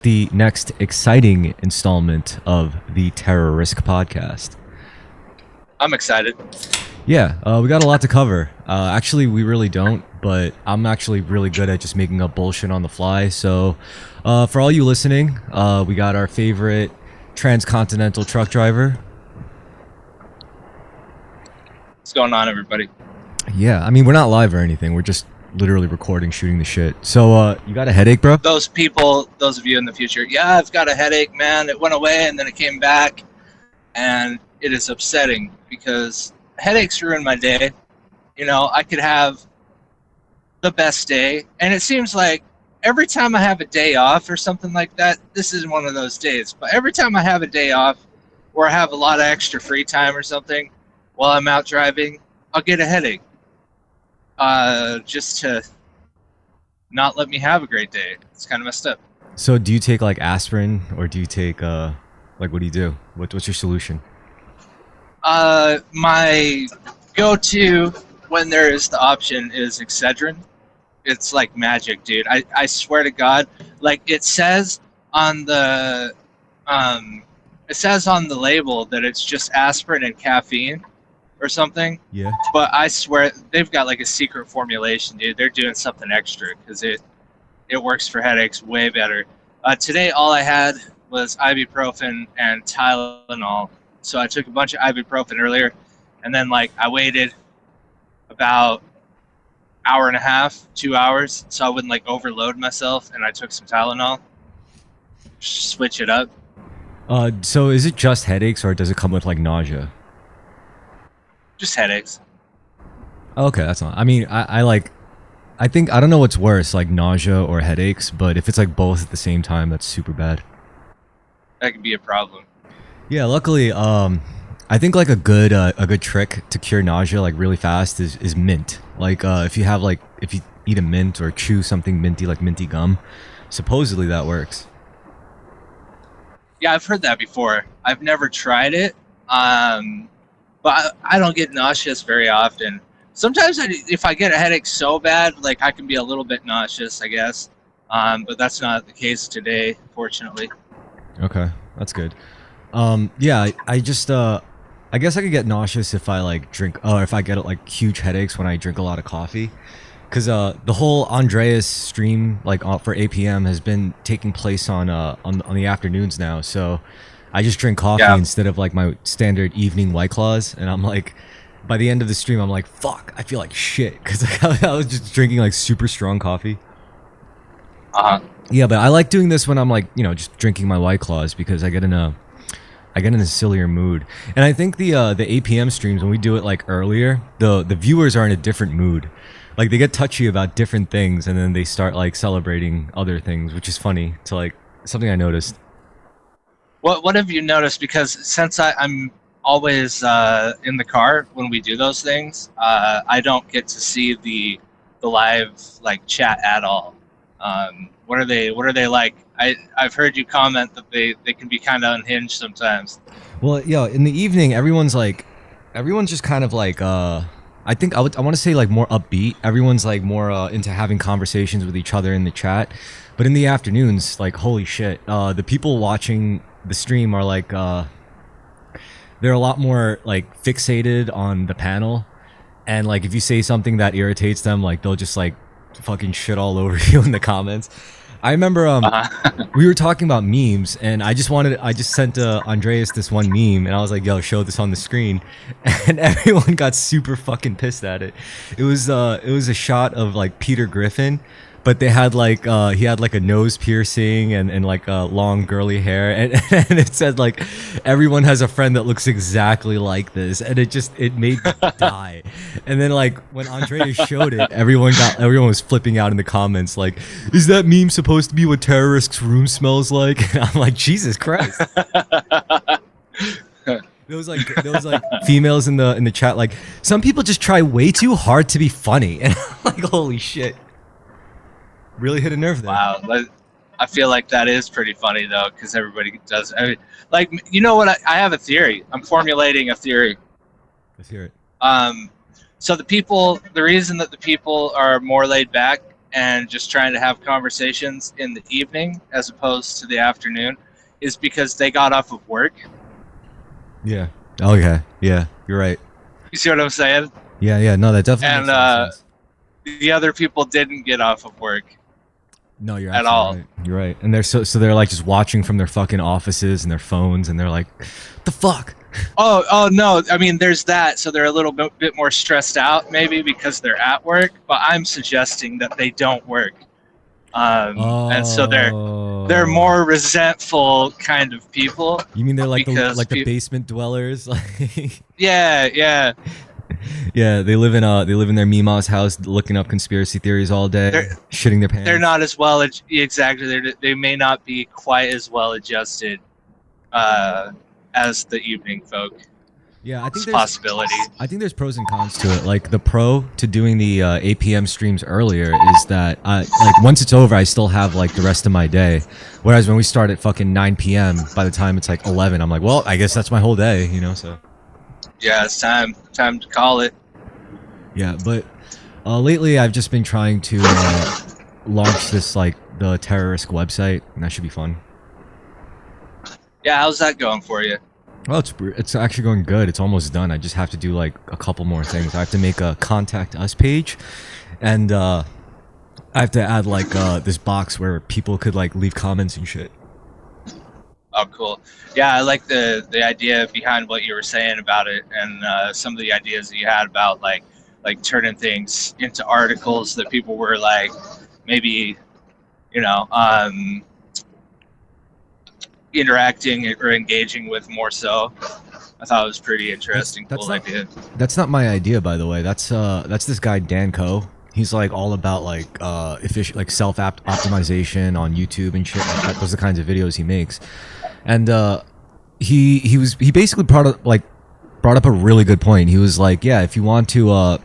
The next exciting installment of the Terrorisk podcast. I'm excited. Yeah, we got a lot to cover. Actually, we really don't, but I'm actually really good at just making up bullshit on the fly. So, for all you listening, we got our favorite transcontinental truck driver. What's going on, everybody? Yeah, I mean, we're not live or anything. We're just literally recording, shooting the shit. So, you got a headache, bro? Those people, those of you in the future, yeah, I've got a headache, man. It went away and then it came back, and it is upsetting because headaches ruin my day. You know, I could have the best day, and it seems like every time I have a day off or something like that, this is one of those days, but every time I have a day off or I have a lot of extra free time or something while I'm out driving, I'll get a headache. Just to not let me have a great day. It's kind of messed up. So, do you take like aspirin, or do you take like what do you do? What's your solution? My go-to when there is the option is Excedrin. It's like magic, dude. I swear to God, like on the it says on the label that it's just aspirin and caffeine or something. Yeah. But I swear they've got like a secret formulation, dude. They're doing something extra because it works for headaches way better. Today, all I had was ibuprofen and Tylenol. So I took a bunch of ibuprofen earlier, and then like I waited about hour and a half, 2 hours, so I wouldn't like overload myself, and I took some Tylenol. Switch it up. So is it just headaches, or does it come with like nausea? Just headaches. Okay, that's not. I mean, I think I don't know what's worse, like nausea or headaches, but if it's like both at the same time, that's super bad. That could be a problem. Yeah, luckily, I think like a good trick to cure nausea like really fast is mint. Like if you eat a mint or chew something minty like minty gum, supposedly that works. Yeah, I've heard that before. I've never tried it, but I don't get nauseous very often. Sometimes if I get a headache so bad, like I can be a little bit nauseous, I guess. But that's not the case today, fortunately. Okay, that's good. Yeah, I just I guess I could get nauseous if I like drink, if I get like huge headaches when I drink a lot of coffee. Cause the whole Andreas stream like for APM has been taking place on the afternoons now. So I just drink coffee Yeah. instead of like my standard evening White Claws, and I'm like, by the end of the stream, I'm like, fuck, I feel like shit, cause like, I was just drinking like super strong coffee. Uh huh. Yeah, but I like doing this when I'm like, just drinking my White Claws because I get in a sillier mood. And I think the APM streams, when we do it like earlier, the viewers are in a different mood. Like they get touchy about different things, and then they start like celebrating other things, which is funny to like something I noticed. What have you noticed? Because since I'm always in the car when we do those things, I don't get to see the live like chat at all. What are they like? I've heard you comment that they can be kind of unhinged sometimes. Well, yeah, in the evening, everyone's just kind of like I think I want to say like more upbeat. Everyone's like more into having conversations with each other in the chat. But in the afternoons, like holy shit, the people watching the stream are like they're a lot more like fixated on the panel, and like if you say something that irritates them, like they'll just like fucking shit all over you in the comments. I remember Uh-huh. we were talking about memes, and I just sent Andreas this one meme, and I was like, yo, show this on the screen. And everyone got super fucking pissed at it. It was a shot of like Peter Griffin, but they had like he had like a nose piercing and like long girly hair, and, and it said like everyone has a friend that looks exactly like this, and it made me die. And then like when Andreas showed it, everyone was flipping out in the comments like, is that meme supposed to be what Terrorisk's room smells like? And I'm like, Jesus Christ. There was like females in the chat like, some people just try way too hard to be funny, and I'm like, holy shit. Really hit a nerve there. Wow, I feel like that is pretty funny though, because everybody does. I mean, like, you know what? I have a theory. I'm formulating a theory. Let's hear it. So the reason that the people are more laid back and just trying to have conversations in the evening as opposed to the afternoon is because they got off of work. Yeah. Oh yeah. Yeah. You're right. You see what I'm saying? Yeah. No, that definitely And makes a lot of sense. the other people didn't get off of work No, you're at absolutely all. right. You're right. And they're so they're like just watching from their fucking offices and their phones, and they're like, "The fuck." Oh no! I mean, there's that. So they're a little bit more stressed out, maybe because they're at work. But I'm suggesting that they don't work, and so they're Oh. more resentful kind of people You mean they're like because the basement dwellers? Like, yeah, yeah, they live in their Mima's house, looking up conspiracy theories all day, they're shitting their pants. they're not as well exactly. They may not be quite as well adjusted as the evening folk. Yeah, It's a possibility. I think there's pros and cons to it. Like the pro to doing the 8 p.m. streams earlier is that like once it's over, I still have like the rest of my day. Whereas when we start at fucking 9 p.m., by the time it's like 11, I'm like, well, I guess that's my whole day, you know. So Yeah, it's time to call it. yeah, but lately I've just been trying to launch this like the Terrorisk website, and that should be fun. Yeah, how's that going for you? Well, it's actually going good. It's almost done. I just have to do like a couple more things. I have to make a contact us page, and I have to add like this box where people could like leave comments and shit. Oh, cool. Yeah, I like the idea behind what you were saying about it, and some of the ideas that you had about like turning things into articles that people were like maybe you know interacting or engaging with more so. I thought it was pretty interesting. That's Cool not, idea. That's not my idea, by the way. That's this guy Dan Coe. He's like all about like efficient, like optimization on YouTube and shit like that. Those are the kinds of videos he makes. And he basically brought up a really good point. He was like, yeah, if you want to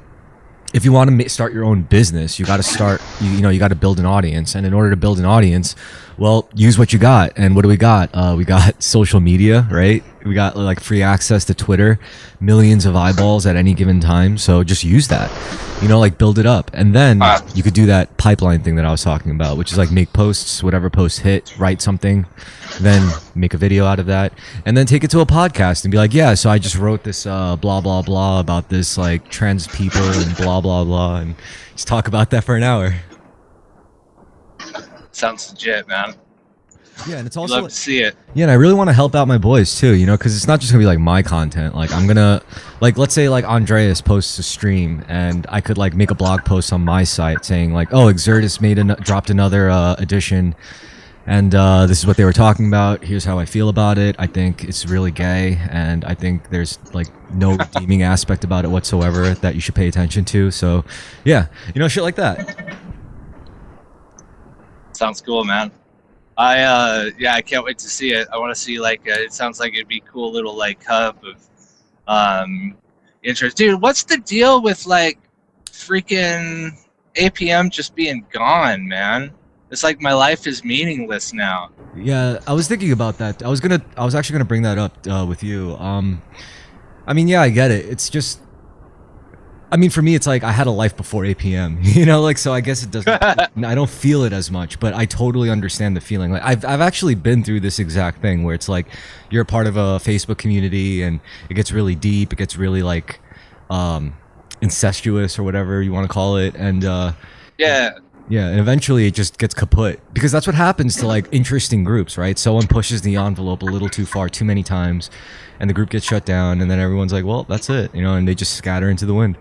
start your own business, you got to start, you got to build an audience. And in order to build an audience, well, use what you got. And what do we got? We got social media, right? We got like free access to Twitter, millions of eyeballs at any given time. So just use that, like build it up. And then you could do that pipeline thing that I was talking about, which is like make posts, whatever post hit, write something, then make a video out of that, and then take it to a podcast and be like, yeah, so I just wrote this blah blah blah about this like trans people and blah blah blah, and just talk about that for an hour. Sounds legit, man. Yeah, and it's also Love to see it. Yeah, and I really want to help out my boys too, because it's not just gonna be like my content. Like I'm gonna, like, let's say like Andreas posts a stream, and I could like make a blog post on my site saying like, oh, Exertus dropped another edition, and this is what they were talking about. Here's how I feel about it. I think it's really gay, and I think there's like no redeeming aspect about it whatsoever that you should pay attention to. So, yeah, shit like that. Sounds cool, man. I can't wait to see it. I want to see like it sounds like it'd be a cool little like hub of interest. Dude, what's the deal with like freaking APM just being gone, man? It's like my life is meaningless now. Yeah, I was thinking about that. I was actually gonna bring that up with you. I mean, yeah, I get it. It's just, I mean, for me, it's like I had a life before APM, like, so I guess it doesn't, I don't feel it as much, but I totally understand the feeling. Like I've actually been through this exact thing where it's like you're a part of a Facebook community and it gets really deep. It gets really like incestuous or whatever you want to call it. And Yeah. yeah, and eventually it just gets kaput, because that's what happens to like interesting groups, right? Someone pushes the envelope a little too far too many times and the group gets shut down, and then everyone's like, well, that's it, and they just scatter into the wind.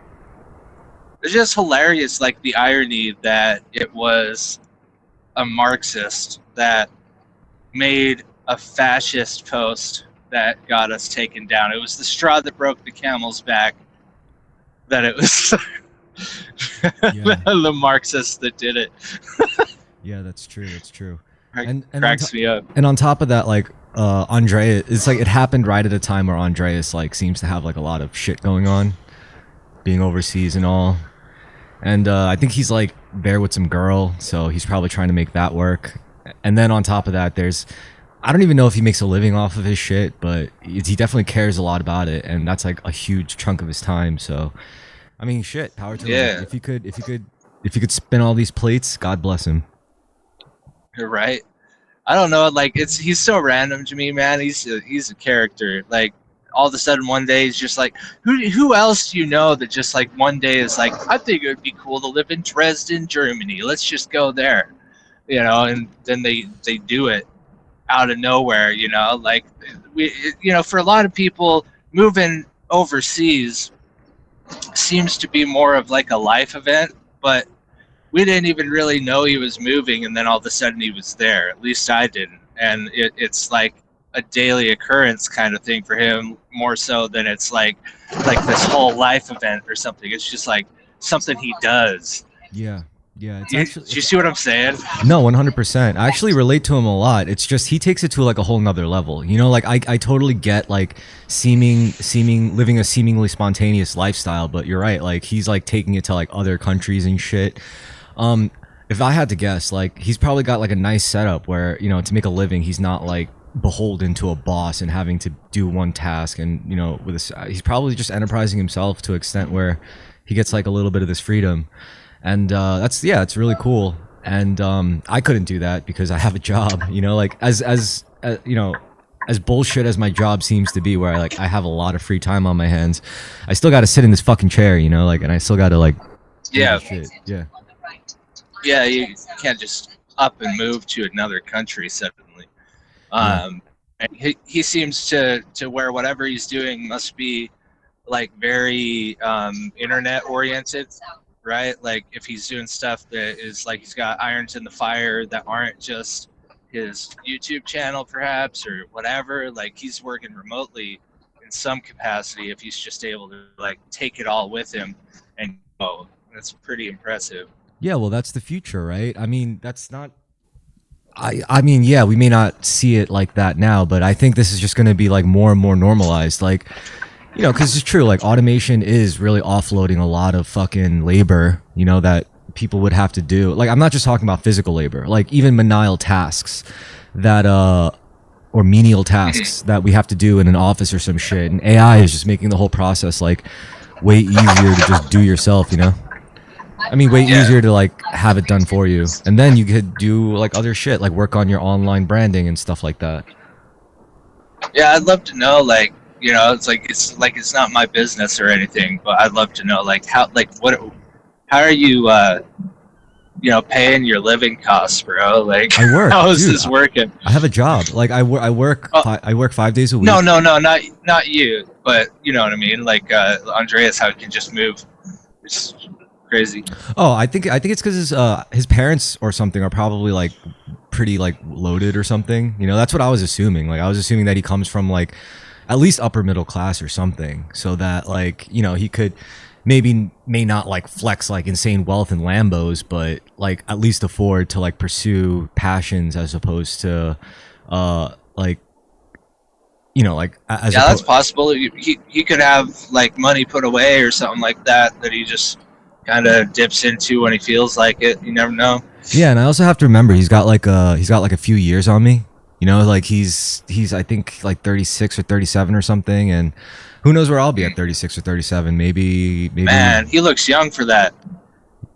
It's just hilarious, like the irony that it was a Marxist that made a fascist post that got us taken down. It was the straw that broke the camel's back. That it was the Marxists that did it. Yeah, that's true. That's true. And cracks me up. And on top of that, like Andreas, it's like it happened right at a time where Andreas like seems to have like a lot of shit going on, being overseas and all. And I think he's like there with some girl, so he's probably trying to make that work. And then on top of that, I don't even know if he makes a living off of his shit, but he definitely cares a lot about it, and that's like a huge chunk of his time. So, I mean, shit, power to him. If if he could spin all these plates, God bless him. You're right. I don't know. Like he's so random to me, man. He's a character. Like all of a sudden one day he's just like, who else do you know that just like one day is like, I think it would be cool to live in Dresden, Germany. Let's just go there, and then they do it out of nowhere. Like for a lot of people, moving overseas seems to be more of like a life event, but we didn't even really know he was moving, and then all of a sudden he was there. At least I didn't, and it's like a daily occurrence kind of thing for him, more so than it's like this whole life event or something. It's just like something he does. Yeah, yeah. It's Do actually you see what I'm saying? no, 100%. I actually relate to him a lot. It's just he takes it to like a whole nother level. Like I totally get like living a seemingly spontaneous lifestyle, but you're right. Like he's like taking it to like other countries and shit. Um, if I had to guess, like he's probably got like a nice setup where to make a living, he's not like beholden to a boss and having to do one task, and he's probably just enterprising himself to an extent where he gets like a little bit of this freedom, and it's really cool. And I couldn't do that because I have a job. Like as bullshit as my job seems to be, where I have a lot of free time on my hands, I still got to sit in this fucking chair, and I still got to like do Yeah, this shit. Yeah. yeah. You can't just up and move to another country suddenly. Yeah. And he seems to where whatever he's doing must be like very internet oriented, right? Like if he's doing stuff that is like he's got irons in the fire that aren't just his YouTube channel perhaps or whatever, like he's working remotely in some capacity if he's just able to like take it all with him and go. That's pretty impressive. Yeah, well, that's the future, right? I mean, that's not. I mean, yeah, we may not see it like that now, but I think this is just going to be like more and more normalized. Like, because it's true. Like, automation is really offloading a lot of fucking labor. That people would have to do. Like, I'm not just talking about physical labor. Like, even menial tasks that or menial tasks that we have to do in an office or some shit. And AI is just making the whole process like way easier to just do yourself. I mean, way easier to like have it done for you, and then you could do like other shit, like work on your online branding and stuff like that. Yeah, I'd love to know, like, it's not my business or anything, but I'd love to know, like, how are you, paying your living costs, bro? Like, I work, how is dude. this working? I have a job. Like I work 5 days a week. No, not you, but you know what I mean. Like, Andreas, how he can just move. It's crazy. Oh, I think it's because his parents or something are probably like pretty like loaded or something. That's what I was assuming. Like I was assuming that he comes from like at least upper middle class or something, so that like he could may not like flex like insane wealth and Lambos, but like at least afford to like pursue passions as opposed to like like as Yeah, that's possible. He could have like money put away or something like that he just kind of dips into when he feels like it. You never know. Yeah, and I also have to remember he's got like a few years on me. Like he's I think like 36 or 37 or something, and who knows where I'll be at 36 or 37. Maybe. Man, he looks young for that.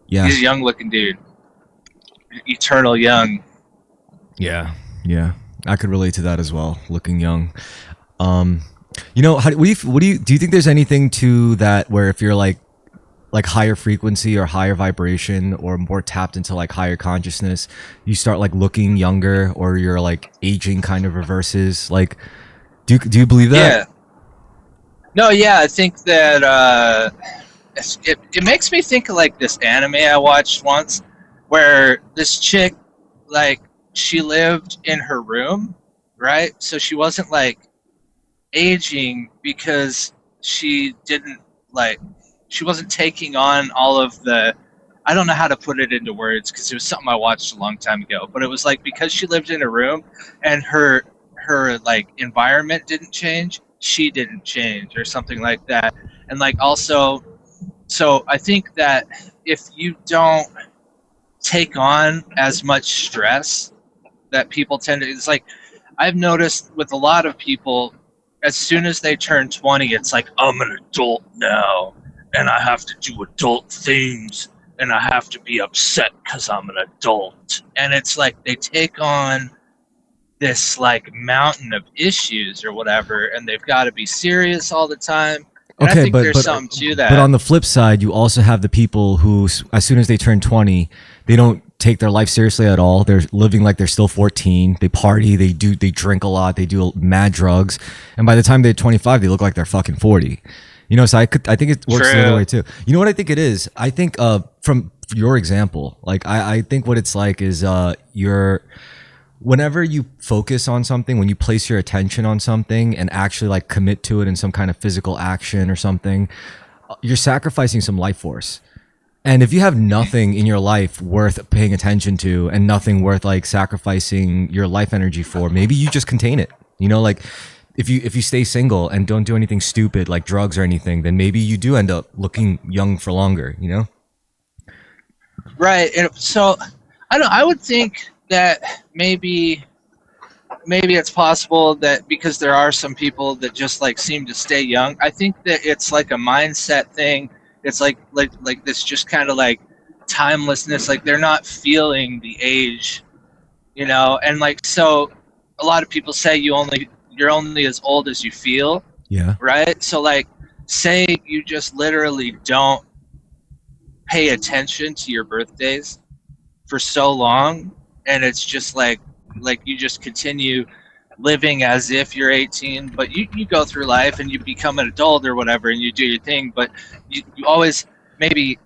Yeah. He's a young looking dude. Eternal young. Yeah. Yeah. I could relate to that as well. Looking young. How what do you think there's anything to that where if you're like higher frequency or higher vibration or more tapped into like higher consciousness, you start like looking younger, or your like aging kind of reverses? Like, do you believe that? Yeah. No, yeah, I think that it makes me think of like this anime I watched once where this chick, like, she lived in her room, right? So she wasn't like aging because she didn't like she wasn't taking on all of the, I don't know how to put it into words because it was something I watched a long time ago, but it was like because she lived in a room and her like environment didn't change, she didn't change or something like that. And like also, so I think that if you don't take on as much stress that people tend to, it's like I've noticed with a lot of people, as soon as they turn 20, it's like, I'm an adult now and I have to do adult things and I have to be upset because I'm an adult. And it's like they take on this like mountain of issues or whatever, and they've got to be serious all the time. And I Okay, think but there's but something to but that. on the flip side, you also have the people who, as soon as they turn 20, they don't take their life seriously at all. They're living like they're still 14. They party, they drink a lot, they do mad drugs, and by the time they're 25, they look like they're fucking 40. You know, so I think it works the other True. way too. You know what I think it is? I think from your example, like I think what it's like is you're whenever you focus on something, when you place your attention on something and actually like commit to it in some kind of physical action or something, you're sacrificing some life force. And if you have nothing in your life worth paying attention to and nothing worth like sacrificing your life energy for, maybe you just contain it. You know, like if you stay single and don't do anything stupid like drugs or anything, then maybe you do end up looking young for longer, you know? Right. And so I don't. I would think that maybe it's possible that because there are some people that just like seem to stay young. I think that it's like a mindset thing. It's like this just kind of like timelessness. Like they're not feeling the age, you know. And like so, a lot of people say you're only as old as you feel, Yeah. right? So like, say you just literally don't pay attention to your birthdays for so long, and it's just like you just continue living as if you're 18, but you go through life and you become an adult or whatever and you do your thing, but you always maybe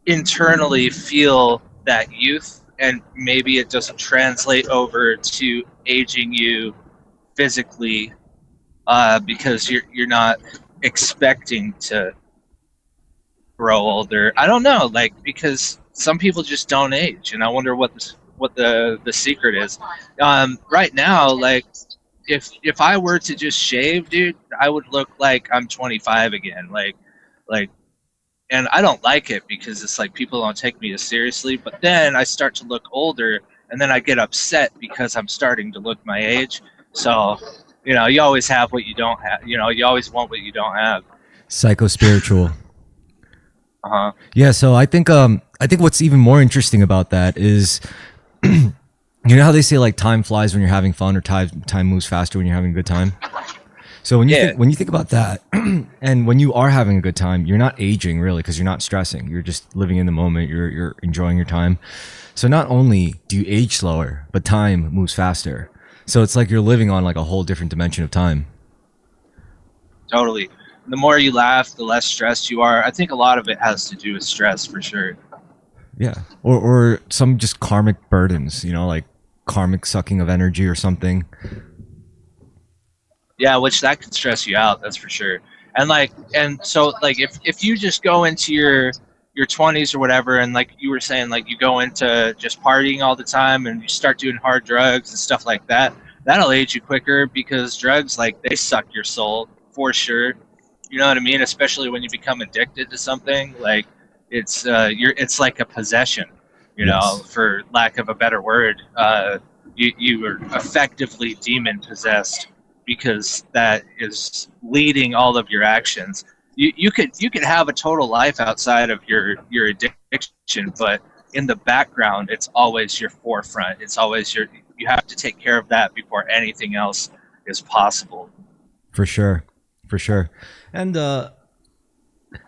internally feel that youth, and maybe it doesn't translate over to aging you physically, because you're not expecting to grow older. I don't know, like because some people just don't age, and I wonder what the secret is. Right now, like if I were to just shave, dude, I would look like I'm 25 again. Like, and I don't like it because it's like people don't take me as seriously. But then I start to look older, and then I get upset because I'm starting to look my age. So, you always have what you don't have. You always want what you don't have. Psycho spiritual. Uh huh. Yeah, so I think what's even more interesting about that is you know how they say like time flies when you're having fun, or time moves faster when you're having a good time. So Yeah, when you think about that, and when you are having a good time, you're not aging really because you're not stressing. You're just living in the moment. You're enjoying your time. So not only do you age slower, but time moves faster. So it's like you're living on like a whole different dimension of time. totally. The more you laugh, the less stressed you are. I think a lot of it has to do with stress for sure. Yeah, or some just karmic burdens. You know, like karmic sucking of energy or something. Yeah, which that could stress you out, that's for sure. And so like if you just go into your 20s or whatever, and like you were saying, like you go into just partying all the time and you start doing hard drugs and stuff like that, that'll age you quicker because drugs, like, they suck your soul for sure. You know what I mean? Especially when you become addicted to something, like it's like a possession, Yes, for lack of a better word. You are effectively demon possessed because that is leading all of your actions. You could have a total life outside of your addiction, but in the background, it's always your forefront. It's always you have to take care of that before anything else is possible. for sure, for sure. And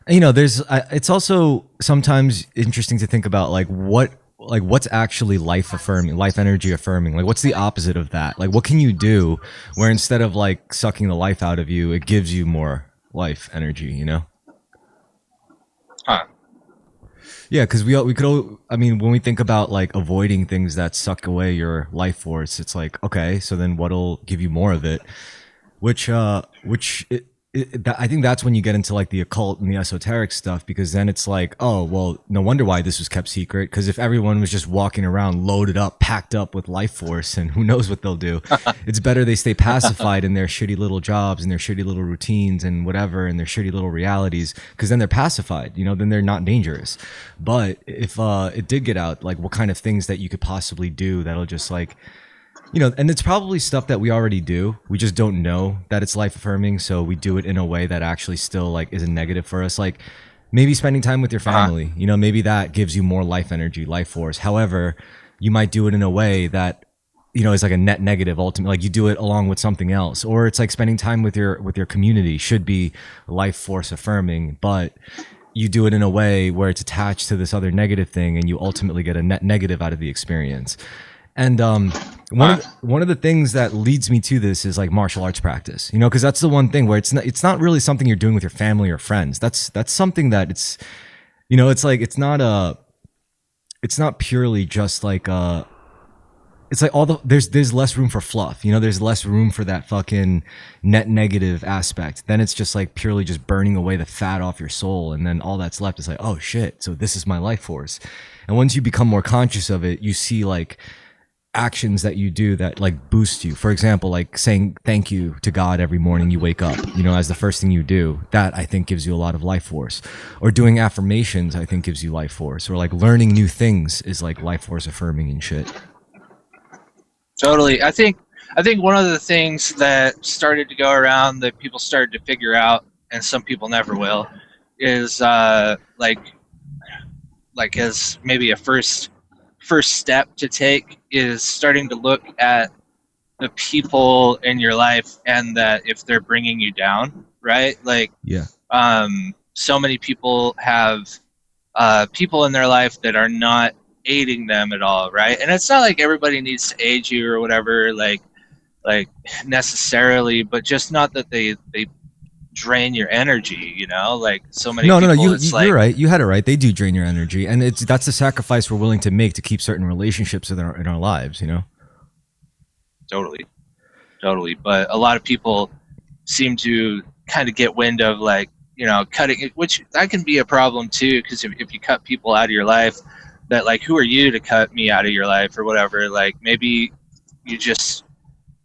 you know, it's also sometimes interesting to think about like what's actually life affirming, life energy affirming. Like what's the opposite of that? Like what can you do where instead of like sucking the life out of you, it gives you more life energy, you know? Huh. Yeah, because we could all. I mean, when we think about like avoiding things that suck away your life force, it's like okay, so then what'll give you more of it? I think that's when you get into like the occult and the esoteric stuff, because then it's like, oh well, no wonder why this was kept secret, because if everyone was just walking around loaded up, packed up with life force, and who knows what they'll do, it's better they stay pacified in their shitty little jobs and their shitty little routines and whatever, and their shitty little realities, because then they're pacified, you know, then they're not dangerous. But if it did get out, like what kind of things that you could possibly do that'll just like, you know, and it's probably stuff that we already do. We just don't know that it's life affirming, so we do it in a way that actually still like is a negative for us. Like maybe spending time with your Uh-huh. family, you know, maybe that gives you more life energy, life force. However, you might do it in a way that, you know, is like a net negative ultimately. Like you do it along with something else, or it's like spending time with your community should be life force affirming, but you do it in a way where it's attached to this other negative thing, and you ultimately get a net negative out of the experience. And Uh, one of the things that leads me to this is like martial arts practice, you know, because that's the one thing where it's not really something you're doing with your family or friends. That's something that it's, you know, it's like it's not purely just like it's like all the there's less room for fluff, you know, there's less room for that fucking net negative aspect. Then it's just like purely just burning away the fat off your soul, and then all that's left is like, oh shit, so this is my life force. And once you become more conscious of it, you see like actions that you do that like boost you. For example, like saying thank you to God every morning you wake up, you know, as the first thing you do. That I think gives you a lot of life force. Or doing affirmations, I think gives you life force. Or like learning new things is like life force affirming and shit. Totally. I think one of the things that started to go around that people started to figure out, and some people never will, is like as maybe a first step to take is starting to look at the people in your life and that if they're bringing you down, right? Like Yeah. so many people have people in their life that are not aiding them at all, right? And it's not like everybody needs to aid you or whatever, like necessarily, but just not that they drain your energy, you know? Like so many No, people, you it's you're like right. You had it right. They do drain your energy, and it's that's the sacrifice we're willing to make to keep certain relationships in our lives, you know. totally, totally. But a lot of people seem to kind of get wind of like cutting it, which that can be a problem too, because if you cut people out of your life, that like who are you to cut me out of your life or whatever, like maybe you just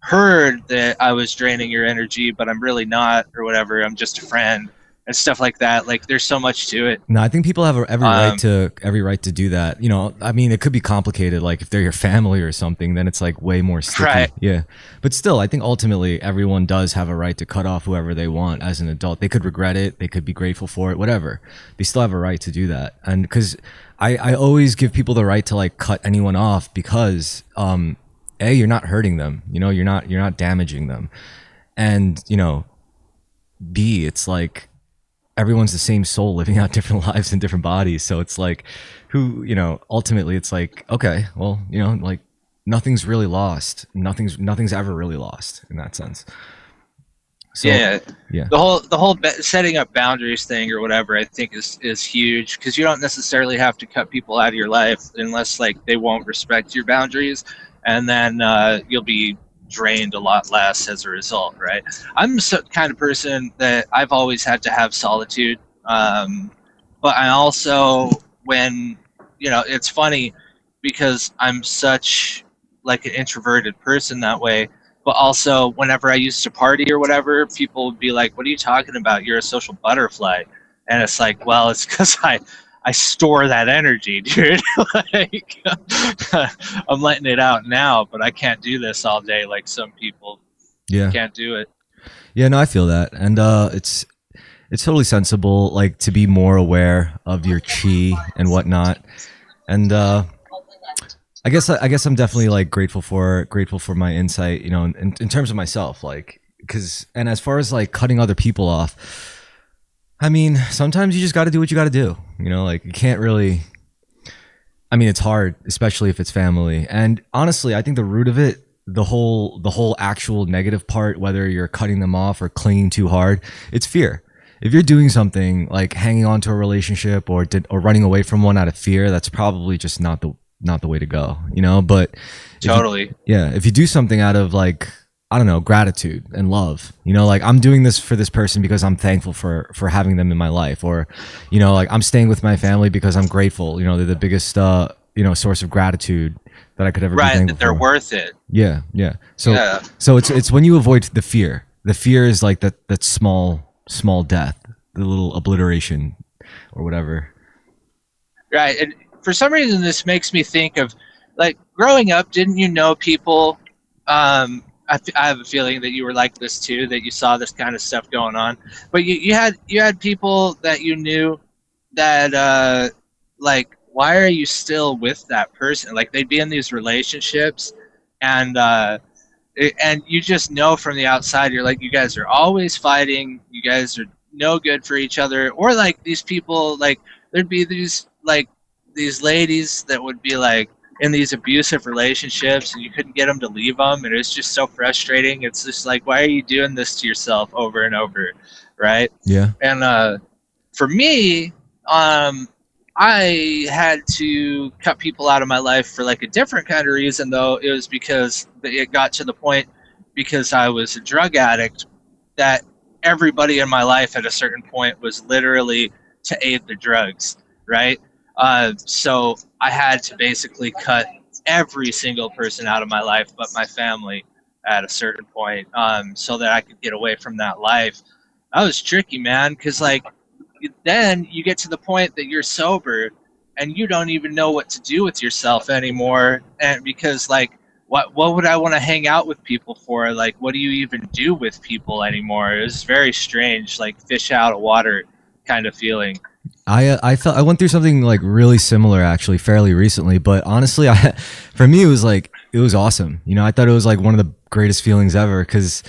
heard that I was draining your energy, but I'm really not, or whatever. I'm just a friend and stuff like that. Like, there's so much to it. No, I think people have Um, every right to do that. You know, I mean, it could be complicated. Like if they're your family or something, then it's like way more right, sticky. Yeah, but still, I think ultimately everyone does have a right to cut off whoever they want as an adult. They could regret it. They could be grateful for it. Whatever. They still have a right to do that. And because I always give people the right to like cut anyone off because a, you're not hurting them. You know, you're not damaging them. And you know, b, it's like everyone's the same soul living out different lives in different bodies. So it's like, who, you know, ultimately it's like, okay, well, you know, like nothing's really lost. Nothing's ever really lost in that sense. So yeah. yeah. The whole setting up boundaries thing or whatever, I think is huge, because you don't necessarily have to cut people out of your life unless like they won't respect your boundaries, and then you'll be drained a lot less as a result, right? I'm the kind of person that I've always had to have solitude, but I also, when it's funny because I'm such like an introverted person that way, but also whenever I used to party or whatever, people would be like, "What are you talking about? You're a social butterfly." And it's like, well, it's because I store that energy, dude. Like, I'm letting it out now, but I can't do this all day like some people. Yeah. Can't do it. Yeah, no, I feel that. And it's totally sensible like to be more aware of your chi and whatnot. And I guess I'm definitely like grateful for my insight, you know, in terms of myself, like because and as far as like cutting other people off, I mean, sometimes you just got to do what you got to do, you know, like you can't really. I mean, it's hard, especially if it's family. And honestly, I think the root of it, the whole actual negative part, whether you're cutting them off or clinging too hard, it's fear. If you're doing something like hanging on to a relationship or running away from one out of fear, that's probably just not the way to go, you know. But if you Totally. yeah, if you do something out of like I don't know gratitude and love, you know, like I'm doing this for this person because I'm thankful for having them in my life, or you know, like I'm staying with my family because I'm grateful. You know, they're the biggest you know source of gratitude that I could ever be Right. thankful That they're for. worth it. Yeah, yeah. So Yeah. it's when you avoid the fear. The fear is like that small death, the little obliteration or whatever. Right. And for some reason, this makes me think of like growing up. Didn't you know people? I have a feeling that you were like this too. That you saw this kind of stuff going on, but you had people that you knew that like, why are you still with that person? Like, they'd be in these relationships, and and you just know from the outside, you're like, you guys are always fighting, you guys are no good for each other. Or like, these people, like, there'd be these, like, these ladies that would be like in these abusive relationships, and you couldn't get them to leave them, and it's just so frustrating. It's just like, why are you doing this to yourself over and over, right? Yeah. And for me, um, I had to cut people out of my life for like a different kind of reason, though. It was because it got to the point, because I was a drug addict, that everybody in my life at a certain point was literally to aid the drugs, right? So I had to basically cut every single person out of my life but my family at a certain point, so that I could get away from that life. That was tricky, man, because like, then you get to the point that you're sober and you don't even know what to do with yourself anymore. And because like, what would I want to hang out with people for? Like, what do you even do with people anymore? It was very strange, like fish out of water kind of feeling. I felt I went through something like really similar actually fairly recently, but honestly, I for me it was awesome. You know, I thought it was like one of the greatest feelings ever because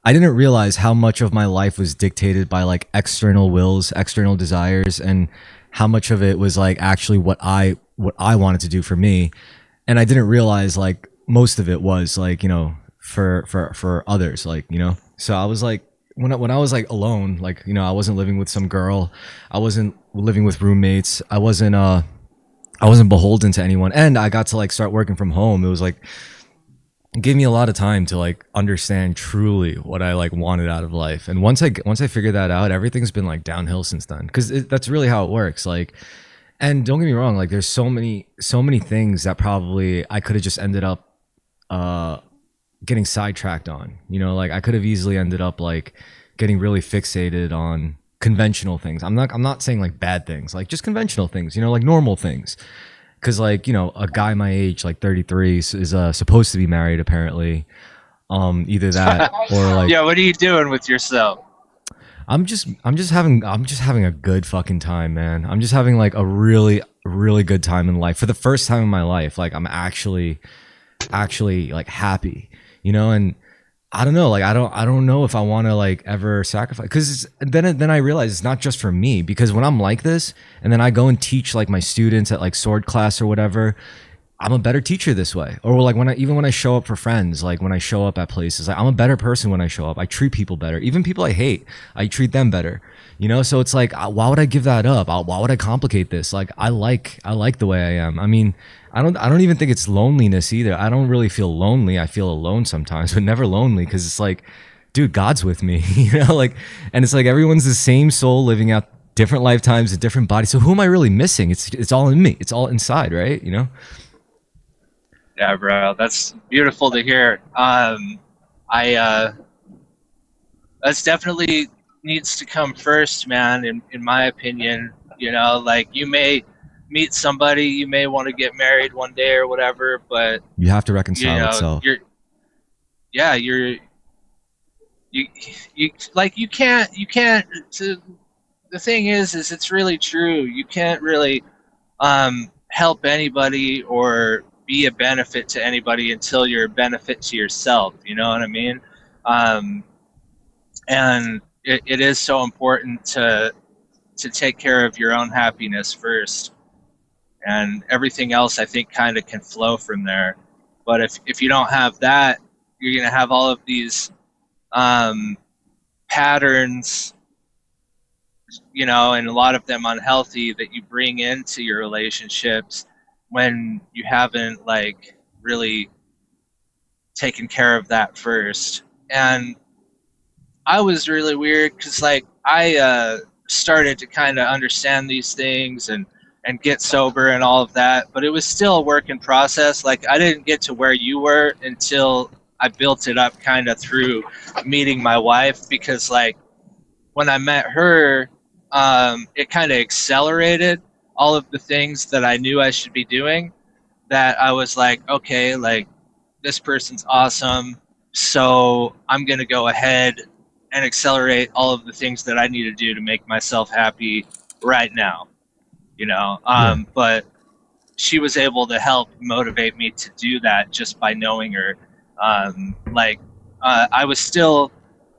I didn't realize how much of my life was dictated by like external wills, external desires, and how much of it was like actually what I wanted to do for me. And I didn't realize like most of it was like, you know, for others, like, you know. So I was like when I was like alone, like, you know, I wasn't living with some girl, I wasn't living with roommates, I wasn't beholden to anyone, and I got to like start working from home. It was like it gave me a lot of time to like understand truly what I like wanted out of life. And once I figured that out, everything's been like downhill since then. Because that's really how it works. Like, and don't get me wrong, like there's so many things that probably I could have just ended up uh, getting sidetracked on. You know, like I could have easily ended up like getting really fixated on conventional things. I'm not saying like bad things, like just conventional things. You know, like normal things because like, you know, a guy my age like 33 is supposed to be married apparently, either that or like Yeah, what are you doing with yourself? I'm just having a good fucking time, man. I'm just having like a really good time in life for the first time in my life. Like I'm actually like happy, you know. And I don't know, like I don't know if I want to like ever sacrifice, because then I realize it's not just for me, because when I'm like this and then I go and teach like my students at like sword class or whatever, I'm a better teacher this way. Or like when I show up for friends, like when I show up at places, like I'm a better person when I show up. I treat people better. Even people I hate, I treat them better. You know, so it's like, why would I give that up? Why would I complicate this? Like I like the way I am. I mean, I don't even think it's loneliness either. I don't really feel lonely. I feel alone sometimes, but never lonely, because it's like, dude, God's with me. You know, like, and it's like everyone's the same soul living out different lifetimes, a different body. So who am I really missing? It's all in me. It's all inside, right? You know. Yeah, bro, that's beautiful to hear. I That's definitely needs to come first, man. In my opinion, you know, like, you may meet somebody, you may want to get married one day or whatever, but You have to you reconcile know, itself. yeah, you you like, you can't. To, the thing is it's really true. You can't really help anybody or be a benefit to anybody until you're a benefit to yourself. You know what I mean? Um, and it is so important to take care of your own happiness first, and everything else, I think, kind of can flow from there. But if you don't have that, you're going to have all of these um, patterns, you know, and a lot of them unhealthy, that you bring into your relationships when you haven't like really taken care of that first. And I was really weird because like, I started to kind of understand these things and get sober and all of that, but it was still a work in process. Like, I didn't get to where you were until I built it up kind of through meeting my wife, because like, when I met her, it kind of accelerated all of the things that I knew I should be doing. That I was like, okay, like, this person's awesome, so I'm gonna go ahead and accelerate all of the things that I need to do to make myself happy right now. Yeah. But she was able to help motivate me to do that just by knowing her. Like, I was still,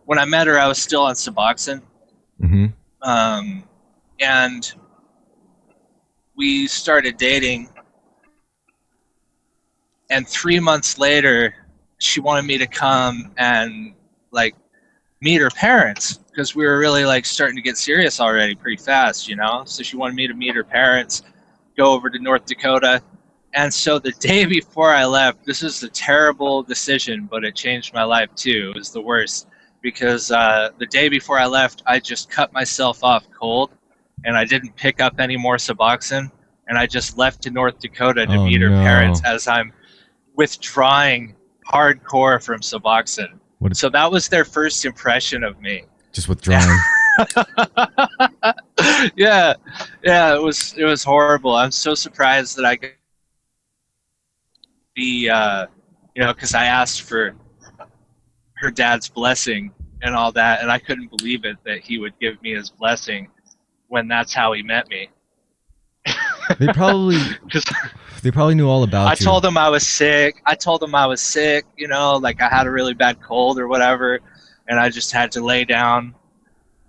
when I met her, I was still on Suboxone. Mm-hmm. Um, and we started dating. And 3 months later, she wanted me to come and like meet her parents because we were really like starting to get serious already pretty fast, So she wanted me to meet her parents, go over to North Dakota. And so the day before I left, this is a terrible decision, but it changed my life too. It was the worst because the day before I left, I just cut myself off cold and I didn't pick up any more Suboxone. And I just left to North Dakota to Oh meet her parents no. as I'm withdrawing hardcore from Suboxone. What? So that was their first impression of me. Just withdrawing. Yeah, yeah, it was horrible. I'm so surprised that I could be, because I asked for her dad's blessing and all that, and I couldn't believe it that he would give me his blessing when that's how he met me. They probably Because they probably knew all I about you. told him I was sick. I told him I was sick, like I had a really bad cold or whatever, and I just had to lay down.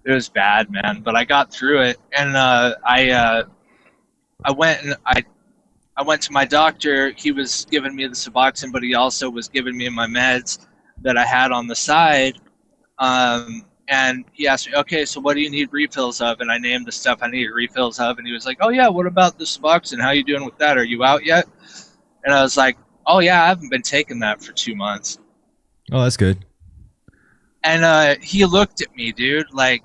It was bad, man, but I got through it, and I went and I went to my doctor. He was giving me the Suboxone, but he also was giving me my meds that I had on the side. And he asked me, okay, so what do you need refills of? And I named the stuff I needed refills of, and he was like, oh yeah, what about the Suboxone? How you doing with that? Are you out yet? And I was like, oh yeah, I haven't been taking that for 2 months. Oh, that's good. And he looked at me, dude, like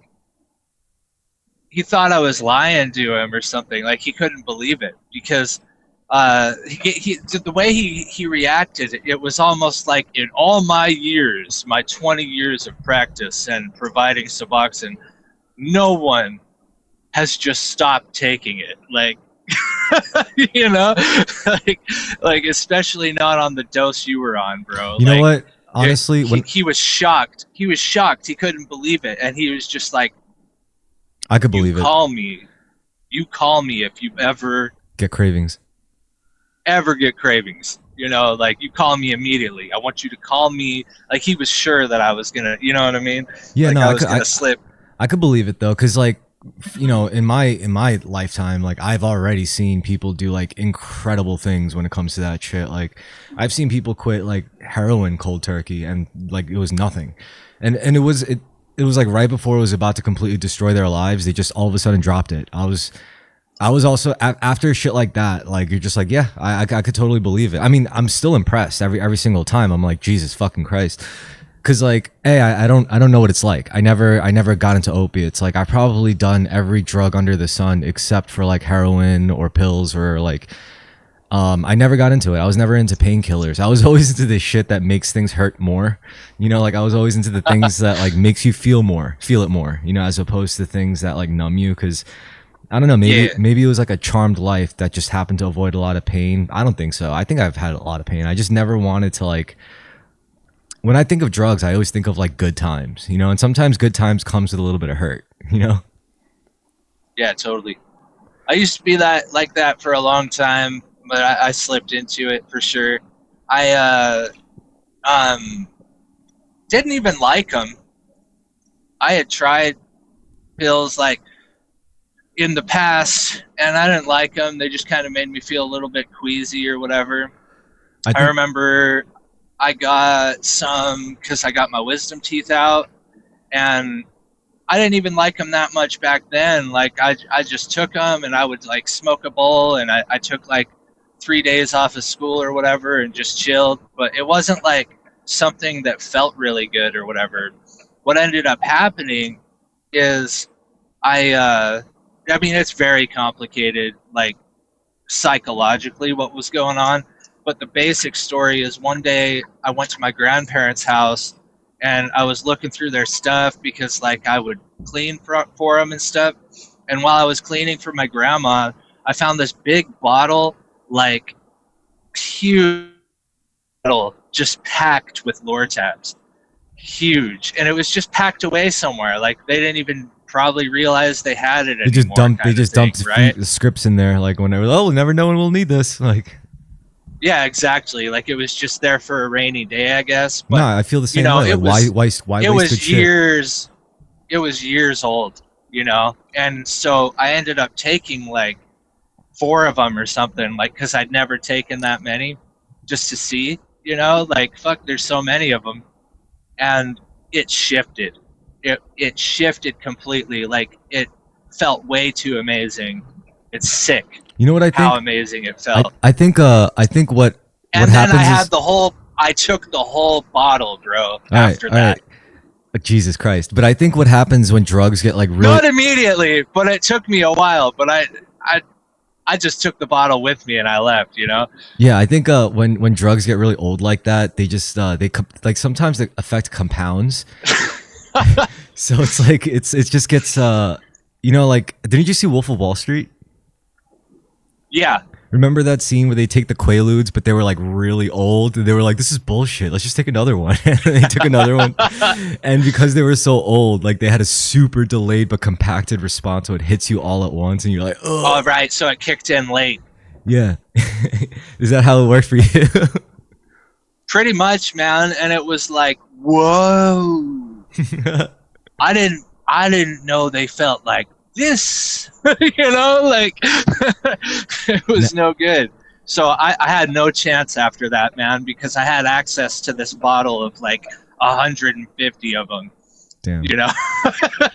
he thought I was lying to him or something. Like he couldn't believe it because the way he reacted, it was almost like in all my years, my 20 years of practice and providing Suboxone, no one has just stopped taking it. Like, you know, like, like especially not on the dose you were on, bro. You know Like, what? Honestly, when he was shocked. He was shocked. He couldn't believe it, and he was just like, I could "You believe it. call me, you call me if you Get cravings. ever get cravings. Like you call me immediately. I want you to call me." Like he was sure that I was gonna, you know what I mean? Yeah, Like no, I I was could. gonna slip. I could believe it though, because like, in my lifetime, like I've already seen people do like incredible things when it comes to that shit. Like, I've seen people quit like heroin cold turkey, and like it was nothing, and it was like right before it was about to completely destroy their lives. They just all of a sudden dropped it. I was also after shit like that. Like you're just like, yeah, I could totally believe it. I mean, I'm still impressed every single time. I'm like, Jesus fucking Christ. Cause like, hey, I don't know what it's like. I never got into opiates. Like I've probably done every drug under the sun except for like heroin or pills or like, I never got into it. I was never into painkillers. I was always into the shit that makes things hurt more. Like I was always into the things that like makes you feel it more, as opposed to things that like numb you. Cause I don't know, maybe Yeah, maybe it was like a charmed life that just happened to avoid a lot of pain. I don't think so. I think I've had a lot of pain. I just never wanted to like, when I think of drugs, I always think of like good times, and sometimes good times comes with a little bit of hurt. yeah, totally. I used to be like that for a long time, but I slipped into it for sure. I didn't even like them. I had tried pills like in the past, and I didn't like them. They just kind of made me feel a little bit queasy or whatever. I I think remember I got some because I got my wisdom teeth out, and I didn't even like them that much back then. Like I just took them and I would like smoke a bowl, and I took like 3 days off of school or whatever and just chilled. But it wasn't like something that felt really good or whatever. What ended up happening is I mean it's very complicated, like psychologically what was going on. But the basic story is one day I went to my grandparents' house and I was looking through their stuff because like I would clean for them and stuff. And while I was cleaning for my grandma, I found this big bottle, like huge bottle, just packed with Lortabs, huge, and it was just packed away somewhere. Like they didn't even probably realize they had it They just anymore. dumped. They kind of just thing, dumped right? the scripts in there, like whenever. Oh, we'll never know when we'll need this. Like, Yeah, exactly. Like it was just there for a rainy day, I guess. no, But I feel the you same know, way. Like, why it waste good was shit? years it was years old, you know? And so I ended up taking like 4 of them or something, like, because I'd never taken that many just to see, you know? Like, fuck, there's so many of them. And it shifted. It shifted completely. Like, it felt way too amazing. It's sick You know what I how think? amazing it felt. I think what And then happens is I took the whole bottle, bro, after all right. that. Jesus Christ! But I think what happens when drugs get like really Not immediately, but it took me a while. But I just took the bottle with me and I left. You know. yeah, I think when drugs get really old like that, they just like sometimes the effect compounds. So it's like it just gets you know, like didn't you see Wolf of Wall Street? Yeah. Remember that scene where they take the Quaaludes, but they were like really old? They were like, "This is bullshit. Let's just take another one." And they took another one, and because they were so old, like they had a super delayed but compacted response, so it hits you all at once, and you're like, "Oh, Oh, right. So it kicked in late. yeah." Is that how it worked for you? Pretty much, man. And it was like, whoa. I didn't know they felt like this. You know, like it was no good. So I had no chance after that, man, because I had access to this bottle of like 150 of them. Damn. You know.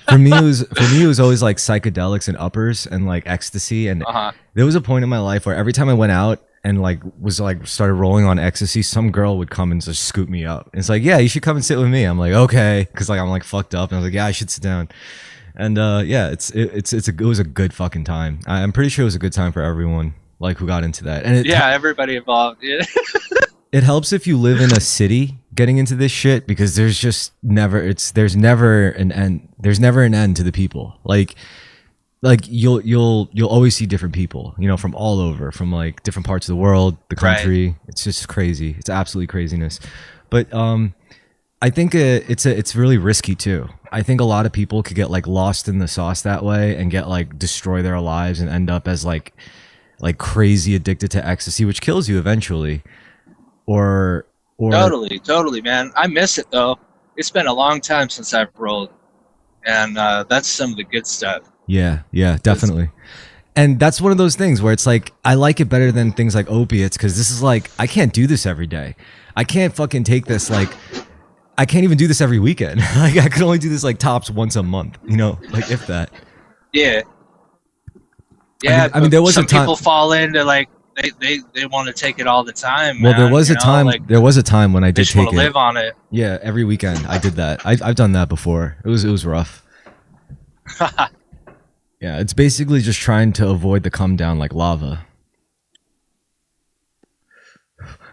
For me it was always like psychedelics and uppers and like ecstasy, and Uh-huh. there was a point in my life where every time I went out and like was like started rolling on ecstasy, some girl would come and just scoop me up. And it's like, yeah, you should come and sit with me. I'm like, okay, because like I'm like fucked up, and I was like, yeah, I should sit down. And yeah, it was a good fucking time. I'm pretty sure it was a good time for everyone like who got into that. And Yeah, everybody involved. Yeah. it helps if you live in a city getting into this shit, because there's never an end to the people. Like you'll always see different people, you know, from all over, from like different parts of the world, the country. Right. It's just crazy. It's absolutely craziness. But I think it's really risky too. I think a lot of people could get like lost in the sauce that way and get like destroy their lives and end up as like crazy addicted to ecstasy, which kills you eventually. Or Totally, man. I miss it though. It's been a long time since I've rolled, and that's some of the good stuff. yeah, definitely. And that's one of those things where it's like I like it better than things like opiates, because this is like I can't do this every day. I can't fucking take this like I can't even do this every weekend. Like I could only do this like tops once a month, you know, like if that. Yeah. Yeah, I mean there was some a time people fall into like they want to take it all the time. Well, man, there was a time. like, there was a time when I they did just want take to it. live on it. Yeah, every weekend I did that. I've done that before. It was rough. Yeah, it's basically just trying to avoid the come down like lava.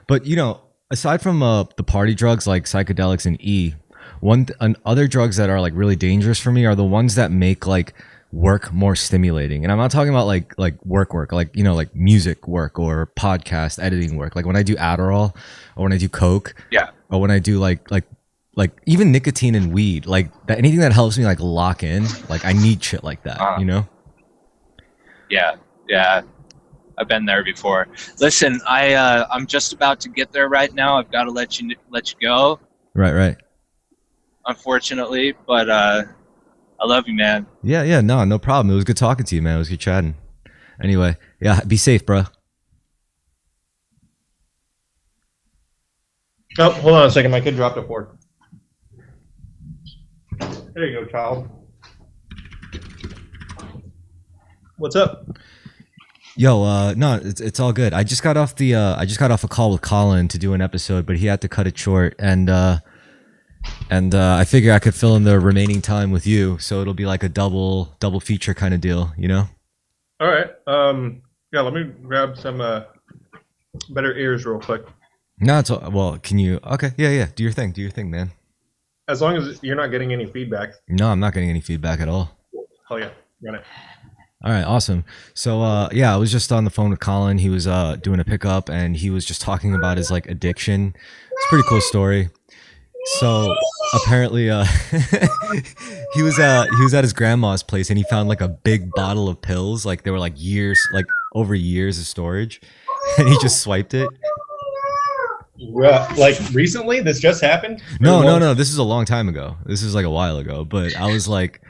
But you know, aside from the party drugs like psychedelics and other drugs that are like really dangerous for me are the ones that make like work more stimulating. And I'm not talking about like work, like, you know, like music work or podcast editing work. Like when I do Adderall or when I do Coke, Yeah. or when I do like even nicotine and weed, like that, anything that helps me like lock in, like I need shit like that, you know? Yeah. I've been there before. Listen, I'm just about to get there right now. I've got to let you go. Right. Unfortunately, but I love you, man. Yeah, no problem. It was good talking to you, man. It was good chatting. Anyway, yeah, be safe, bro. Oh, hold on a second. My kid dropped a fork. There you go, child. What's up? Yo, no, it's all good. I just got off a call with Colin to do an episode, but he had to cut it short, and I figure I could fill in the remaining time with you, so it'll be like a double feature kind of deal, you know? All right. Yeah, let me grab some better ears real quick. No, it's all, well, can you? Okay, yeah. Do your thing, man. As long as you're not getting any feedback. No, I'm not getting any feedback at all. Oh yeah, run it. All right, awesome. So yeah, I was just on the phone with Colin. He was doing a pickup, and he was just talking about his like addiction. It's a pretty cool story. So apparently, he was at his grandma's place and he found like a big bottle of pills. Like they were like years, like over years of storage, and he just swiped it. Like recently, this just happened. No. This is a long time ago. This is like a while ago. But I was like,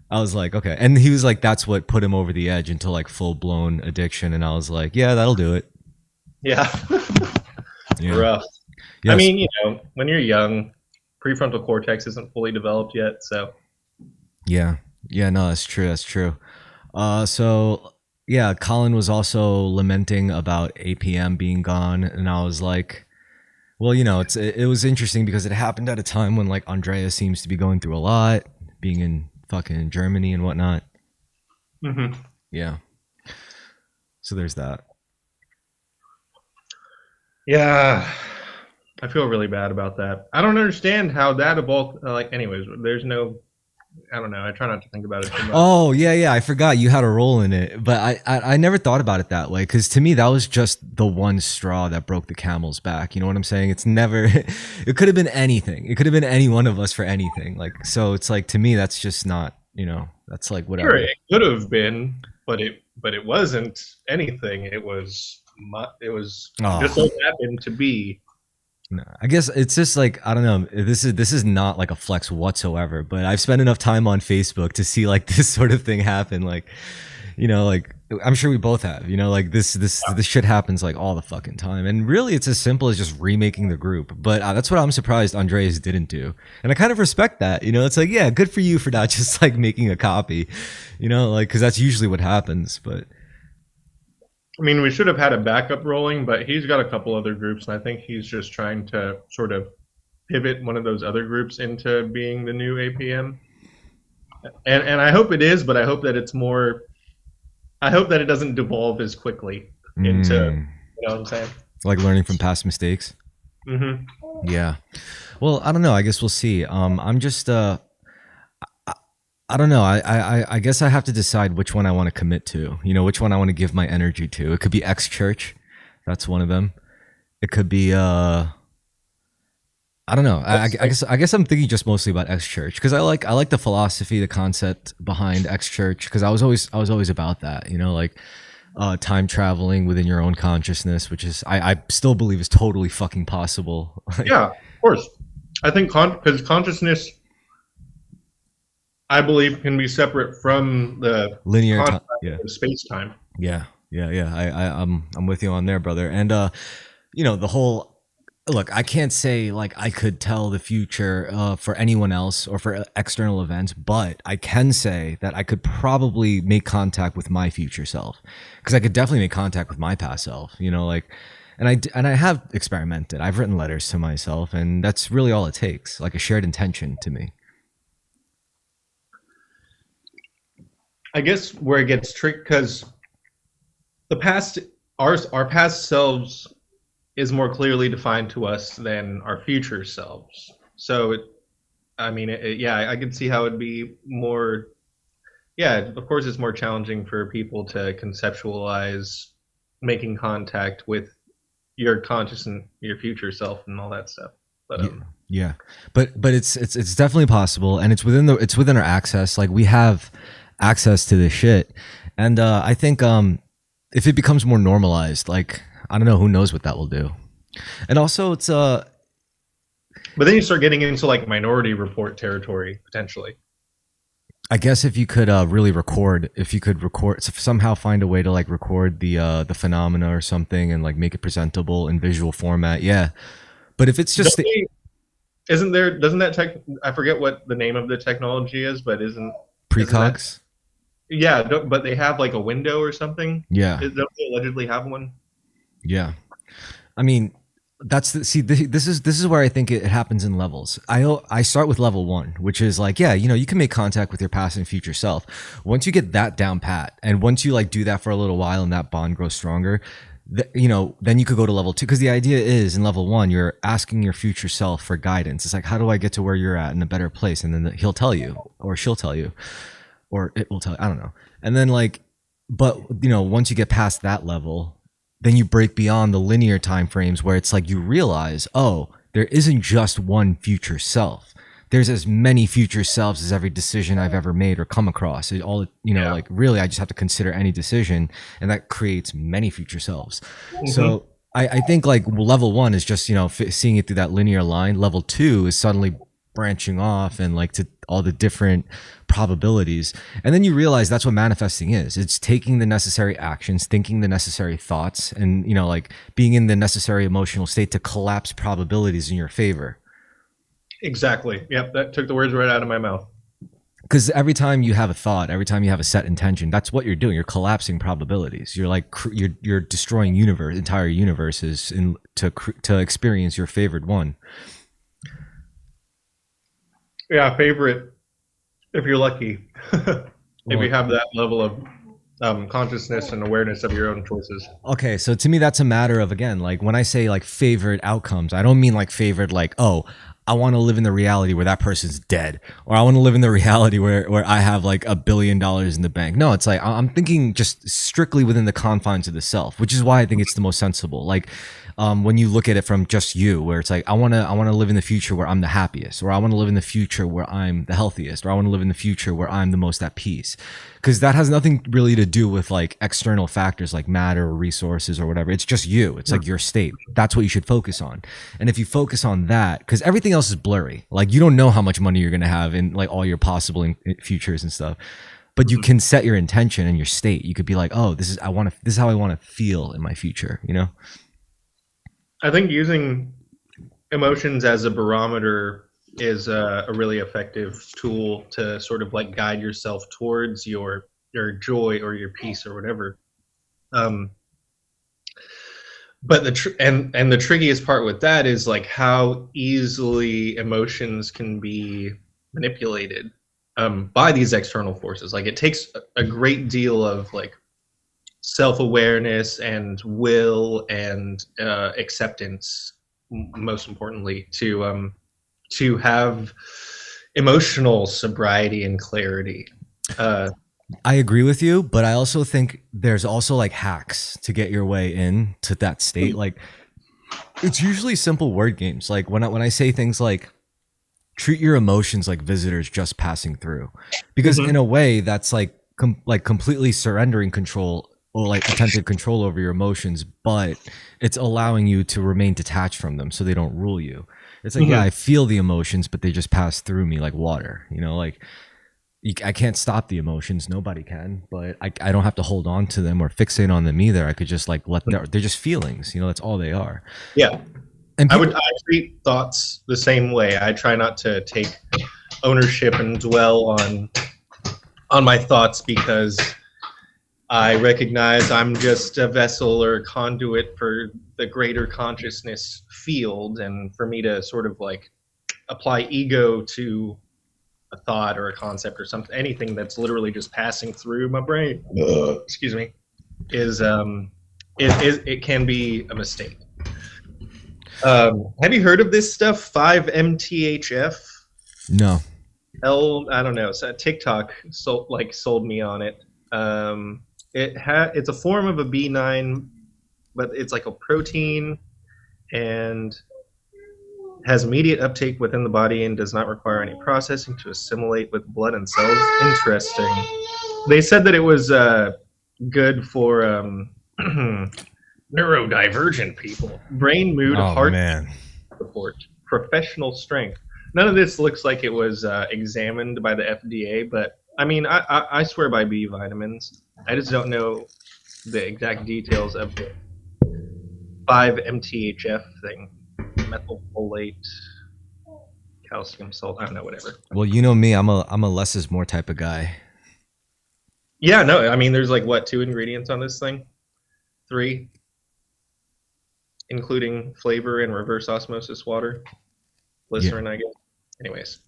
okay. And he was like, that's what put him over the edge into like full blown addiction. And I was like, yeah, that'll do it. Yeah. Yeah. Rough. Yes. I mean, you know, when you're young, prefrontal cortex isn't fully developed yet, so. Yeah. Yeah. No, that's true. That's true. So yeah, Colin was also lamenting about APM being gone, and I was like, well, you know, it was interesting because it happened at a time when like Andrea seems to be going through a lot, being in fucking Germany and whatnot. Mm-hmm. Yeah. So there's that. Yeah, I feel really bad about that. I don't understand how that evolved. Like, anyways, there's no. I don't know. I try not to think about it too much. Oh yeah, I forgot you had a role in it, but I never thought about it that way because to me that was just the one straw that broke the camel's back. You know what I'm saying? It's never. It could have been anything. It could have been any one of us for anything. Like so, it's like to me that's just not. You know, that's like whatever. Sure, it could have been, but it wasn't anything. It was just so happened to be. No, I guess it's just like I don't know. This is not like a flex whatsoever. But I've spent enough time on Facebook to see like this sort of thing happen. Like, you know, like I'm sure we both have. You know, like this shit happens like all the fucking time. And really, it's as simple as just remaking the group. But that's what I'm surprised Andreas didn't do. And I kind of respect that. You know, it's like yeah, good for you for not just like making a copy. You know, like because that's usually what happens. But I mean, we should have had a backup rolling, but he's got a couple other groups, and I think he's just trying to sort of pivot one of those other groups into being the new APM. And I hope it is, but I hope that it's more. I hope that it doesn't devolve as quickly into. You know what I'm saying? Like learning from past mistakes. Mm-hmm. Yeah. Well, I don't know. I guess we'll see. I'm just. I don't know. I guess I have to decide which one I want to commit to. You know, which one I want to give my energy to. It could be X Church. That's one of them. It could be I don't know. I guess I'm thinking just mostly about X Church because I like the philosophy, the concept behind X Church because I was always about that. You know, like time traveling within your own consciousness, which is I still believe is totally fucking possible. Yeah, of course. I think because consciousness, I believe, can be separate from the linear time, space time. Yeah. I'm with you on there, brother. And you know, the whole look, I can't say like I could tell the future for anyone else or for external events, but I can say that I could probably make contact with my future self because I could definitely make contact with my past self. You know, like. And I have experimented. I've written letters to myself, and that's really all it takes, like a shared intention to me. I guess where it gets tricky because the past, our past selves is more clearly defined to us than our future selves. So, yeah, I can see how it'd be more. Yeah, of course, it's more challenging for people to conceptualize making contact with your conscious and your future self and all that stuff. But yeah, but it's definitely possible, and it's within our access. Like we have access to this shit, and I think if it becomes more normalized, like I don't know, who knows what that will do. And also, it's but then you start getting into like Minority Report territory potentially. I guess if you could really record, somehow find a way to like record the phenomena or something and like make it presentable in visual format, yeah. But if it's just doesn't that tech? I forget what the name of the technology is, but isn't precogs? Yeah, but they have like a window or something. Yeah, don't they allegedly have one? Yeah, I mean. This is where I think it happens in levels. I start with level 1, which is like, yeah, you know, you can make contact with your past and future self. Once you get that down pat, and once you like do that for a little while and that bond grows stronger, you know, then you could go to level 2. Because the idea is in level 1, you're asking your future self for guidance. It's like, how do I get to where you're at in a better place? And then he'll tell you, or she'll tell you, or it will tell you. I don't know. And then like, but you know, once you get past that level, then you break beyond the linear time frames where it's like you realize, oh, there isn't just one future self. There's as many future selves as every decision I've ever made or come across. It all, like really, I just have to consider any decision, and that creates many future selves. So I think like level 1 is just, seeing it through that linear line. Level 2 is suddenly branching off and like to all the different probabilities. And then you realize that's what manifesting is. It's taking the necessary actions, thinking the necessary thoughts, and, like being in the necessary emotional state to collapse probabilities in your favor. Exactly. Yep. That took the words right out of my mouth. Because every time you have a thought, every time you have a set intention, that's what you're doing. You're collapsing probabilities. You're like you're destroying entire universes to experience your favored one. Yeah, favorite. If you're lucky, if you have that level of consciousness and awareness of your own choices. Okay, so to me, that's a matter of, again, like when I say like favorite outcomes, I don't mean like favorite like, oh, I want to live in the reality where that person's dead, or I want to live in the reality where I have like $1 billion in the bank. No, it's like I'm thinking just strictly within the confines of the self, which is why I think it's the most sensible. Like when you look at it from just you, where it's like I want to live in the future where I'm the happiest, or I want to live in the future where I'm the healthiest, or I want to live in the future where I'm the most at peace, because that has nothing really to do with like external factors like matter or resources or whatever. It's just you. It's like your state. That's what you should focus on. And if you focus on that, because everything else is blurry, like you don't know how much money you're going to have in like all your possible futures and stuff, but you can set your intention and your state. You could be like, oh, this is how I want to feel in my future, I think using emotions as a barometer is a really effective tool to sort of like guide yourself towards your joy or your peace or whatever. But the trickiest part with that is like how easily emotions can be manipulated by these external forces. Like it takes a great deal of like self-awareness and will and acceptance, most importantly, to have emotional sobriety and clarity. I agree with you, but I also think there's also like hacks to get your way in to that state. Like it's usually simple word games. Like when I say things like treat your emotions like visitors just passing through, because in a way that's like completely surrendering control or like attempted control over your emotions, but it's allowing you to remain detached from them so they don't rule you. It's like, yeah, I feel the emotions, but they just pass through me like water, like I can't stop the emotions. Nobody can, but I don't have to hold on to them or fixate on them either. I could just like they're just feelings, that's all they are. Yeah. And I treat thoughts the same way. I try not to take ownership and dwell on my thoughts, because I recognize I'm just a vessel or a conduit for the greater consciousness field, and for me to sort of like apply ego to a thought or a concept or something, anything that's literally just passing through my brain, excuse me, it can be a mistake. Have you heard of this stuff? 5-MTHF? No. I don't know. So TikTok sold me on it. It's a form of a B9, but it's like a protein and has immediate uptake within the body and does not require any processing to assimilate with blood and cells. Interesting. They said that it was good for neurodivergent people. Brain, mood, heart support, professional strength. None of this looks like it was examined by the FDA, but I mean, I swear by B vitamins. I just don't know the exact details of the 5-MTHF thing. Methylfolate, calcium salt. I don't know, whatever. Well, you know me, I'm a less is more type of guy. Yeah, no, I mean, there's like what, 2 ingredients on this thing? 3, including flavor and reverse osmosis water, glycerin, I guess. Anyways.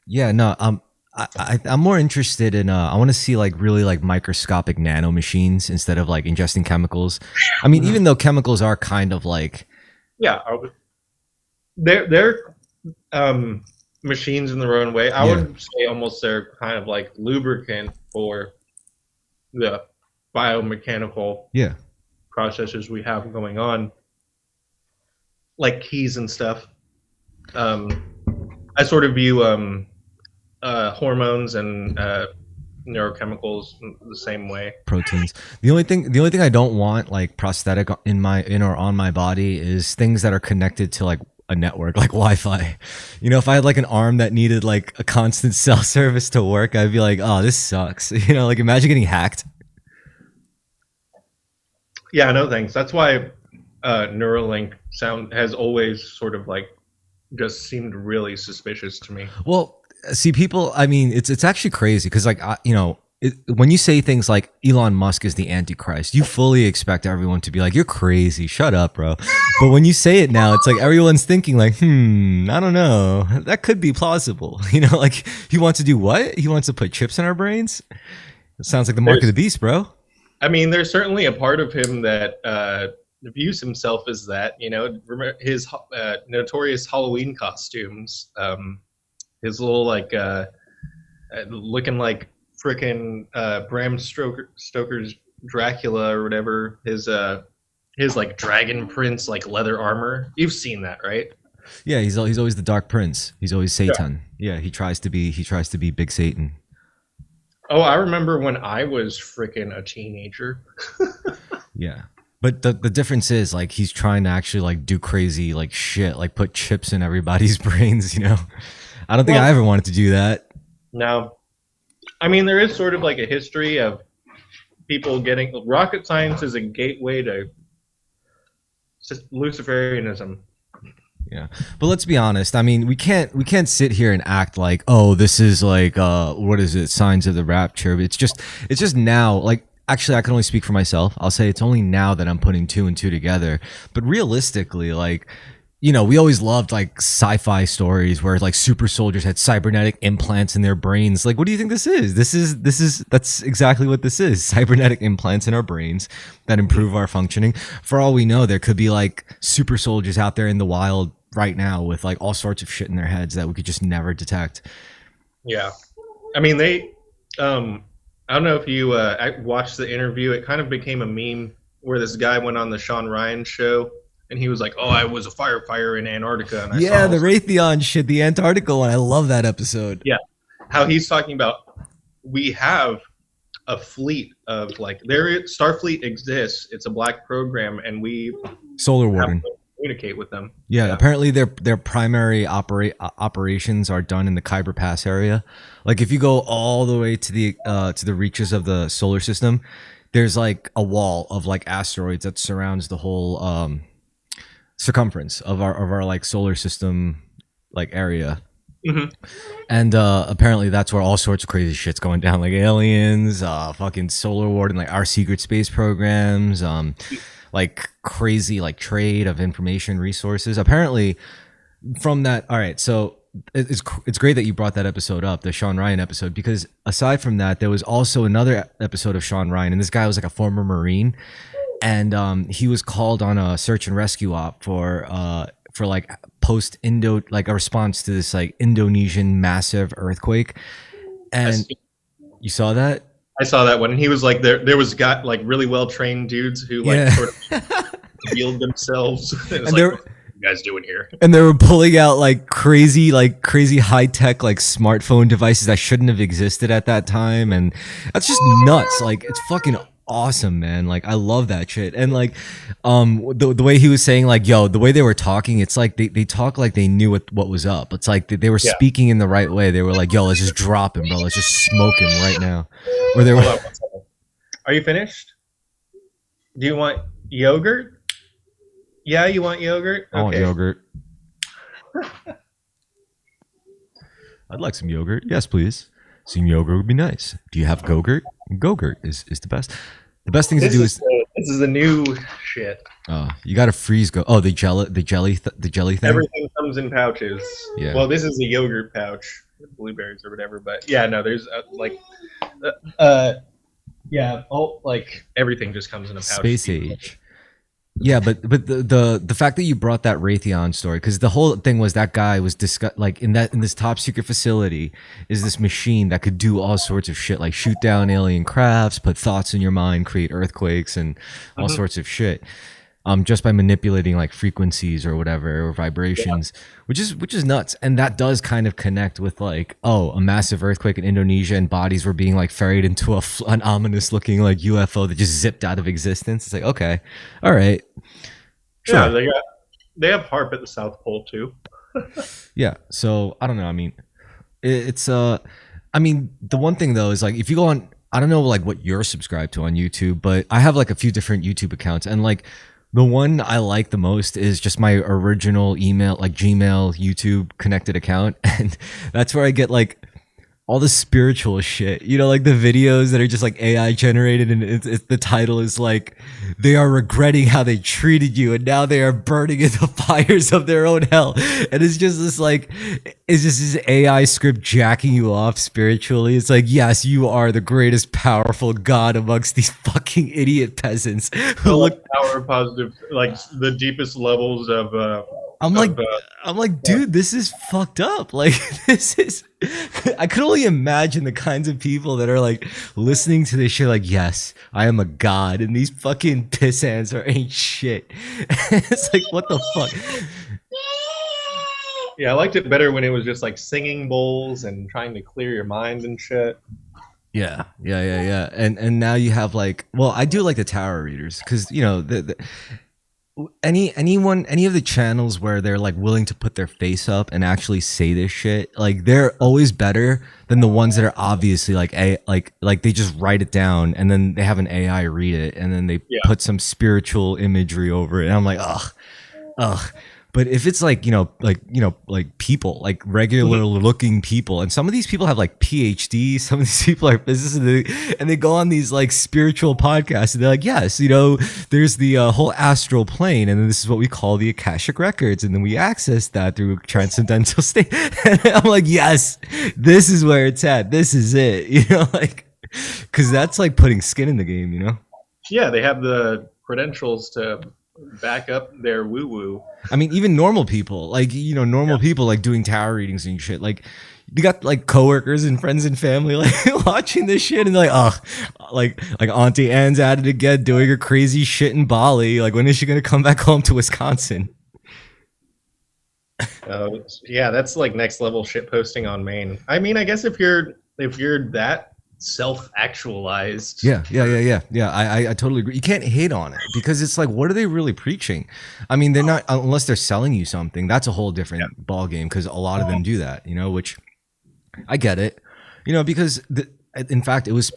Yeah, no, I'm more interested in I want to see like really like microscopic nano machines instead of like ingesting chemicals. I mean, even though chemicals are kind of like, yeah, they're machines in their own way. I would say almost they're kind of like lubricant for the biomechanical processes we have going on. like keys and stuff. I sort of view hormones and neurochemicals the same way. Proteins. The only thing I don't want like prosthetic in or on my body is things that are connected to like a network, like Wi-Fi. You know, if I had like an arm that needed like a constant cell service to work, I'd be like, oh, this sucks. You know, like imagine getting hacked. Yeah, no thanks. That's why Neuralink has always sort of like just seemed really suspicious to me. Well, see, people. I mean, it's actually crazy because, like, when you say things like Elon Musk is the Antichrist, you fully expect everyone to be like, "You're crazy, shut up, bro." But when you say it now, it's like everyone's thinking, like, I don't know, that could be plausible. You know, like he wants to do what? He wants to put chips in our brains. It sounds like the mark of the beast, bro. I mean, there's certainly a part of him that views himself as that. You know, remember his notorious Halloween costumes, his little like looking like frickin' Bram Stoker's Dracula or whatever. His like dragon prince like leather armor. You've seen that, right? Yeah, he's always the Dark Prince. He's always Satan. Yeah, he tries to be Big Satan. Oh, I remember when I was freaking a teenager. Yeah. But the difference is like he's trying to actually like do crazy like shit, like put chips in everybody's brains, you know. I don't think I ever wanted to do that. No. I mean, there is sort of like a history of people getting rocket science is a gateway to Luciferianism. Yeah. But let's be honest. I mean, we can't sit here and act like, oh, this is like what is it? Signs of the rapture. It's just now, like actually I can only speak for myself. I'll say it's only now that I'm putting two and two together. But realistically, like, you know, we always loved like sci-fi stories where like super soldiers had cybernetic implants in their brains. Like, what do you think this is? That's exactly what this is. Cybernetic implants in our brains that improve our functioning. For all we know, there could be like super soldiers out there in the wild right now with like all sorts of shit in their heads that we could just never detect. Yeah. I mean, I don't know if you watched the interview. It kind of became a meme where this guy went on the Sean Ryan show. And he was like, "Oh, I was a firefighter in Antarctica." And I saw the Raytheon shit, the Antarctica one. I love that episode. Yeah, how he's talking about we have a fleet of like Starfleet exists. It's a black program, and we Solar Warden communicate with them. Yeah, apparently their primary operations are done in the Kuiper Pass area. Like if you go all the way to the reaches of the solar system, there's like a wall of like asteroids that surrounds the whole circumference of our like solar system like area. Mm-hmm. And apparently that's where all sorts of crazy shit's going down, like aliens, fucking Solar Warden, like our secret space programs, like crazy like trade of information resources. Apparently from that, all right, so it's great that you brought that episode up, the Sean Ryan episode, because aside from that, there was also another episode of Sean Ryan, and this guy was like a former Marine. And he was called on a search and rescue op for like like a response to this like Indonesian massive earthquake. And you saw that? I saw that one. And he was like, there was got like really well trained dudes who like sort of healed themselves. And like, what are you guys doing here? And they were pulling out like crazy high tech like smartphone devices that shouldn't have existed at that time, and that's just nuts. Like it's fucking awesome, man. Like I love that shit. And like the way he was saying like, yo, the way they were talking, it's like they talk like they knew what was up. It's like they were speaking in the right way. They were like, yo, let's just drop him, bro, let's just smoke him right now. Or they were Are you finished? Do you want yogurt? Yeah, you want yogurt? Okay. I want yogurt. I'd like some yogurt. Yes, please. Some yogurt would be nice. Do you have Go-Gurt? Go-Gurt is the best. The best thing to do is this is a new shit. You got to freeze go. Oh, the jelly thing. Everything comes in pouches. Yeah. Well, this is a yogurt pouch with blueberries or whatever. But yeah, no, there's all like everything just comes in a pouch. Space age. Yeah, but the fact that you brought that Raytheon story, because the whole thing was that guy was like in this top secret facility is this machine that could do all sorts of shit, like shoot down alien crafts, put thoughts in your mind, create earthquakes, and all sorts of shit. just by manipulating like frequencies or whatever or vibrations, which is nuts. And that does kind of connect with like, oh, a massive earthquake in Indonesia and bodies were being like ferried into an ominous looking like UFO that just zipped out of existence. It's like, okay, all right, sure. Yeah, they have HARP at the South Pole too. Yeah, so I don't know. I mean, it's I mean, the one thing though is like if you go on, I don't know like what you're subscribed to on YouTube, but I have like a few different YouTube accounts, and like the one I like the most is just my original email, like Gmail YouTube connected account, and that's where I get like all the spiritual shit, you know, like the videos that are just like AI generated, and the title is like, they are regretting how they treated you and now they are burning in the fires of their own hell. And it's just this like, it's just this AI script jacking you off spiritually. It's like, yes, you are the greatest powerful god amongst these fucking idiot peasants who look power positive, like the deepest levels of I'm like, dude, this is fucked up. Like, this is, I could only imagine the kinds of people that are like listening to this shit, like, yes, I am a god, and these fucking pissants ain't shit. It's like, what the fuck? Yeah, I liked it better when it was just like singing bowls and trying to clear your mind and shit. Yeah. And now you have like, well, I do like the tarot readers because, you know, any of the channels where they're like willing to put their face up and actually say this shit, like they're always better than the ones that are obviously like like they just write it down and then they have an AI read it and then they put some spiritual imagery over it, and I'm like, ugh. But if it's like, like people, like regular looking people, and some of these people have like PhDs, some of these people are physicists, and they go on these like spiritual podcasts, and they're like, yes, you know, there's the whole astral plane, and then this is what we call the Akashic records, and then we access that through transcendental state. And I'm like, yes, this is where it's at. This is it, you know, like, because that's like putting skin in the game, you know? Yeah, they have the credentials to back up their woo woo. I mean, even normal people, like, you know, people like doing tarot readings and shit. Like, you got like coworkers and friends and family like watching this shit, and they're like, oh, like Auntie Anne's at it again, doing her crazy shit in Bali. Like, when is she gonna come back home to Wisconsin? Yeah, that's like next level shit posting on Maine. I mean, I guess if you're that self-actualized. Yeah. I totally agree. You can't hate on it because it's like, what are they really preaching? I mean, they're not, unless they're selling you something. That's a whole different ball game, because a lot of them do that, you know, which I get it, you know, because in fact, it was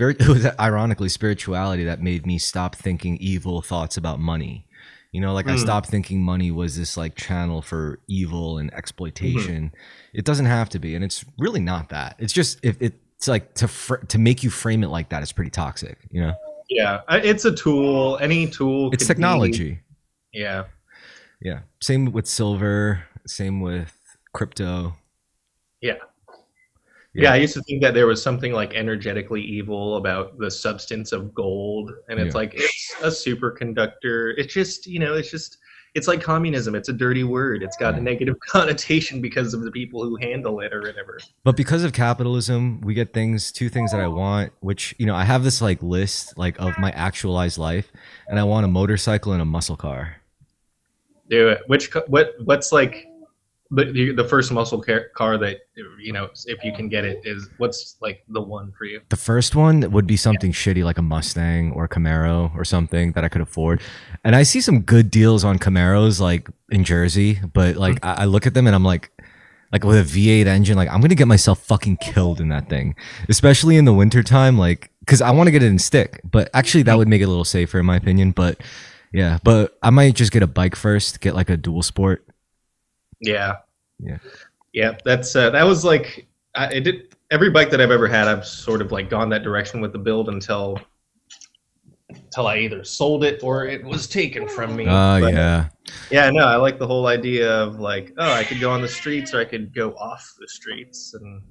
ironically spirituality that made me stop thinking evil thoughts about money. You know, like I stopped thinking money was this like channel for evil and exploitation. It doesn't have to be, and it's really not that. It's just it's like to make you frame it like that is pretty toxic, you know? Yeah, it's a tool. Any tool. It's technology. Yeah. Same with silver. Same with crypto. Yeah, I used to think that there was something like energetically evil about the substance of gold, and it's like, it's a superconductor. It's just, you know, it's like communism. It's a dirty word. It's got a negative connotation because of the people who handle it or whatever. But because of capitalism, we get two things that I want, which, you know, I have this like list like of my actualized life, and I want a motorcycle and a muscle car. Do it. What's like the first muscle car that, you know, if you can get it, is what's like the one for you? The first one would be something shitty like a Mustang or a Camaro or something that I could afford. And I see some good deals on Camaros like in Jersey, but like I look at them and I'm like with a V8 engine, like I'm gonna get myself fucking killed in that thing, especially in the wintertime, like because I want to get it in stick. But actually that would make it a little safer in my opinion. But yeah, but I might just get a bike first, get like a dual sport. Yeah. That's that was like every bike that I've ever had, I've sort of like gone that direction with the build until I either sold it or it was taken from me. Yeah, no, I like the whole idea of like, oh, I could go on the streets or I could go off the streets, and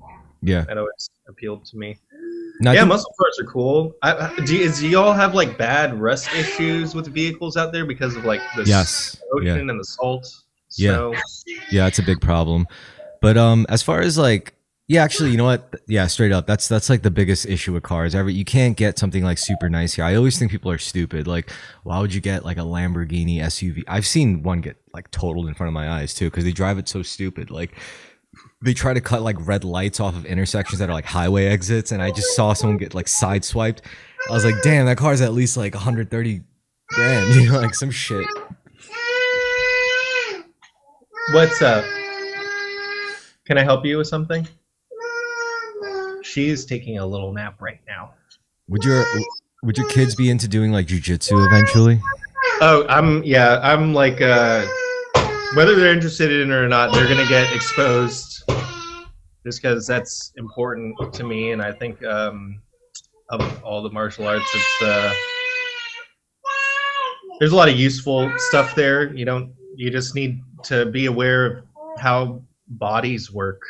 that always appealed to me. Now, muscle cars are cool. Do you all have like bad rust issues with vehicles out there because of like the ocean and the salt? Yeah, it's a big problem. But as far as like Yeah, actually, you know what? Yeah, straight up. That's like the biggest issue with cars. You can't get something like super nice here. I always think people are stupid. Like, why would you get like a Lamborghini SUV? I've seen one get like totaled in front of my eyes too because they drive it so stupid. Like, they try to cut like red lights off of intersections that are like highway exits, and I just saw someone get like sideswiped. I was like, damn, that car's at least like 130 grand, you know, like some shit. What's up? Can I help you with something? She's taking a little nap right now. Would your would your kids be into doing like jujitsu eventually? Oh, I'm like whether they're interested in it or not, they're gonna get exposed just because that's important to me, and I think of all the martial arts, it's there's a lot of useful stuff there. You just need to be aware of how bodies work,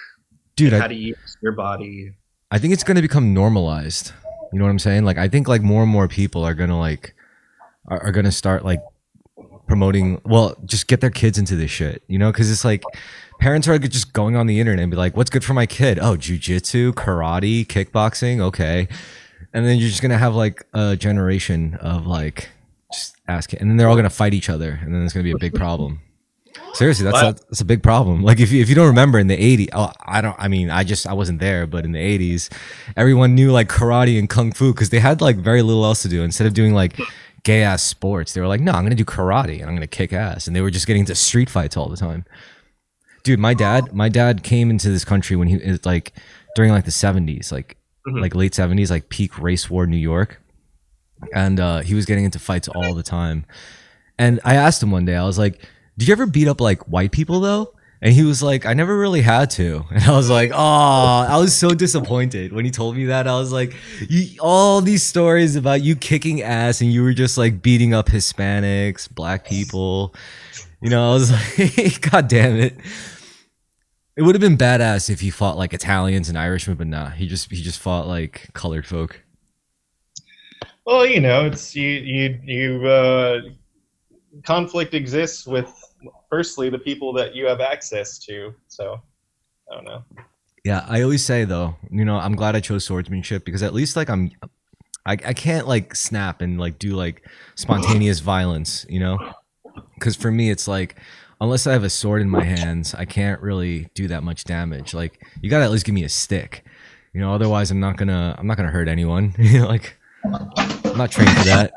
Dude, and how to use your body. I think it's going to become normalized. You know what I'm saying? Like, I think like more and more people are going to like are going to start like promoting, well, just get their kids into this shit, you know? Cuz it's like parents are just going on the internet and be like, "What's good for my kid?" "Oh, jujitsu, karate, kickboxing." Okay. And then you're just going to have like a generation of like just asking, and then they're all going to fight each other, and then it's going to be a big problem. Seriously, that's a big problem. Like if you don't remember in the 80s, I wasn't there, but in the 80s, everyone knew like karate and kung fu because they had like very little else to do. Instead of doing like gay ass sports, they were like, no, I'm gonna do karate and I'm gonna kick ass, and they were just getting into street fights all the time. Dude, my dad came into this country when he is like during like the 70s, like late 70s, like peak race war New York, and he was getting into fights all the time. And I asked him one day, I was like, did you ever beat up like white people though? And he was like, I never really had to. And I was like, oh, I was so disappointed when he told me that. I was like, all these stories about you kicking ass and you were just like beating up Hispanics, black people. You know, I was like, God damn it. It would have been badass if he fought like Italians and Irishmen, but nah, he just fought like colored folk. Well, it's conflict exists with firstly the people that you have access to. So I don't know. Yeah, I always say though, I'm glad I chose swordsmanship because at least like I can't like snap and like do like spontaneous violence, because for me it's like unless I have a sword in my hands, I can't really do that much damage. Like you gotta at least give me a stick, otherwise I'm not gonna hurt anyone. Like I'm not trained for that.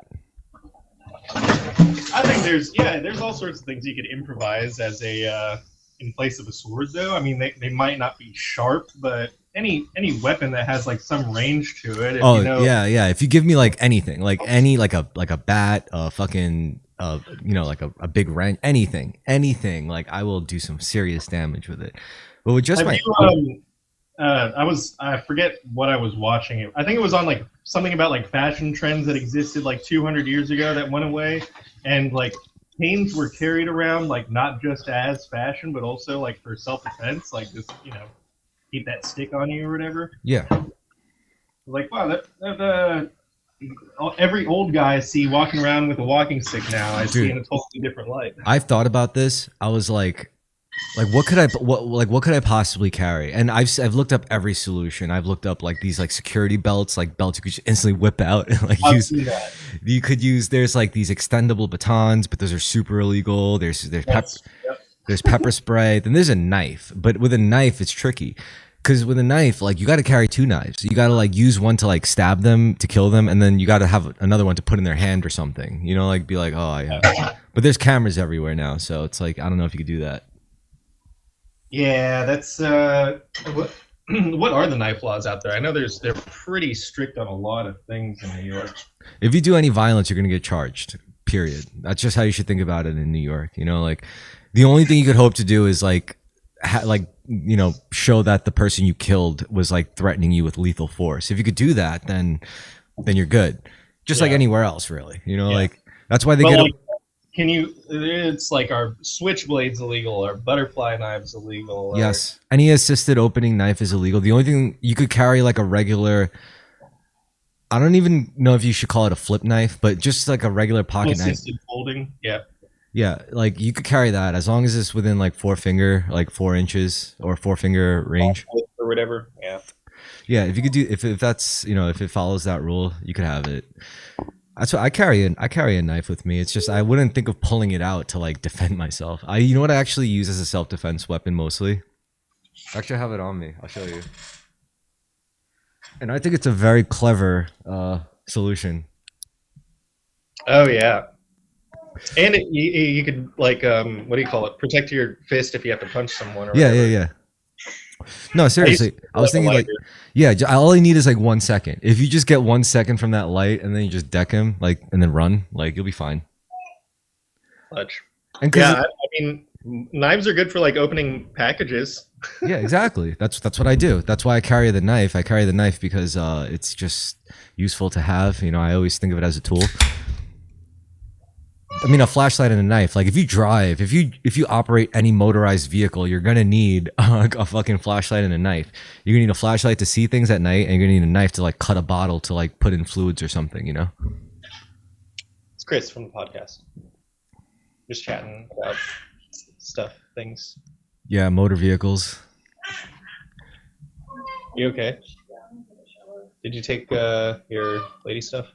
I think there's all sorts of things you could improvise as a in place of a sword, though. I mean, they might not be sharp, but any weapon that has like some range to it. Yeah. If you give me like anything, like a bat, fucking like a big wrench, anything, like I will do some serious damage with it. But with just I forget what I was watching. I think it was on like something about like fashion trends that existed like 200 years ago that went away, and like canes were carried around like not just as fashion, but also like for self-defense, like just keep that stick on you or whatever. Yeah. Like wow, that every old guy I see walking around with a walking stick now, I see in a totally different light. I've thought about this. I was like what could I possibly carry? And I've looked up every solution. I've looked up like these like security belts, like belts you could just instantly whip out and like use. You could use. There's like these extendable batons, but those are super illegal. There's pepper spray. Then there's a knife, but with a knife it's tricky. Because with a knife, like you got to carry two knives. You got to like use one to like stab them to kill them, and then you got to have another one to put in their hand or something. Like be like, oh yeah. But there's cameras everywhere now, so it's like I don't know if you could do that. Yeah, that's what are the knife laws out there? I know they're pretty strict on a lot of things in New York. If you do any violence, you're gonna get charged. Period. That's just how you should think about it in New York. Like the only thing you could hope to do is like show that the person you killed was like threatening you with lethal force. If you could do that, then you're good. Just like anywhere else, really. Like that's why they get. It's like our switchblade's illegal, our butterfly knife's illegal. Yes. Any assisted opening knife is illegal. The only thing you could carry like a regular, I don't even know if you should call it a flip knife, but just like a regular pocket knife. Assisted folding, yeah. Yeah, like you could carry that as long as it's within like 4 finger, like 4 inches or 4 finger range. The or whatever. Yeah. Yeah, if you could do if that's if it follows that rule, you could have it. That's what I carry a knife with me. It's just I wouldn't think of pulling it out to like defend myself. You know what I actually use as a self defense weapon mostly. Actually, I have it on me. I'll show you. And I think it's a very clever solution. Oh yeah. And you could like what do you call it? Protect your fist if you have to punch someone. Or Yeah, whatever. yeah. No, seriously. I was thinking like, all I need is like 1 second. If you just get 1 second from that light and then you just deck him, like, and then run, like, you'll be fine. Clutch. And yeah, I mean, knives are good for like opening packages. Yeah, exactly. That's what I do. That's why I carry the knife. I carry the knife because it's just useful to have. I always think of it as a tool. I mean, a flashlight and a knife. Like if you drive, if you operate any motorized vehicle, you're gonna need a fucking flashlight and a knife. You're gonna need a flashlight to see things at night, and you're gonna need a knife to like cut a bottle to like put in fluids or something. It's Chris from the podcast. Just chatting about stuff, things. Yeah, motor vehicles. You okay? Did you take your lady stuff?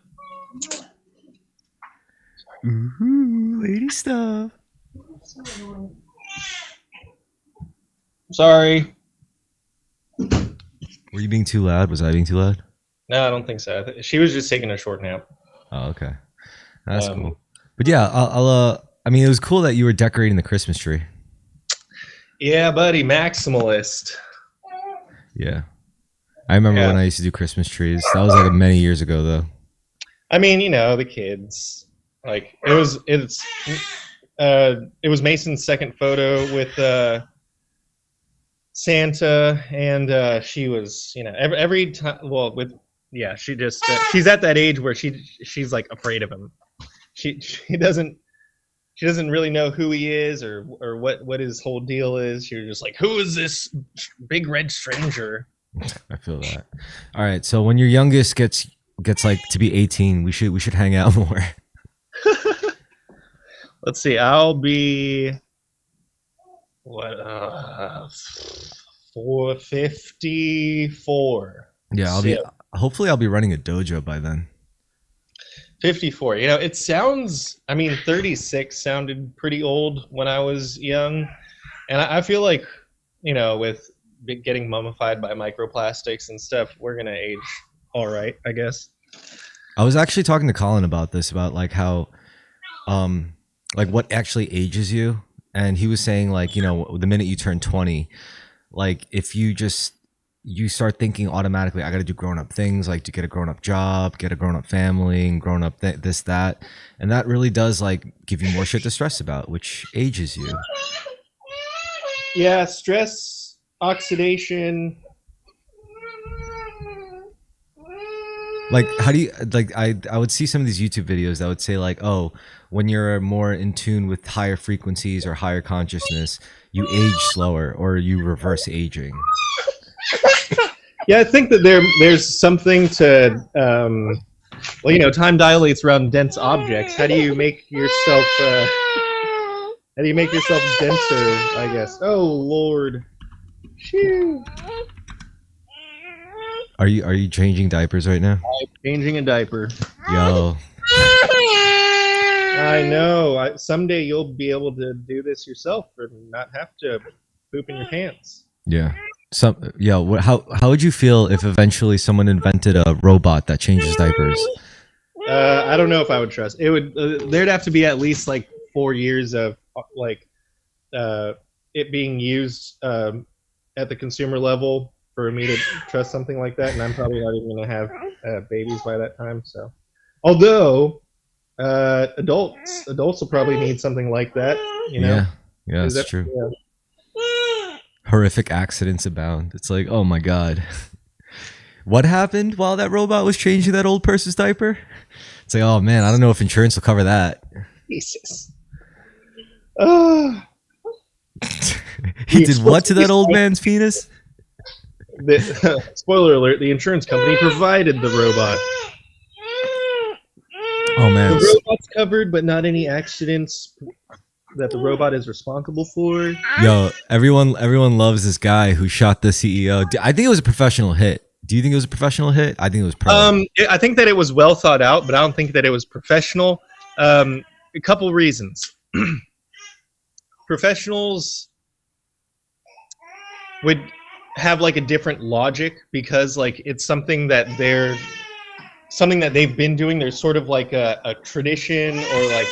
Ooh, lady stuff. Sorry. Were you being too loud? Was I being too loud? No, I don't think so. She was just taking a short nap. Oh, okay. That's cool. But yeah, I mean, it was cool that you were decorating the Christmas tree. Yeah, buddy, maximalist. Yeah. I remember when I used to do Christmas trees. That was like many years ago, though. I mean, the kids. Like it was Mason's second photo with Santa, and she was, every time. Well, she just she's at that age where she's like afraid of him. She doesn't really know who he is or what his whole deal is. She's just like, who is this big red stranger? I feel that. All right, so when your youngest gets like to be 18, we should hang out more. Let's see. I'll be 454. Yeah, hopefully I'll be running a dojo by then. 54. It sounds. I mean, 36 sounded pretty old when I was young, and I feel like with getting mummified by microplastics and stuff, we're gonna age all right, I guess. I was actually talking to Colin about this, about like how like what actually ages you, and he was saying like the minute you turn 20, like if you start thinking automatically, I got to do grown-up things, like to get a grown-up job, get a grown-up family, and grown-up this that, and that really does like give you more shit to stress about, which ages you. Yeah, stress, oxidation. Like, how do you like? I would see some of these YouTube videos that would say like, oh, when you're more in tune with higher frequencies or higher consciousness, you age slower or you reverse aging. Yeah, I think that there's something to time dilates around dense objects. How do you make yourself denser, I guess? Oh Lord. Phew. Are you changing diapers right now? I'm changing a diaper. Yo. I know. Someday you'll be able to do this yourself and not have to poop in your pants. Yeah. How would you feel if eventually someone invented a robot that changes diapers? I don't know if I would trust. It would. There'd have to be at least like 4 years of it being used at the consumer level for me to trust something like that, and I'm probably not even going to have babies by that time. So, although adults will probably need something like that. Yeah, that's true. Yeah. Horrific accidents abound. It's like, oh my god, what happened while that robot was changing that old person's diaper? It's like, oh man, I don't know if insurance will cover that. Jesus. He did what to that old man's penis? Spoiler alert, the insurance company provided the robot. Oh man. The robot's covered, but not any accidents that the robot is responsible for. Yo, everyone loves this guy who shot the CEO. I think it was a professional hit. Do you think it was a professional hit? I think it was pro. I think that it was well thought out, but I don't think that it was professional. A couple reasons. Professionals would have like a different logic because like it's something that they've been doing. There's sort of like a tradition or like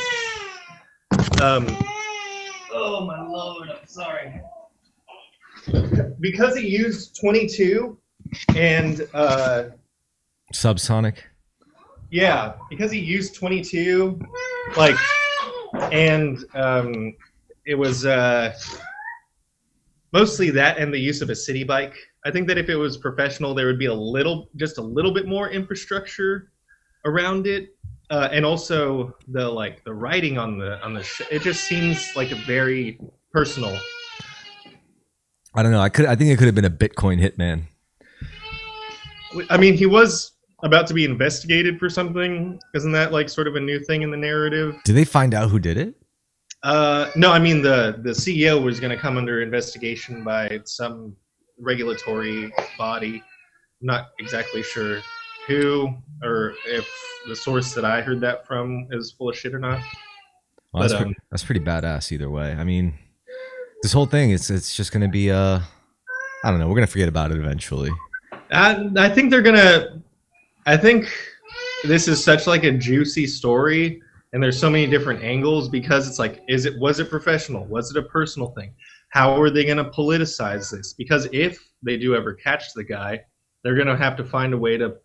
oh my lord, I'm sorry. Because he used 22 and Subsonic. yeah, because he used 22 like and it was mostly that and the use of a city bike. I think that if it was professional, there would be just a little bit more infrastructure around it, and also the writing on the it just seems like a very personal. I don't know. I think it could have been a Bitcoin hitman. I mean, he was about to be investigated for something. Isn't that like sort of a new thing in the narrative? Did they find out who did it? No, I mean the CEO was going to come under investigation by some regulatory body. I'm not exactly sure who or if the source that I heard that from is full of shit or not. Well, that's pretty badass either way. I mean, this whole thing it's just going to be I don't know. We're going to forget about it eventually. I think they're gonna. I think this is such like a juicy story, and there's so many different angles because it's like, was it professional? Was it a personal thing? How are they gonna politicize this? Because if they do ever catch the guy, they're gonna have to find a way to.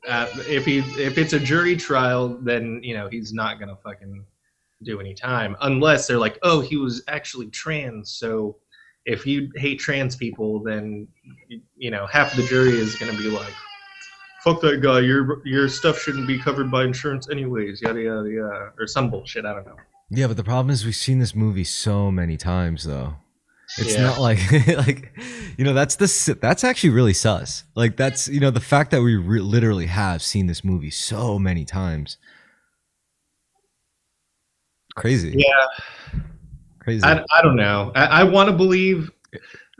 If it's a jury trial, then he's not gonna fucking do any time unless they're like, oh, he was actually trans, so. If you hate trans people, then half the jury is going to be like, "Fuck that guy! Your stuff shouldn't be covered by insurance, anyways." Yada yada yada, or some bullshit. I don't know. Yeah, but the problem is we've seen this movie so many times, though. It's not like that's actually really sus. Like that's the fact that we literally have seen this movie so many times. Crazy. Yeah. Crazy. I don't know. I want to believe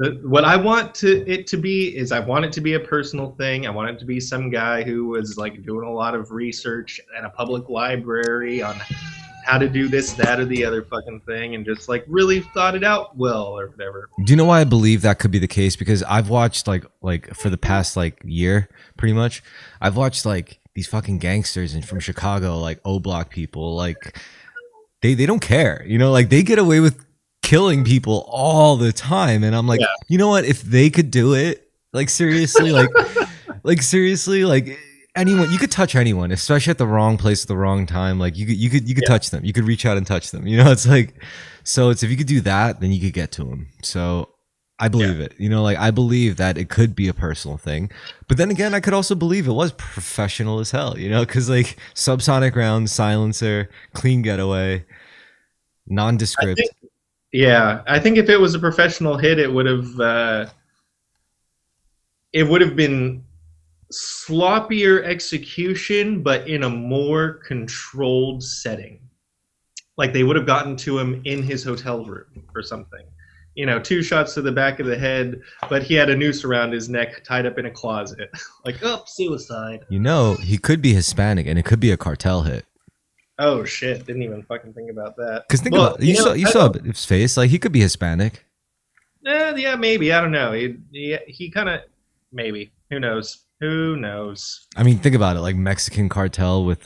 that what I want it to be is I want it to be a personal thing. I want it to be some guy who was like doing a lot of research at a public library on how to do this, that, or the other fucking thing, and just like really thought it out well or whatever. Do you know why I believe that could be the case? Because I've watched like for the past year, pretty much, I've watched like these fucking gangsters and from Chicago, like O-Block people, like. They don't care, like they get away with killing people all the time. And I'm like, You know what? If they could do it, like seriously, seriously, like anyone, you could touch anyone, especially at the wrong place at the wrong time. Like you could touch them. You could reach out and touch them. It's like, so it's, if you could do that, then you could get to them. So I believe it, I believe that it could be a personal thing, but then again, I could also believe it was professional as hell, cause like subsonic rounds, silencer, clean getaway, nondescript. I think if it was a professional hit, it would have been sloppier execution, but in a more controlled setting. Like they would have gotten to him in his hotel room or something. 2 shots to the back of the head, but he had a noose around his neck tied up in a closet. Like, suicide. He could be Hispanic and it could be a cartel hit. Oh, shit. Didn't even fucking think about that. Because think about it. You saw his face. Like, he could be Hispanic. Yeah, maybe. I don't know. He kind of... Maybe. Who knows? I mean, think about it. Like, Mexican cartel with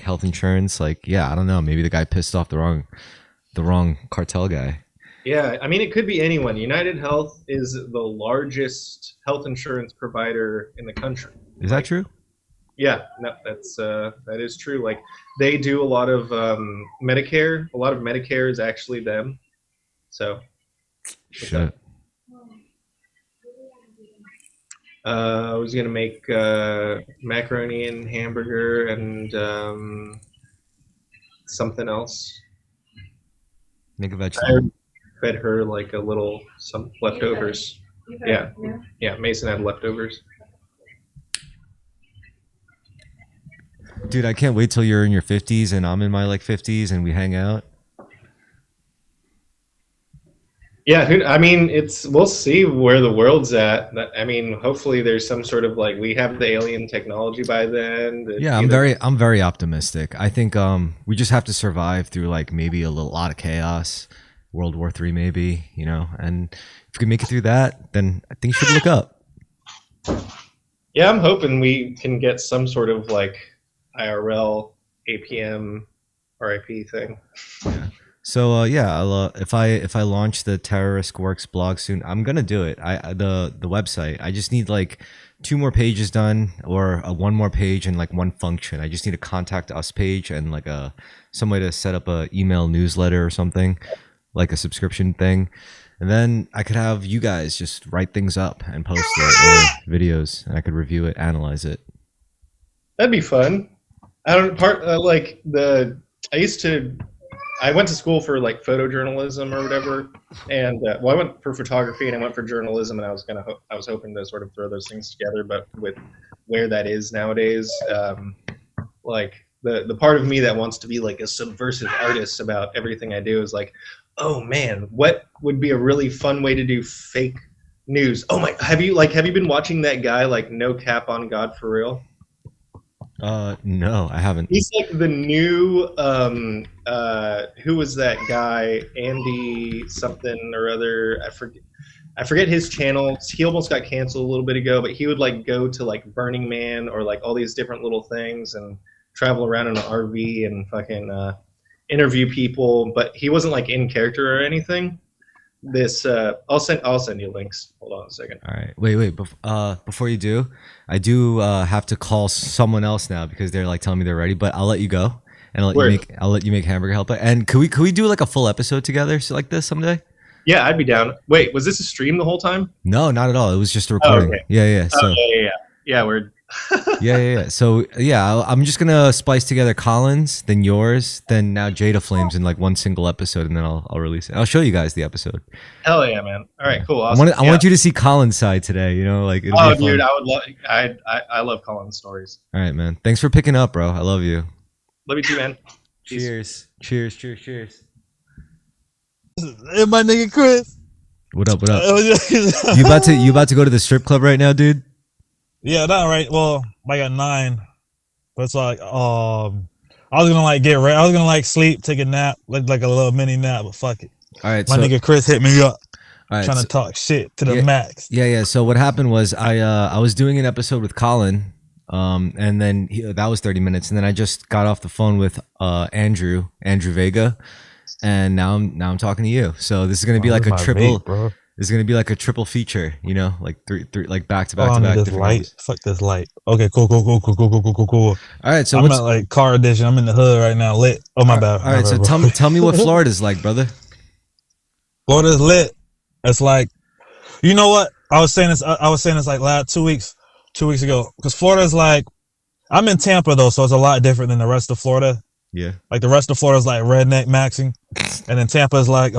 health insurance. Like, yeah, I don't know. Maybe the guy pissed off the wrong cartel guy. Yeah, I mean, it could be anyone. United Health is the largest health insurance provider in the country. Is that true? Yeah, no, that is true. Like, they do a lot of Medicare. A lot of Medicare is actually them. So, shit. I was gonna make macaroni and hamburger and something else. Make a vegetable. Fed her like some leftovers. Yeah. Mason had leftovers. Dude, I can't wait till you're in your 50s and I'm in my 50s and we hang out. Yeah, I mean, we'll see where the world's at. I mean, hopefully there's some sort of like we have the alien technology by then. Yeah, I'm very optimistic. I think we just have to survive through like maybe a lot of chaos, World War III maybe, you know, and if we can make it through that, then I think you should look up. Yeah, I'm hoping we can get some sort of like IRL APM RIP thing. Yeah. So yeah, if I launch the Terrorisk Works blog soon, I'm gonna do it. The website. I just need like 2 more pages done, or one more page and like one function. I just need a contact us page and like some way to set up a email newsletter or something, like a subscription thing, and then I could have you guys just write things up and post it, or videos, and I could review it, analyze it. That'd be fun. I don't like the. I went to school for like photojournalism or whatever, and I went for photography and I went for journalism, and I was hoping to sort of throw those things together, but with where that is nowadays, like the part of me that wants to be like a subversive artist about everything I do is like, oh man, what would be a really fun way to do fake news? Oh my, have you been watching that guy like No Cap on God for Real? No, I haven't. He's like the new who was that guy? Andy something or other. I forget his channel. He almost got canceled a little bit ago, but he would like go to like Burning Man or like all these different little things and travel around in an RV and fucking interview people, but he wasn't like in character or anything. This I'll send you links. Hold on a second. All right, wait. Before you do, I do have to call someone else now because they're like telling me they're ready. But I'll let you go, and I'll let you make Hamburger Helper. And could we do like a full episode together, so like this someday? Yeah, I'd be down. Wait, was this a stream the whole time? No, not at all. It was just a recording. Oh, okay. Yeah. So yeah. We're yeah. So yeah, I'm just gonna splice together Colin's, then yours, then now Jada Flames in like one single episode, and then I'll release it. I'll show you guys the episode. Hell yeah, man! All right, cool. Awesome. I want you to see Colin's side today. You know, like oh, dude, I would love. I love Colin's stories. All right, man. Thanks for picking up, bro. I love you. Love you too, man. Cheers. Cheers. Hey, my nigga Chris. What up? You about to go to the strip club right now, dude? Yeah, not right. Well, I got 9, but it's like I was gonna like get ready. I was gonna like sleep, take a nap, like a little mini nap, but fuck it. All right, my nigga Chris hit me up, trying to talk shit to the max. Yeah. So what happened was I was doing an episode with Colin, and then that was 30 minutes, and then I just got off the phone with Andrew Vega, and now I'm talking to you. So this is gonna be like a triple. Mate, bro. It's gonna be like a triple feature, you know, like three like back to back to back. This light, ones. Fuck this light. Okay, cool. All right, so I'm at like car edition. I'm in the hood right now, lit. Oh my bad. All right, so tell me what Florida's like, brother. Florida's lit. It's like, you know what? I was saying this like 2 weeks ago, because Florida's like, I'm in Tampa though, so it's a lot different than the rest of Florida. Yeah. Like the rest of Florida's like redneck maxing, and then Tampa's like,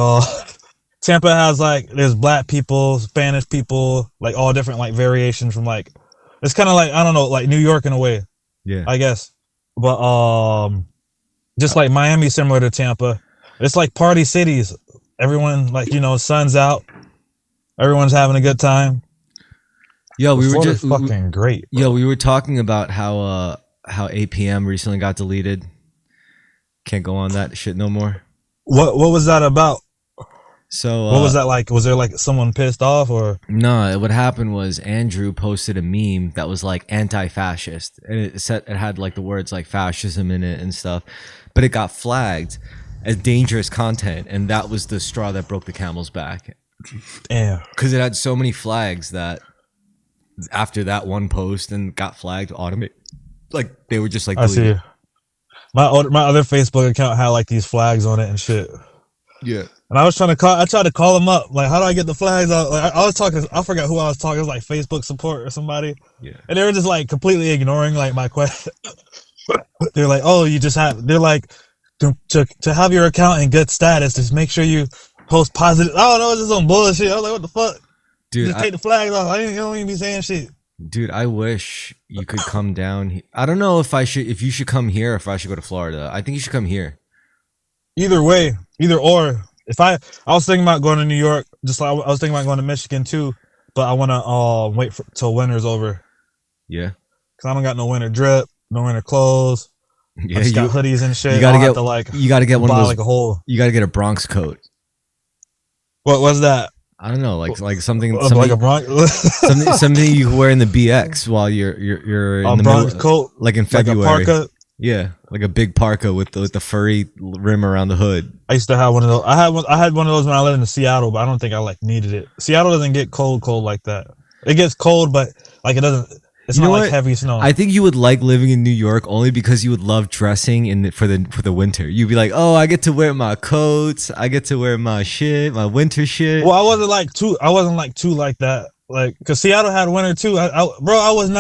Tampa has like, there's black people, Spanish people, like all different like variations from like, it's kind of like, I don't know, like New York in a way. Yeah. I guess. But just like Miami, similar to Tampa. It's like party cities. Everyone like, you know, sun's out. Everyone's having a good time. Yo, we were just fucking great. Yo, we were talking about how APM recently got deleted. Can't go on that shit no more. What was that about? So what was that like? Was there like someone pissed off or? No, what happened was Andrew posted a meme that was like anti-fascist, and it had like the words like fascism in it and stuff, but it got flagged as dangerous content, and that was the straw that broke the camel's back. Damn. Because it had so many flags that after that one post and got flagged automatic, like they were just like deleted. I see. My other Facebook account had like these flags on it and shit. Yeah. And I tried to call them up. Like, how do I get the flags out? Like, I was talking, I forgot who I was talking. It was like Facebook support or somebody. Yeah. And they were just like completely ignoring like my question. They're like, oh, they're like, to have your account in good status, just make sure you post positive. I don't know, it's just some bullshit. I was like, what the fuck? Dude, just take the flags off. You don't even be saying shit. Dude, I wish you could come down. I don't know if you should come here or if I should go to Florida. I think you should come here. Either way, either or. if I was thinking about going to New York, just like I was thinking about going to Michigan too, but I want to wait till winter's over Yeah. because I don't got no winter drip, no winter clothes. Yeah, I just got hoodies and shit. you gotta I'll have get to, like, you gotta get one of buy those. like a whole. You gotta get a Bronx coat. What was that? I don't know, like something Like a Bronx, something you can wear in the BX while you're in a the Bronx middle, coat, like in like a February. parka. Yeah, like a big parka with the furry rim around the hood. I used to have one of those. I had one of those when I lived in Seattle, but I don't think I like needed it. Seattle doesn't get cold like that. It gets cold, but like it doesn't. It's You not know like what? heavy snow. I think you would like living in New York only because you would love dressing for the winter. You'd be like, oh, I get to wear my coats, I get to wear my shit, my winter shit. Well, I wasn't like too like that. Like, cause Seattle had winter too. Bro, I was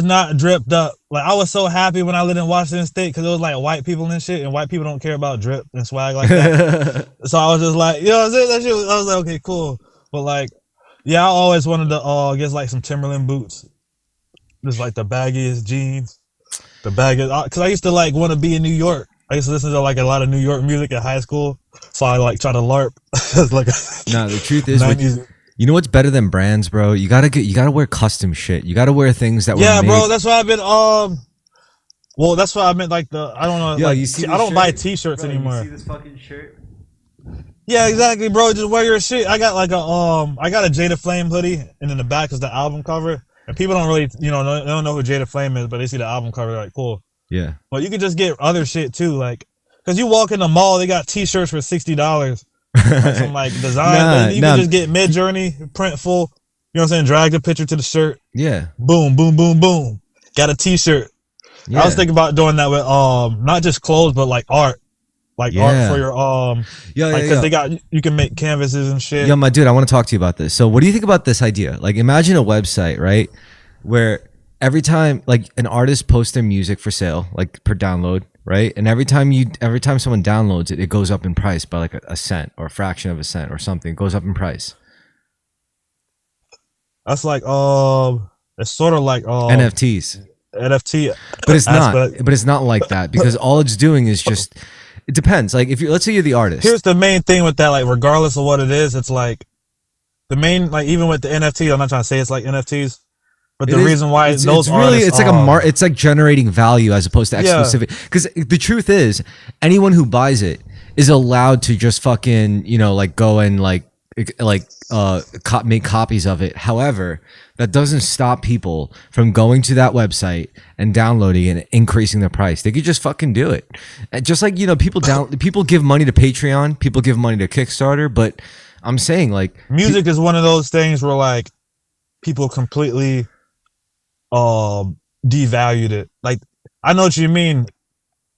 not dripped up. Like, I was so happy when I lived in Washington State because it was like white people and shit, and white people don't care about drip and swag like that. So I was just like, you know, that shit. I was like, okay, cool. But like, yeah, I always wanted to get like some Timberland boots, just like the baggiest jeans, the baggiest. Cause I used to like want to be in New York. I used to listen to like a lot of New York music at high school, so I like try to LARP. Like, no, the truth is, 90s. You know what's better than brands, bro? You gotta wear custom shit. You gotta wear things that were made. Bro. That's why I've been Well, that's why I meant like I don't know. Yo, like, you see I don't shirt? buy T-shirts Bro, anymore. You see this fucking shirt? Yeah, exactly, bro. Just wear your shit. I got like I got a Jada Flame hoodie, and in the back is the album cover. And people don't really, they don't know who Jada Flame is, but they see the album cover, they're like, cool. Yeah. But you can just get other shit too, like, cause you walk in the mall, they got T-shirts for $60. Like some like design. You can just get Mid-Journey, printful. You know what I'm saying? Drag the picture to the shirt. Yeah. Boom, boom, boom, boom. Got a T-shirt. Yeah. I was thinking about doing that with not just clothes, but like art. Like art for your because you can make canvases and shit. Yo, my dude, I want to talk to you about this. So what do you think about this idea? Like, imagine a website, right, where every time like an artist posts their music for sale, like per download, right, and every time someone downloads it, it goes up in price by like a cent or a fraction of a cent or something. It goes up in price. That's like it's sort of like NFTs. NFT, but it's not. But it's not like that because all it's doing is just. It depends. Like, let's say you're the artist. Here's the main thing with that. Like, regardless of what it is, it's like the main, like, even with the NFT, I'm not trying to say it's like NFTs, but the reason why it's really, it's like it's like generating value as opposed to exclusivity. Because the truth is, anyone who buys it is allowed to just fucking, like go and make copies of it. However, that doesn't stop people from going to that website and downloading it and increasing the price. They could just fucking do it. And just like, people give money to Patreon, people give money to Kickstarter, but I'm saying like music is one of those things where like people completely devalued it. Like, I know what you mean.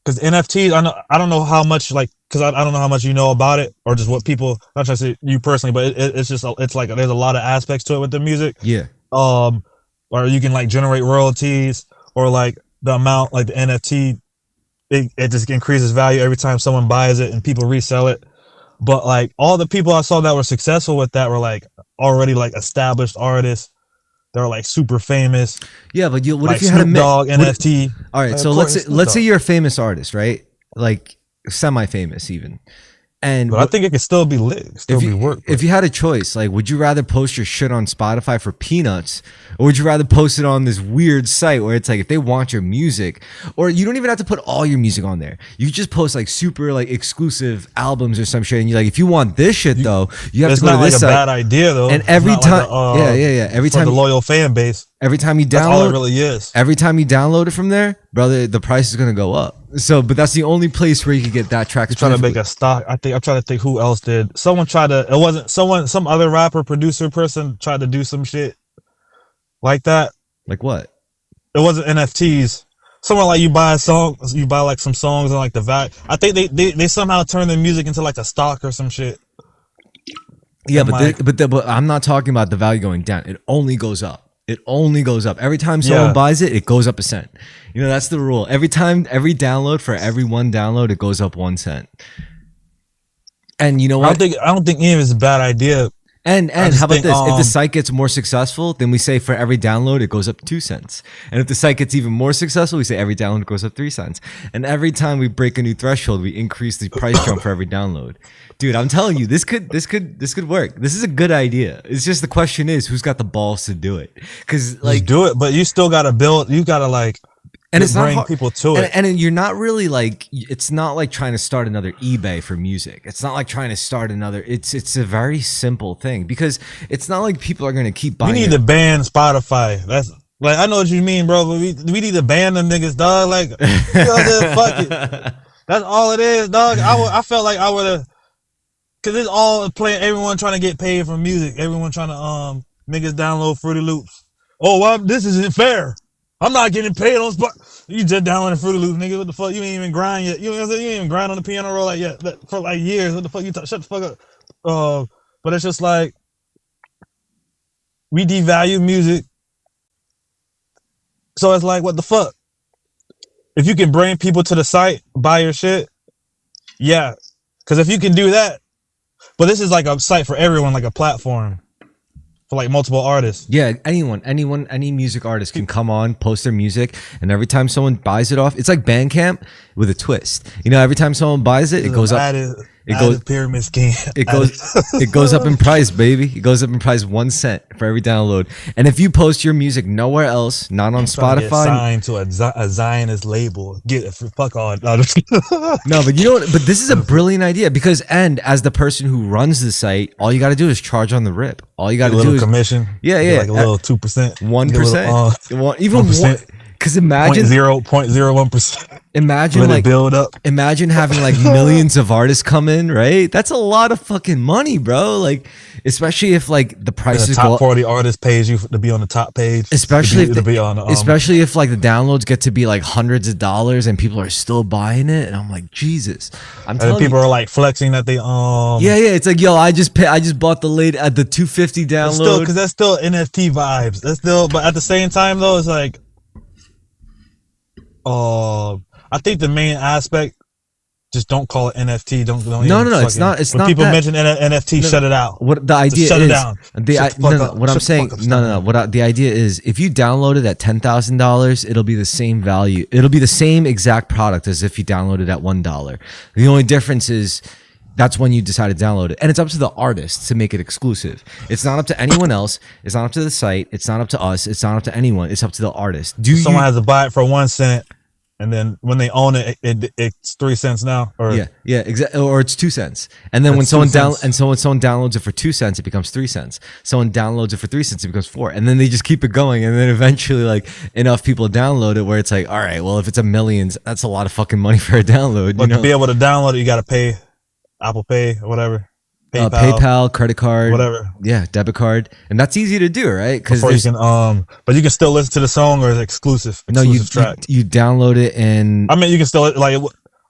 Because NFTs, I don't know how much, like, because I don't know how much you know about it or just what people, not trying to say you personally, but it's just, it's like there's a lot of aspects to it with the music. Yeah. Or you can like generate royalties or like the amount, like the NFT, it just increases value every time someone buys it and people resell it. But like all the people I saw that were successful with that were like already like established artists. They're like super famous. Yeah, but what like if you had a Dog NFT? All right, so let's say you're a famous artist, right? Like semi-famous even. But I think it could still be lit, still be work. If you had a choice, like, would you rather post your shit on Spotify for peanuts, or would you rather post it on this weird site where it's like if they want your music, or you don't even have to put all your music on there. You just post like super like exclusive albums or some shit, and you're like, if you want this shit though, you have to go to this site. It's not like a bad idea though. And every time, every time the loyal fan base. Every time you download, that's all it really is. Every time you download it from there, brother, the price is gonna go up. So, but that's the only place where you can get that track. Trying to make a stock. I'm trying to think who else did. Someone tried to. It wasn't someone. Some other rapper, producer, person tried to do some shit like that. Like what? It wasn't NFTs. Someone like you buy a song, you buy like some songs and like the value. I think they somehow turn the music into like a stock or some shit. Yeah, but I'm not talking about the value going down. It only goes up. It only goes up. Every time someone buys it, it goes up a cent. That's the rule. Every download, for every one download, it goes up 1 cent. And you know what? I don't think any of it's a bad idea. And just how about think, this? If the site gets more successful, then we say for every download it goes up 2 cents. And if the site gets even more successful, we say every download goes up 3 cents. And every time we break a new threshold, we increase the price jump for every download. Dude, I'm telling you, this could work. This is a good idea. It's just the question is who's got the balls to do it? Because like just do it, but you still gotta build. You gotta like. and it's not bring hard. people to it. And you're not really like, it's not like trying to start another eBay for music. It's not like trying to start another, it's a very simple thing because it's not like people are going to keep buying We need to ban Spotify. That's like, I know what you mean, bro, but we need to ban them niggas, dog. Like, fuck it. That's all it is, dog. I felt like I would have, cause it's all playing, everyone trying to get paid from music. Everyone trying to, niggas download Fruity Loops. Oh, well, this isn't fair. I'm not getting paid on Spotify. You just downloading Fruity Loops, nigga. What the fuck? You ain't even grind yet. You know what I'm saying? You ain't even grind on the piano roll like yet for like years. What the fuck? Shut the fuck up. But it's just like we devalue music. So it's like, what the fuck? If you can bring people to the site, buy your shit, yeah. Because if you can do that, but this is like a site for everyone, like a platform. For like multiple artists. Yeah, any music artist can come on, post their music, and every time someone buys it off, it's like Bandcamp with a twist. You know, every time someone buys it, it goes up. It goes pyramid scheme. It goes up in price, baby. It goes up in price 1 cent for every download. And if you post your music nowhere else, not on Spotify, signed to a Zionist label, get it for fuck all. No, but you know what? But this is a brilliant idea because, and as the person who runs the site, all you got to do is charge on the rip. All you got to do is commission. Yeah, like a little 2%, 1%, even 1%. Because imagine 0.01%. Imagine let like it build up. Imagine having like millions of artists come in, right? That's a lot of fucking money, bro. Like, especially if like the prices top 40 artists pays you to be on the top page. Especially if like the downloads get to be like hundreds of dollars and people are still buying it, and I'm like, Jesus. And people are like flexing that they Yeah, it's like, yo, I just bought the the 250 download. Because that's still NFT vibes. That's still, but at the same time though, it's like, I think the main aspect, just don't call it NFT. Don't no. It's not. It's when not. People that. mention NFT, shut it out. What the idea shut is? It down. What I'm saying. No. What the idea is, if you download it at $10,000, it'll be the same value. It'll be the same exact product as if you downloaded at $1. The only difference is that's when you decide to download it, and it's up to the artist to make it exclusive. It's not up to anyone else. It's not up to the site. It's not up to us. It's not up to anyone. It's up to the artist. Someone has to buy it for 1 cent. And then when they own it, it's 3 cents now. Or exactly. Or it's 2 cents. And then when someone downloads it for 2 cents, it becomes 3 cents. Someone downloads it for 3 cents, it becomes 4. And then they just keep it going. And then eventually, like, enough people download it where it's like, all right, well, if it's a millions, that's a lot of fucking money for a download. But to be able to download it, you got to pay Apple Pay or whatever. PayPal, credit card, whatever. Yeah, debit card, and that's easy to do, right? Because you can, but you can still listen to the song, or it's exclusive. No, you download it, and I mean, you can still like.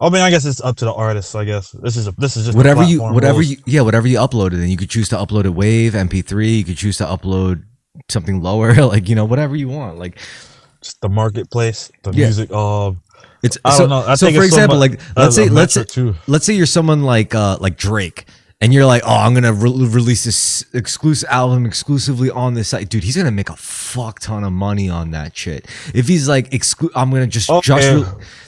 I mean, I guess it's up to the artist. I guess this is just whatever you upload it, and you could choose to upload it WAV, MP3. You could choose to upload something lower, like whatever you want, like just the marketplace, the music. It's I don't know. I think for example, like let's say you're someone like Drake. And you're like, oh, I'm gonna release this exclusive album exclusively on this site, dude. He's gonna make a fuck ton of money on that shit. If he's like, I'm gonna just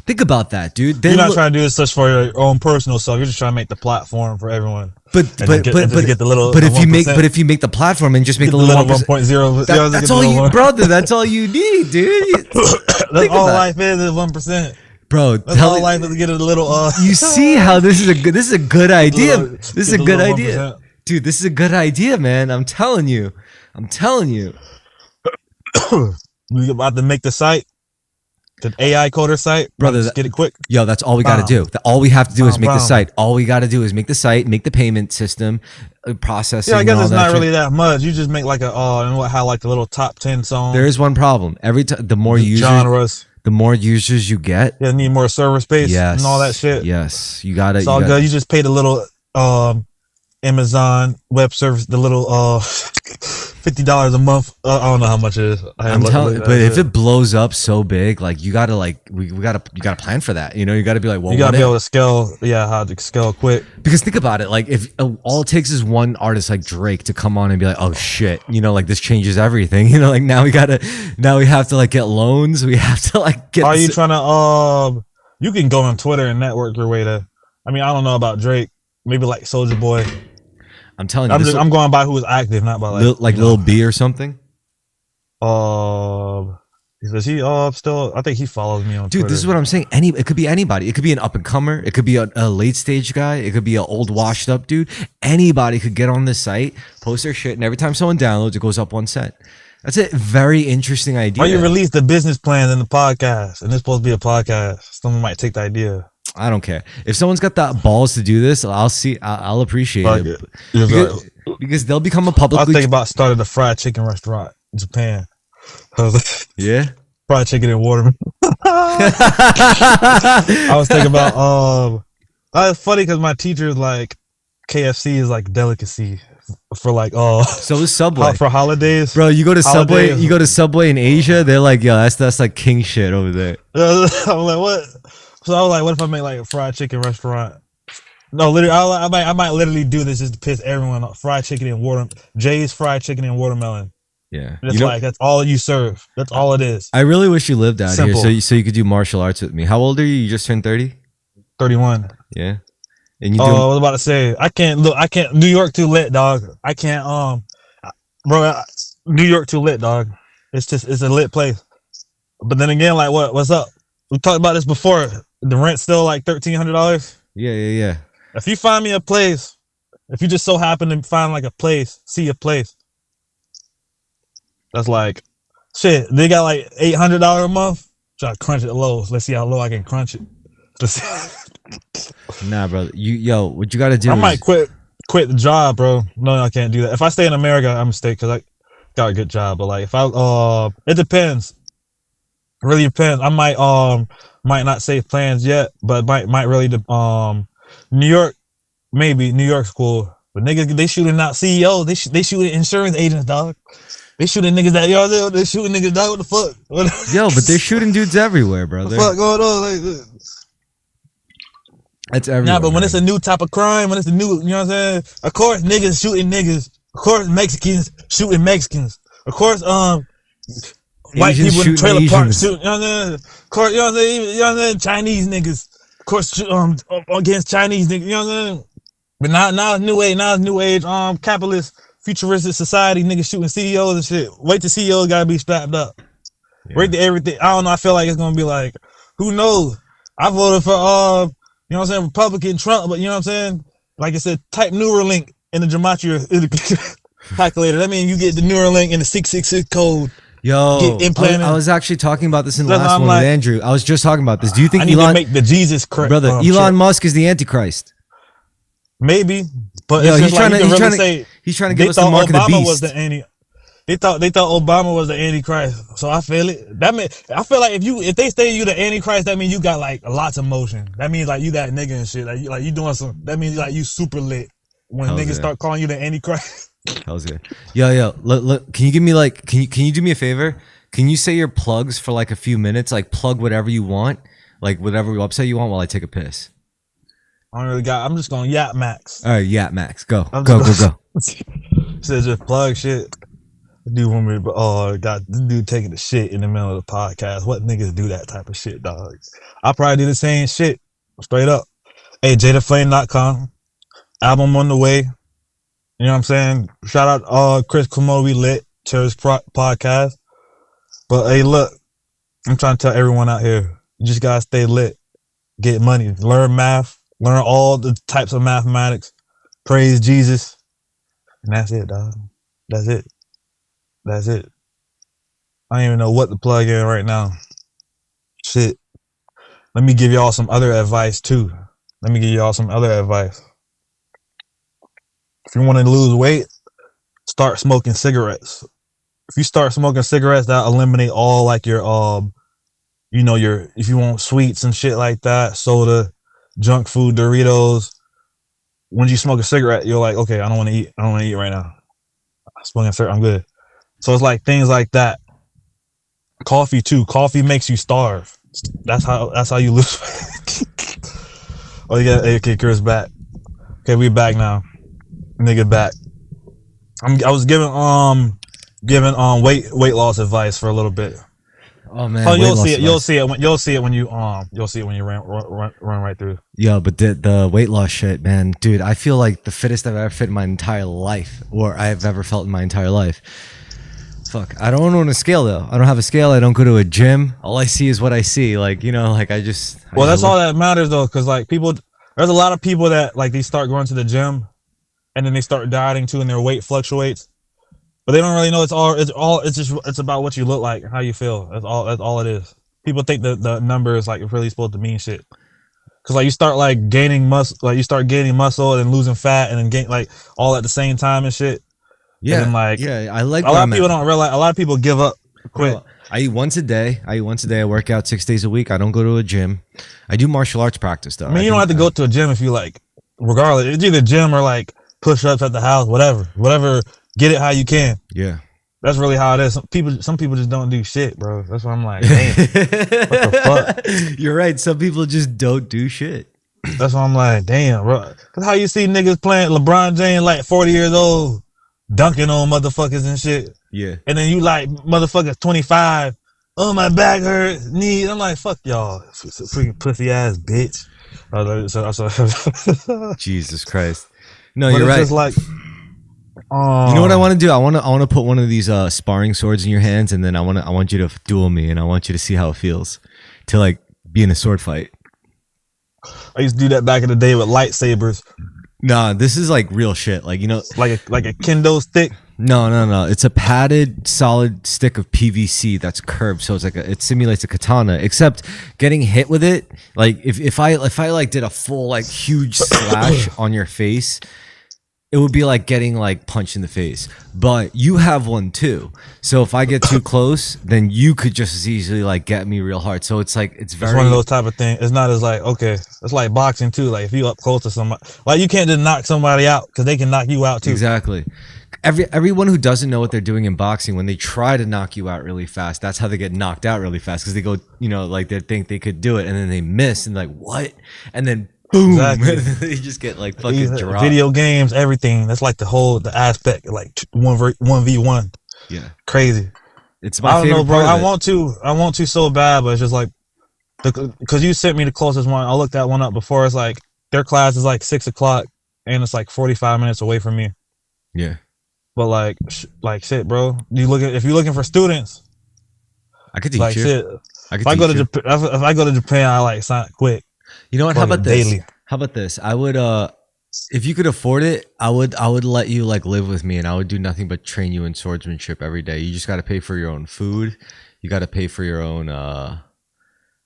think about that, dude. Then you're not trying to do this just for your own personal self. You're just trying to make the platform for everyone. But if you make the platform and just make the little 1.0, that's all you, brother. That's all you need, dude. That's all life is 1%. Bro, all life is to get a little. You see how this is a good idea. This is a good idea, dude. This is a good idea, man. I'm telling you. We about to make the site, the AI coder site, brother. Just get it quick. Yo, that's all we got to do. All we have to do is make the site. All we got to do is make the site, make the payment system, processing. Yeah, I guess it's not really that much. You just make like how like the little top 10 songs. There is one problem. Every time, the more genres. The more users you get, need more server space and all that shit. Yes, you got it. It's all good. You just pay the little Amazon Web Service, the little $50 $50 a month. I don't know how much it is. I'm telling, but if it blows up so big, like you gotta you gotta plan for that. You know, you gotta be like, well, you gotta be able to scale. Yeah, how to scale quick. Because think about it, like if all it takes is one artist like Drake to come on and be like, oh shit, you know, like this changes everything. You know, like now we have to like get loans. We have to like get. Are you trying to You can go on Twitter and network your way to. I mean, I don't know about Drake. Maybe like Soulja Boy. I'm telling you, I'm going by who is active, not by like Lil B or something. Is he still? I think he follows me on Dude, Twitter. this is what I'm saying. It could be anybody. It could be an up and comer. It could be a late stage guy. It could be an old washed up dude. Anybody could get on this site, post their shit, and every time someone downloads, it goes up 1 cent. That's a very interesting idea. Why you release the business plan in the podcast, and it's supposed to be a podcast? Someone might take the idea. I don't care. If someone's got that balls to do this, I'll appreciate it. Because they'll become a publicly. I was thinking about starting a fried chicken restaurant in Japan. Yeah. Fried chicken and watermelon. I was thinking about it's funny because my teacher is like KFC is like delicacy for like so is Subway for holidays. Bro, you go to Subway in Asia, they're like, yo, that's like king shit over there. I'm like, what? So I was like, what if I make like a fried chicken restaurant? No, literally, I might literally do this just to piss everyone off. Fried chicken and Jay's fried chicken and watermelon. Yeah, that's all you serve. That's all it is. I really wish you lived out Simple. here so you could do martial arts with me. How old are you? You just turned 30? 31. Yeah. And you I was about to say, I can't. New York too lit, dog. I can't. Bro, New York too lit, dog. It's a lit place. But then again, like what's up? We talked about this before. The rent's still like $1,300. Yeah. If you find me a place, if you just so happen to find like a place, see a place, that's like, shit, they got like $800 a month. Try to crunch it low. Let's see how low I can crunch it. Nah, brother. What you got to do? I might quit the job, bro. No, I can't do that. If I stay in America, I'm a mistake because I got a good job. But like, if it depends. It really depends. I might not say plans yet, but might really New York, maybe New York's cool. But niggas, they shooting out CEOs. They shooting insurance agents, dog. They shooting niggas that they shooting niggas, dog. What the fuck? Yo, but they're shooting dudes everywhere, brother. What the fuck going on? Like, that's everywhere. Nah, but when it's a new type of crime, when it's a new, you know what I'm saying? Of course, niggas shooting niggas. Of course, Mexicans shooting Mexicans. Of course, white Asians people in the trailer Asians. park shooting. You know what I'm saying? Of course, you know what I'm saying? Chinese niggas. Of course, against Chinese niggas. You know what I'm saying? But now it's new age. Now it's new age. Capitalist, futuristic society. Niggas shooting CEOs and shit. Wait till CEOs gotta be strapped up. Yeah. Wait till everything. I don't know. I feel like it's gonna be like, who knows? I voted for you know what I'm saying, Republican Trump, but you know what I'm saying? Like I said, type Neuralink in the gematria calculator. That means you get the Neuralink in the 666 code. Yo, get implanted. I was actually talking about this in the That's last why one I'm with like, Andrew. I was just talking about this. Do you think I need Elon to make the Jesus correct, brother, Elon chip. Musk is the Antichrist? Maybe, but Yo, it's he's just like he's trying to give us the mark of the Obama beast. was the They thought Obama was the Antichrist, so I feel it. I feel like if they say you the Antichrist, that means you got like lots of motion. That means like you that nigga and shit. Like you doing some. That means like you super lit when niggas start calling you the Antichrist. Hell's good. Yo. Look, can you give me like? Can you do me a favor? Can you say your plugs for like a few minutes? Like plug whatever you want, like whatever website you want, while I take a piss. I don't really got. I'm just going Yap Max. All right, yeah, Max, go. Says just plug shit. Dude, when we got this dude taking the shit in the middle of the podcast. What niggas do that type of shit, dog? I probably do the same shit, straight up. Hey, JadaFlame.com. Album on the way. You know what I'm saying? Shout out Chris Como, we lit. Terrorisk podcast. But hey, look, I'm trying to tell everyone out here, you just gotta stay lit. Get money. Learn math. Learn all the types of mathematics. Praise Jesus. And that's it, dog. That's it. I don't even know what to plug in right now. Shit. Let me give y'all some other advice too. If you want to lose weight, start smoking cigarettes. If you start smoking cigarettes, that eliminate all like your if you want sweets and shit like that, soda, junk food, Doritos. When you smoke a cigarette, you're like, okay, I don't want to eat right now. I'm smoking a cigarette, I'm good. So it's like things like that. Coffee too. Coffee makes you starve. That's how you lose. Oh yeah, okay, Chris back. Okay, we back now. Nigga back. I was giving weight loss advice for a little bit. Oh man, Oh, weight you'll loss see it. advice. You'll see it when you run right through. Yeah, but the weight loss shit, man, dude, I feel like the fittest I've ever fit in my entire life, or I've ever felt in my entire life. Fuck, I don't own a scale though. I don't have a scale. I don't go to a gym. All I see is what I see. Like, you know, like I just. Well, that's all that matters though, because like there's a lot of people that like they start going to the gym, and then they start dieting too, and their weight fluctuates, but they don't really know it's about what you look like and how you feel. That's all it is. People think the number is like really supposed to mean shit. Cause like you start like gaining muscle, and then losing fat, and then gain like all at the same time and shit. Yeah, and then, like, yeah, I like a lot of people don't realize. A lot of people give up quick. Bro, I eat once a day. I work out 6 days a week. I don't go to a gym. I do martial arts practice though. I mean, you don't have to go to a gym if you like. Regardless, it's either gym or like push-ups at the house, whatever. Get it how you can. Yeah, that's really how it is. Some people just don't do shit, bro. That's why I'm like, damn, what the fuck? You're right. Some people just don't do shit. That's why I'm like, damn, bro. Cause how you see niggas playing LeBron James like 40 years old, dunking on motherfuckers and shit. Yeah. And then you like motherfuckers 25. Oh, my back hurts, knees. I'm like, fuck y'all, freaking pussy ass bitch. Jesus Christ. No, you're right. Like, you know what I want to do? I want to put one of these sparring swords in your hands, and then I want you to duel me, and I want you to see how it feels to like be in a sword fight. I used to do that back in the day with lightsabers. Nah, this is like real shit. Like, you know, like a kendo stick. No. It's a padded, solid stick of PVC that's curved, so it's like it simulates a katana. Except getting hit with it, like if I like did a full like huge slash on your face, it would be like getting like punched in the face. But you have one too, so if I get too close, then you could just as easily like get me real hard. So it's like it's one of those type of things. It's not as like, okay, it's like boxing too. Like if you up close to somebody, like you can't just knock somebody out because they can knock you out too. Exactly. Everyone who doesn't know what they're doing in boxing, when they try to knock you out really fast, that's how they get knocked out really fast, because they go, you know, like they think they could do it, and then they miss, and like what, and then boom, exactly. They just get like fucking dropped. Video games, everything. That's like the aspect, like 1v1. Yeah, crazy. It's my favorite bro. part of I want to so bad, but it's just like because you sent me the closest one. I looked that one up before. It's like their class is like 6 o'clock, and it's like 45 minutes away from me. Yeah. But like shit, bro. If you're looking for students, I could teach like, you. Shit. If I go to Japan, I like sign quick. You know what? How about this? Daily. How about this? I would if you could afford it, I would let you like live with me, and I would do nothing but train you in swordsmanship every day. You just got to pay for your own food. You got to pay for your own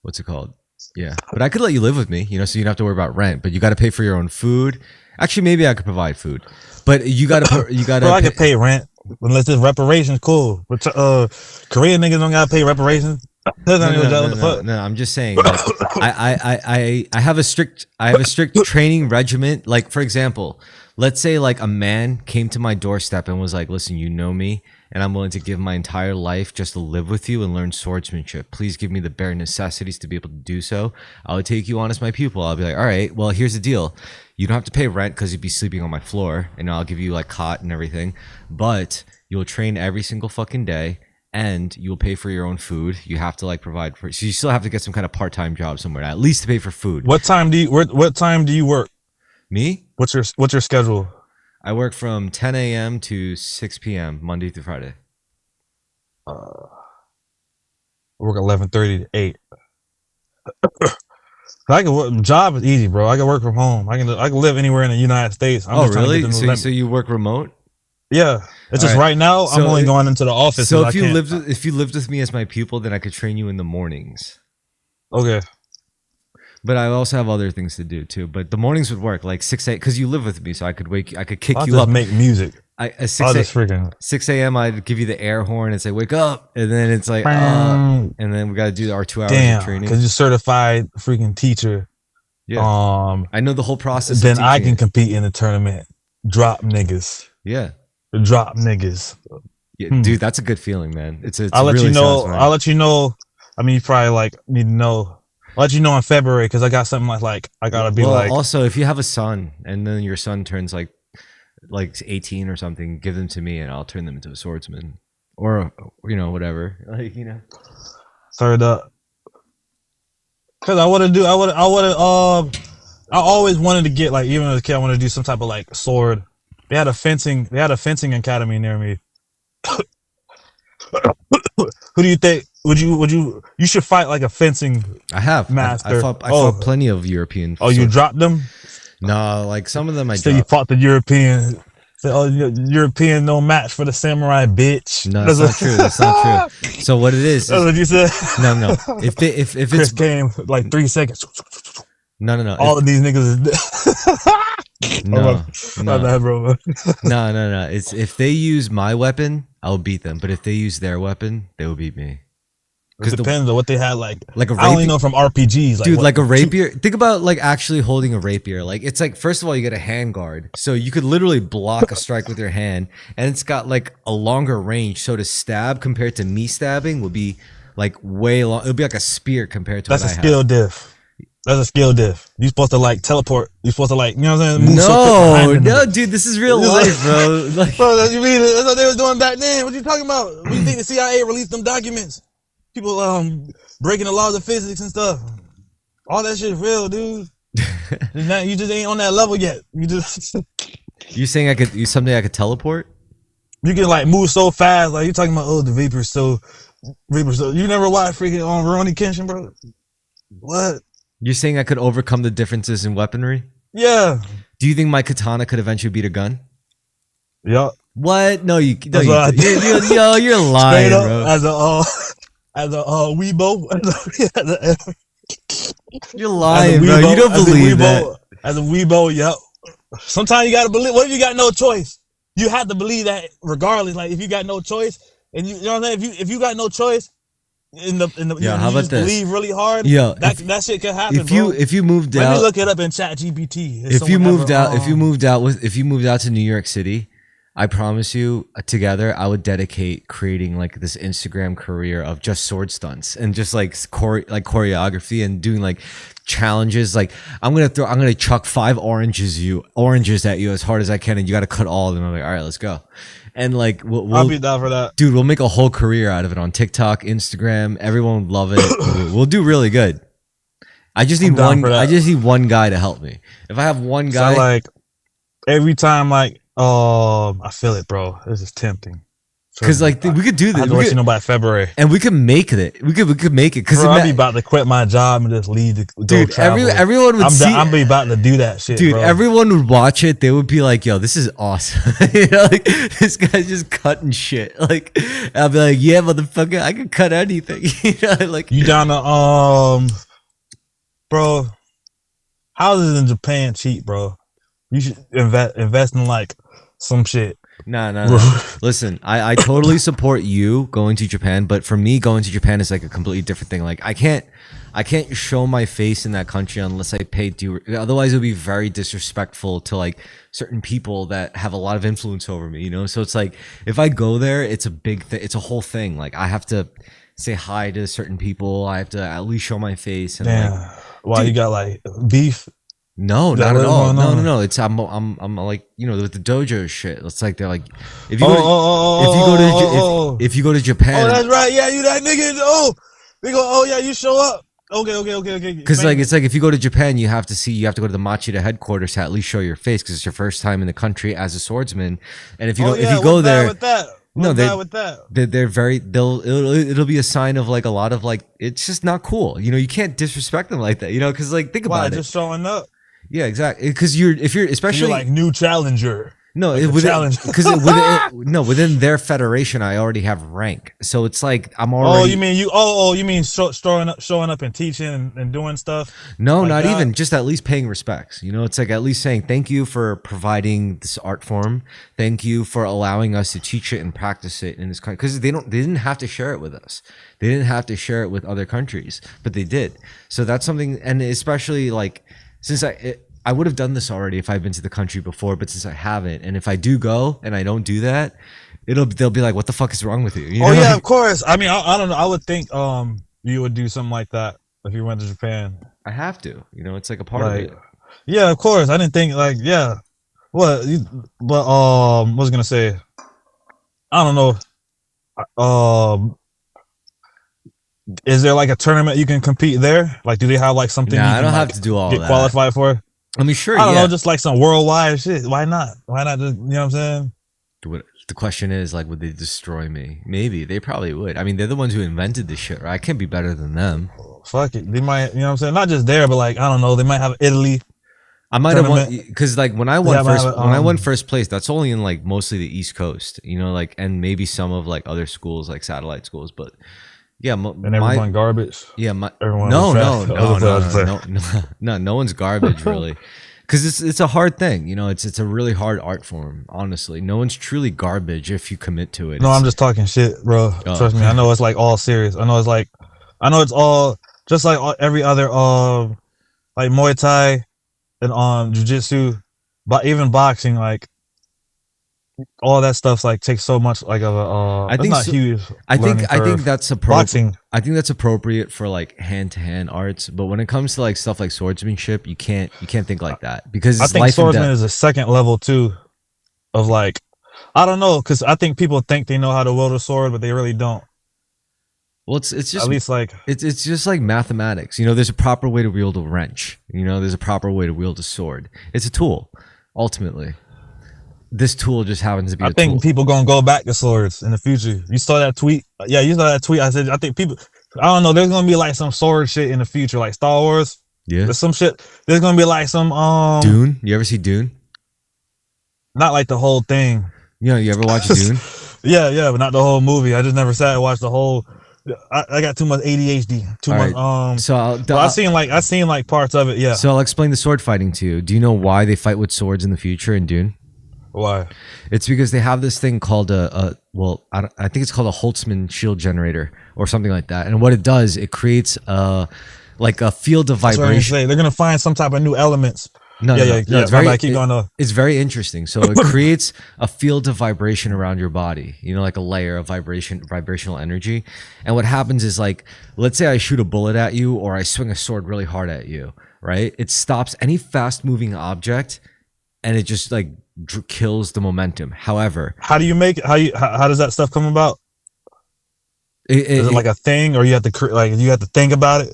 what's it called? Yeah, but I could let you live with me, you know, so you don't have to worry about rent. But you got to pay for your own food. Actually, maybe I could provide food, but you gotta. Bro, I could pay rent unless it's reparations. Cool, but Korean niggas don't gotta pay reparations. No, I'm just saying. Like, I have a strict training regimen. Like, for example, let's say like a man came to my doorstep and was like, "Listen, you know me, and I'm willing to give my entire life just to live with you and learn swordsmanship. Please give me the bare necessities to be able to do so. I would take you on as my pupil." I'll be like, "All right, well, here's the deal. You don't have to pay rent because you'd be sleeping on my floor, and I'll give you like cot and everything, but you'll train every single fucking day, and you'll pay for your own food. You have to like provide for, so you still have to get some kind of part-time job somewhere, at least to pay for food." What time do you work? Me? What's your schedule? I work from 10 a.m. to 6 p.m. Monday through Friday. I work 11:30 to 8. Job is easy, bro. I can work from home. I can live anywhere in the United States. I'm really? So you work remote? Yeah. It's just right now I'm only going into the office. So if you lived with me as my pupil, then I could train you in the mornings. Okay. But I also have other things to do too. But the mornings would work like 6 a.m. because you live with me, so I could kick you up. Make music. At 6 a.m. I'd give you the air horn and say wake up, and then it's like and then we got to do our 2 hours of training. Because you're certified freaking teacher. Yeah. I know the whole process. Then I can compete in the tournament. Drop niggas. Yeah. Drop niggas. Yeah, dude, that's a good feeling, man. It's I'll let really you know. satisfying. I'll let you know. I mean, you probably like need to know. I'll let you know in February because I got something like I gotta be well, like. also, if you have a son and then your son turns like 18 or something, give them to me and I'll turn them into a swordsman or whatever. Like Third up. Cause I always wanted to get like, even as a kid, I wanted to do some type of like sword. They had a fencing academy near me. Who do you think you should fight like a fencing I have. master? I fought plenty of European. Oh, you dropped them? No, like some of them I So you dropped. fought the European. Say, oh, European no match for the samurai, bitch. No, that's not true. That's not true. So what it is That's what you said. no. If it's Chris came like 3 seconds. no. All of these niggas is No, my no. bad, bro. No. It's if they use my weapon, I'll beat them. But if they use their weapon, they will beat me. It depends on what they had like. Like a I only rapier, know from RPGs. Like dude. what, Like a rapier. Think about like actually holding a rapier. Like it's like first of all you get a hand guard, so you could literally block a strike with your hand, and it's got like a longer range. So to stab compared to me stabbing would be like way long. It would be like a spear compared to that's what a I skill have. diff. That's a skill diff. You're supposed to like teleport. You're supposed to like, you know what I'm saying? Move so quick No, behind them. no, dude. This is real life, bro. Like, Bro, that's you mean that's what they was doing back then. What you talking about? What you think the CIA released them documents? People breaking the laws of physics and stuff. All that shit real, dude. You just ain't on that level yet. You just you saying I could use something I could teleport? you can like move so fast. Like you talking about the vapor so. You never watched freaking on Rurouni Kenshin, bro? What? You're saying I could overcome the differences in weaponry? Yeah. Do you think my katana could eventually beat a gun? Yup. What? No, you. No, That's what I did. you're lying, Straight up, bro. as a Weibo. You're lying, bro. You don't believe that. As a Weibo, yep. Sometimes you gotta believe. What if you got no choice? You have to believe that regardless. Like if you got no choice, and you know what I'm saying. If you got no choice, Yeah, how about this? Believe really hard. Yeah, that shit can happen. If you moved let out, me look it up in Chat GPT. if you moved out to New York City, I promise you, together I would dedicate creating like this Instagram career of just sword stunts and just like choreography and doing like challenges. Like I'm gonna chuck 5 oranges at you as hard as I can, and you got to cut all of them. I'm like, all right, let's go. And like I'll be down for that, dude. We'll make a whole career out of it on TikTok, Instagram. Everyone would love it. We'll do really good. I just need one. I just need one guy to help me. If I have one guy, so like every time, like I feel it, bro. This is tempting. Because like we could do this. I have to let you know by February, and we could make it. We could make it. Because I'd be about to quit my job and just leave to dude, go travel. Everyone would see. I'm be about to do that shit, dude. Bro. Everyone would watch it. They would be like, "Yo, this is awesome." You know, like this guy's just cutting shit. Like I'll be like, "Yeah, motherfucker, I can cut anything." You know, like you down to bro. Houses in Japan cheap, bro. You should invest in like some shit. No. Listen, I totally support you going to Japan, but for me, going to Japan is like a completely different thing. Like I can't show my face in that country unless I pay due. Otherwise, it would be very disrespectful to like certain people that have a lot of influence over me. You know, so it's like if I go there, it's a big thing. It's a whole thing. Like I have to say hi to certain people. I have to at least show my face. And like, why you got like beef? No, not at all. No. It's I'm like, you know, with the dojo shit. It's like they're like if you go to Japan. Oh, that's right. Yeah, you that nigga. They go. Oh yeah, you show up. Okay. Because like it's like if you go to Japan, you have to go to the Machida headquarters to at least show your face because it's your first time in the country as a swordsman. And if you if you go there, it'll be a sign of like a lot of like it's just not cool. You know, you can't disrespect them like that. You know, because like think about it. Just showing up. Yeah, exactly. Because if you're especially like new challenger. No, like within their federation, I already have rank, so it's like I'm already. You mean showing up and teaching and doing stuff? No, like not that? even just at least paying respects. You know, it's like at least saying thank you for providing this art form. Thank you for allowing us to teach it and practice it in this country because they didn't have to share it with us. They didn't have to share it with other countries, but they did. So that's something, and especially like since I would have done this already if I'd been to the country before, but since I haven't, and if I do go and I don't do that, they'll be like, "What the fuck is wrong with you?" You Oh know? yeah, of course. I mean, I don't know. I would think you would do something like that if you went to Japan. I have to. You know, it's like a part Like, of it. yeah, of course. I didn't think like yeah. What? But what was I gonna say? I don't know. Is there like a tournament you can compete there? Like, do they have like something Nah, you I can don't like have to do all get that. qualified for? I mean, sure, I don't yeah. know, just like some worldwide shit. Why not? Why not? Just, you know what I'm saying? The question is, like, would they destroy me? Maybe they probably would. I mean, they're the ones who invented this shit, right? I can't be better than them. Fuck it. They might, you know what I'm saying? Not just there, but like I don't know. They might have Italy. I might have won Tournament. because like when I won first place, that's only in like mostly the East Coast, you know, like and maybe some of like other schools like satellite schools, but yeah, And everyone garbage. yeah, Everyone no, was trash. no one's garbage really, because it's a hard thing, you know, it's a really hard art form. Honestly, no one's truly garbage if you commit to it. No, I'm just talking shit, bro. Oh. Trust me. I know it's like all serious. I know it's all just like every other like Muay Thai and jiu-jitsu, but even boxing, like all that stuff's like takes so much like of a I think not so, huge. I think curve. that's Boxing. I think that's appropriate for like hand-to-hand arts, but when it comes to like stuff like swordsmanship, you can't think like that because I it's think life and swordsman death. is a second level too of like I don't know, because I think people think they know how to wield a sword, but they really don't. Well, it's just At least like it's just like mathematics. You know, there's a proper way to wield a wrench. You know, there's a proper way to wield a sword. It's a tool, ultimately. This tool just happens to be I a think tool. people gonna go back to swords in the future. You saw that tweet? Yeah, you saw that tweet. I said I think people. I don't know. There's gonna be like some sword shit in the future, like Star Wars. Yeah. There's some shit. There's gonna be like some Dune. You ever see Dune? Not like the whole thing. You know, you ever watch Dune? Yeah, but not the whole movie. I just never sat and watched the whole. I got too much ADHD. Too All much. right. So I seen like parts of it. Yeah. So I'll explain the sword fighting to you. Do you know why they fight with swords in the future in Dune? Why? It's because they have this thing called I think it's called a Holtzman shield generator or something like that. And what it does, it creates like a field of vibration. They're gonna find some type of new elements. No, Keep it's very interesting. So it creates a field of vibration around your body, you know, like a layer of vibrational energy. And what happens is, like, let's say I shoot a bullet at you or I swing a sword really hard at you, right? It stops any fast moving object and it just like kills the momentum. However, how do you make it? How does that stuff come about? Is it like a thing, or you have to think about it?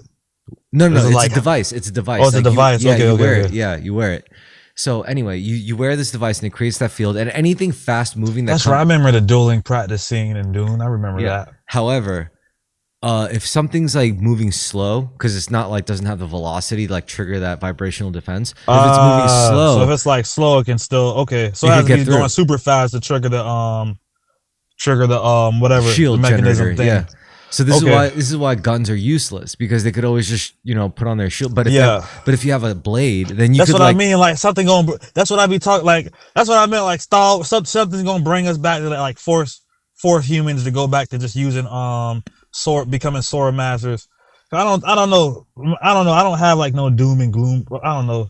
No, it's a device. It's a device. Oh, it's a device. You wear it. Yeah, you wear it. So anyway, you wear this device and it creates that field, and anything fast moving that's right. I remember the dueling practice scene in Dune. I remember that. However, if something's like moving slow, because it's not like doesn't have the velocity to like trigger that vibrational defense. If it's moving slow, so if it's like slow, it can still So it has to be going super fast to trigger the whatever shield the mechanism generator. thing. Yeah. So this is why guns are useless, because they could always just, you know, put on their shield. But if you have a blade, then you that's could what I mean. Like something going. That's what I be talking. Like that's what I meant. Like something's gonna bring us back to like force humans to go back to just using becoming sword masters. I don't know. I don't have like no doom and gloom. I don't know.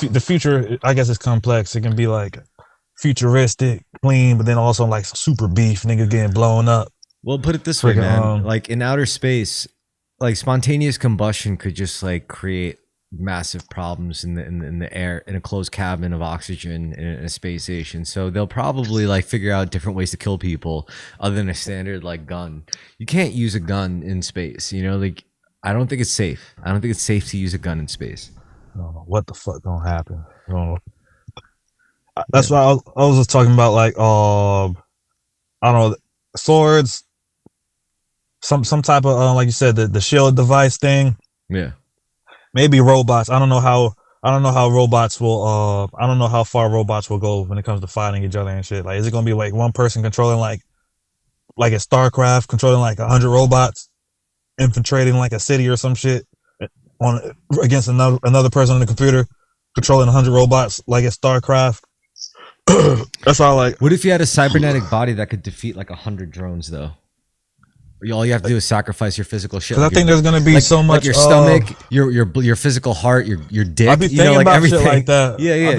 The future, I guess, is complex. It can be like futuristic, clean, but then also like super beef, nigga getting blown up. Well, put it this way, man. Like in outer space, like spontaneous combustion could just like create massive problems in the air in a closed cabin of oxygen in a space station. So they'll probably like figure out different ways to kill people other than a standard like gun. You can't use a gun in space, you know, like I don't think it's safe. I don't think it's safe to use a gun in space. I don't know what the fuck gonna happen. I don't know. That's why I was just talking about like I don't know, swords, some type of like you said, the shield device thing. Yeah. Maybe robots. I don't know how robots will I don't know how far robots will go when it comes to fighting each other and shit. Like, is it gonna be like one person controlling like a StarCraft, controlling like 100 robots, infiltrating like a city or some shit against another person on the computer, controlling 100 robots like it's StarCraft? That's all. Like, what if you had a cybernetic body that could defeat like 100 drones though? All you have to do is sacrifice your physical shit. Because I think there's gonna be so much like your stomach, your physical heart, your dick. I be thinking like about everything shit like that. Yeah.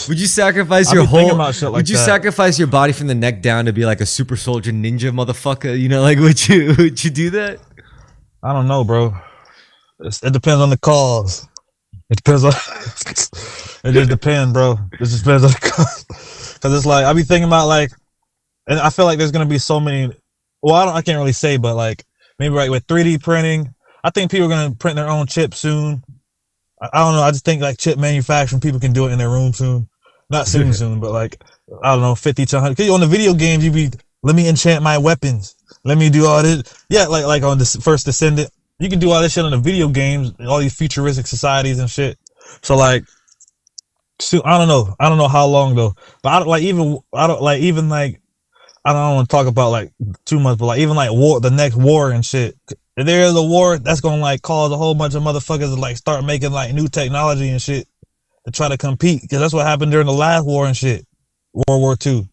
Would you sacrifice I your be thinking whole? about shit like Would you that. sacrifice your body from the neck down to be like a super soldier ninja motherfucker? Like would you do that? I don't know, bro. It depends on the cause. It depends on. It just depends, bro. It just depends on the cause. Because it's like I be thinking about like, and I feel like there's gonna be so many. Well, I can't really say, but like maybe right with 3D printing, I think people are gonna print their own chips soon. I don't know. I just think like chip manufacturing, people can do it in their room soon. Not soon, but like I don't know, 50 to 100. Cause on the video games, you be let me enchant my weapons. Let me do all this. Yeah, like on the first Descendant, you can do all this shit on the video games, all these futuristic societies and shit. So like, so, I don't know how long though. But I don't like I don't want to talk about like too much, but like even like war, the next war and shit. If there is a war, that's gonna like cause a whole bunch of motherfuckers to like start making like new technology and shit to try to compete. Because that's what happened during the last war and shit, World War II.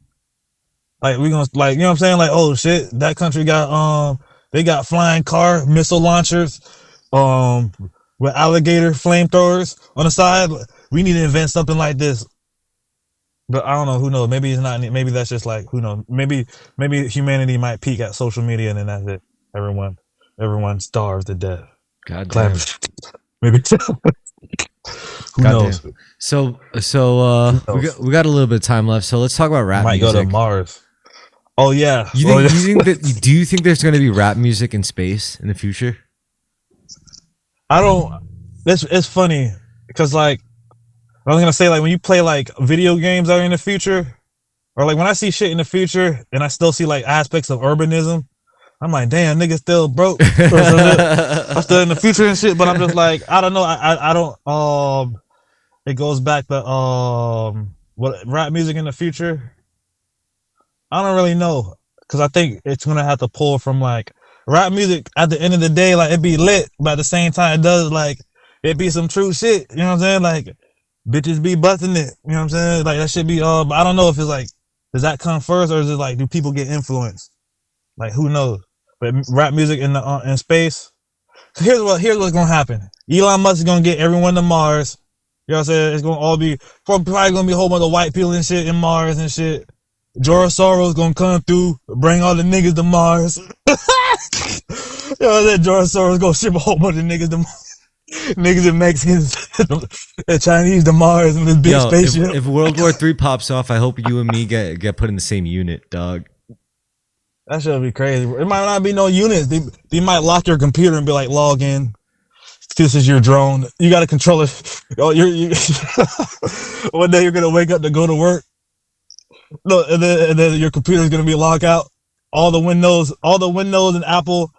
Like we gonna like you know what I'm saying? Like oh shit, that country got they got flying car missile launchers, with alligator flamethrowers on the side. We need to invent something like this. But I don't know. Who knows? Maybe it's not. Maybe that's just like who knows. Maybe humanity might peak at social media and then that's it. Everyone starves to death. God damn. Maybe. Who knows? Damn. So we got a little bit of time left. So let's talk about rap might music. Go to Mars. Oh yeah. Do you think there's going to be rap music in space in the future? I don't. It's funny because like. I was gonna say like when you play like video games that are in the future, or like when I see shit in the future and I still see like aspects of urbanism, I'm like, damn, niggas still broke. I'm still in the future and shit, but I'm just like, I don't know. I don't. It goes back to what rap music in the future. I don't really know because I think it's gonna have to pull from like rap music. At the end of the day, like it be lit, but at the same time, it does like it be some true shit. You know what I'm saying? Like. Bitches be busting it, you know what I'm saying? Like that should be but I don't know if it's like does that come first or is it like do people get influenced? Like who knows? But rap music in the in space. So here's what's gonna happen. Elon Musk is gonna get everyone to Mars. You know what I'm saying? It's gonna all be probably gonna be a whole bunch of white people and shit in Mars and shit. George Soros gonna come through, bring all the niggas to Mars. You know what I'm saying? George Soros gonna ship a whole bunch of niggas to Mars. Niggas and Mexicans, the Chinese, the Mars, and this big spaceship. If World War III pops off, I hope you and me get put in the same unit, dog. That should be crazy. It might not be no units. They might lock your computer and be like, log in. This is your drone. You got to control it. Oh, one day you're gonna wake up to go to work. No, and then your computer's gonna be locked out. All the Windows and Apple.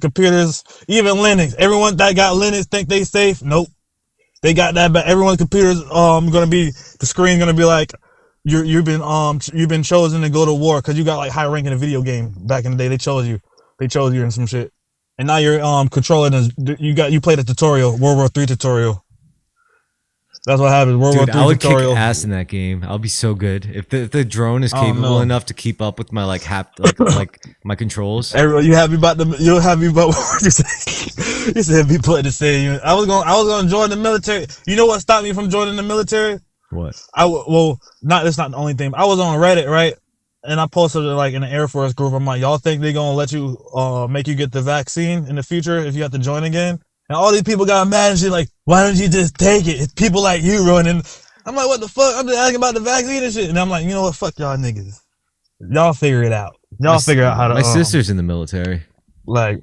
Computers, even Linux. Everyone that got Linux think they safe. Nope, they got that. But everyone's computers gonna be the screen gonna be like you've been chosen to go to war because you got like high rank in a video game back in the day. They chose you in some shit, and now you're controlling. You played a tutorial, World War III tutorial. That's what happens. World War III I would tutorial. kick ass in that game. I'll be so good if the drone is capable enough to keep up with my like my controls. Everyone, you happy about what you said? You said be put in the same unit. I was gonna join the military. You know what stopped me from joining the military? What? That's not the only thing. I was on Reddit, right? And I posted it like in the Air Force group. I'm like, y'all think they gonna let you make you get the vaccine in the future if you have to join again? And all these people got mad and shit like, why don't you just take it? It's people like you running. I'm like, what the fuck? I'm just asking about the vaccine and shit. And I'm like, you know what? Fuck y'all niggas. Y'all figure it out. Y'all figure out how to. My sister's in the military. Like,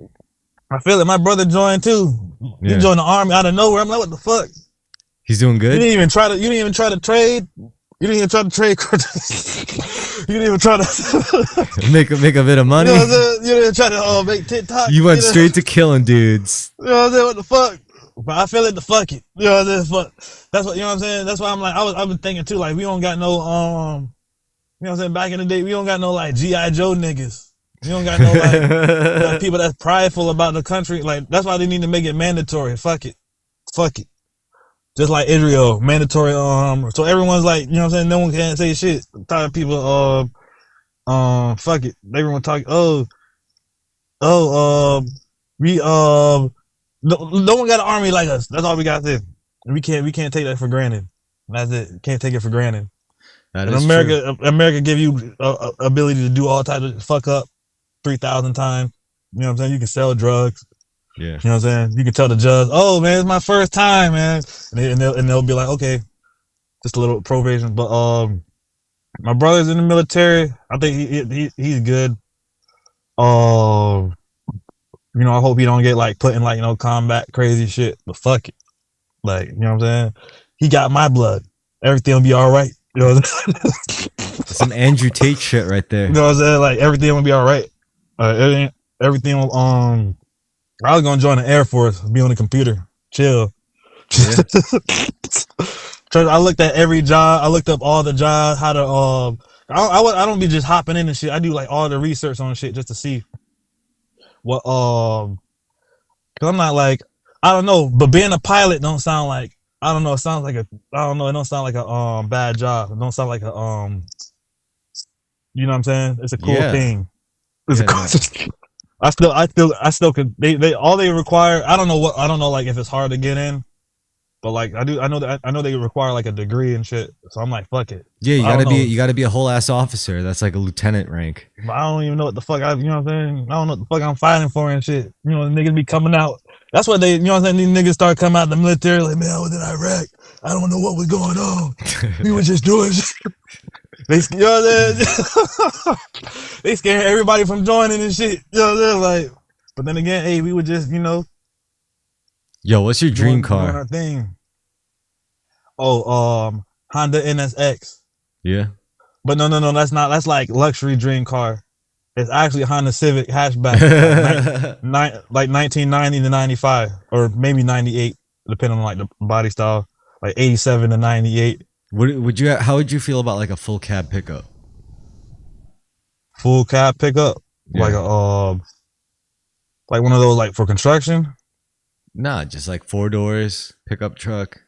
I feel it. My brother joined too. He joined the army out of nowhere. I'm like, what the fuck? He's doing good. You didn't even try to trade. You didn't even try to trade. You didn't even try to make a bit of money. You know what I'm saying? You didn't try to make TikTok. You went straight to killing dudes. You know what I'm saying? What the fuck? But I feel it to fuck it. You know what I'm saying? Fuck. That's what, you know what I'm saying? That's why I'm like, I've been thinking too, like, we don't got no, you know what I'm saying? Back in the day, we don't got no, like, G.I. Joe niggas. We don't got no, like people that's prideful about the country. Like, that's why they need to make it mandatory. Fuck it. Just like Israel, mandatory, so everyone's like, you know what I'm saying? No one can say shit. I'm tired of people, fuck it. Everyone talk, oh, we no one got an army like us. That's all we got there. We can't take that for granted. That's it. Can't take it for granted. That And is true. America give you ability to do all types of fuck up 3,000 times. You know what I'm saying? You can sell drugs. Yeah. You know what I'm saying? You can tell the judge, "Oh man, it's my first time, man," and they'll be like, "Okay, just a little probation." But my brother's in the military. I think he's good. You know, I hope he don't get like put in like combat crazy shit. But fuck it, like you know what I'm saying? He got my blood. Everything will be all right. You know what I'm saying? Some Andrew Tate shit right there. You know what I'm saying? Like everything will be all right. Everything will I was gonna join the Air Force, be on the computer, chill. Yeah. I looked at every job. I looked up all the jobs, how to I don't be just hopping in and shit. I do like all the research on shit just to see what cause I'm not like I don't know, but being a pilot don't sound like I don't know. It sounds like I don't know. It don't sound like a bad job. It don't sound like a You know what I'm saying? It's a cool Yeah. thing. It's Yeah, a cool. I still could. They all they require. I don't know like if it's hard to get in, but like I know they require like a degree and shit. So I'm like, fuck it. Yeah, I don't know. you gotta be a whole ass officer. That's like a lieutenant rank. But I don't even know what the fuck you know what I'm saying? I don't know what the fuck I'm fighting for and shit. You know, the niggas be coming out. That's what you know what I'm saying? These niggas start coming out the military like, man, I was in Iraq. I don't know what was going on. We were just doing shit. They, you know what I'm saying? They scare everybody from joining and shit. You know what I'm saying? Like, but then again, hey, we were just, you know. Yo, what's your dream doing car? our thing. Oh, Honda NSX. Yeah. But no, that's not. That's like luxury dream car. It's actually a Honda Civic hatchback, like 1990 to 95, or maybe 98, depending on like the body style. Like 87 to 98. How would you feel about like a full cab pickup? Full cab pickup, Yeah. like one of those like for construction. Nah, just like 4 doors, pickup truck.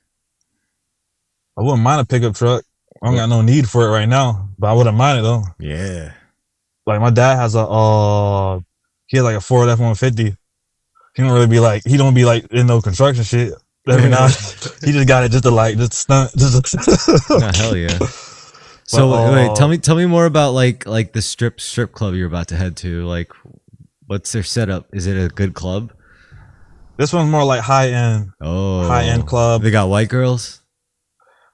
I wouldn't mind a pickup truck. I don't got no need for it right now, but I wouldn't mind it though. Yeah. Like my dad has he has like a Ford F-150. He don't be like in no construction shit. Every now he just got it just to stunt. Nah, hell yeah. So wait, tell me more about like the strip club you're about to head to. Like, what's their setup? Is it a good club? This one's more like high end club. They got white girls.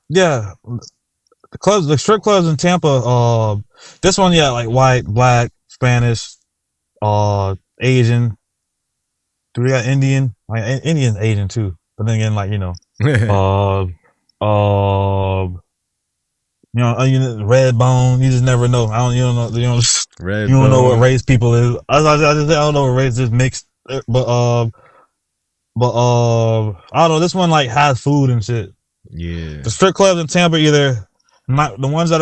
Yeah, the strip clubs in Tampa. This one, yeah, like white, black, Spanish, Asian. Do we got Indian? Like Indian's Asian too. But then again, like you know, red bone. You just never know. You don't know. You don't know what race people is. I don't know what race is mixed. But I don't know. This one like has food and shit. Yeah. The strip clubs in Tampa either not the ones that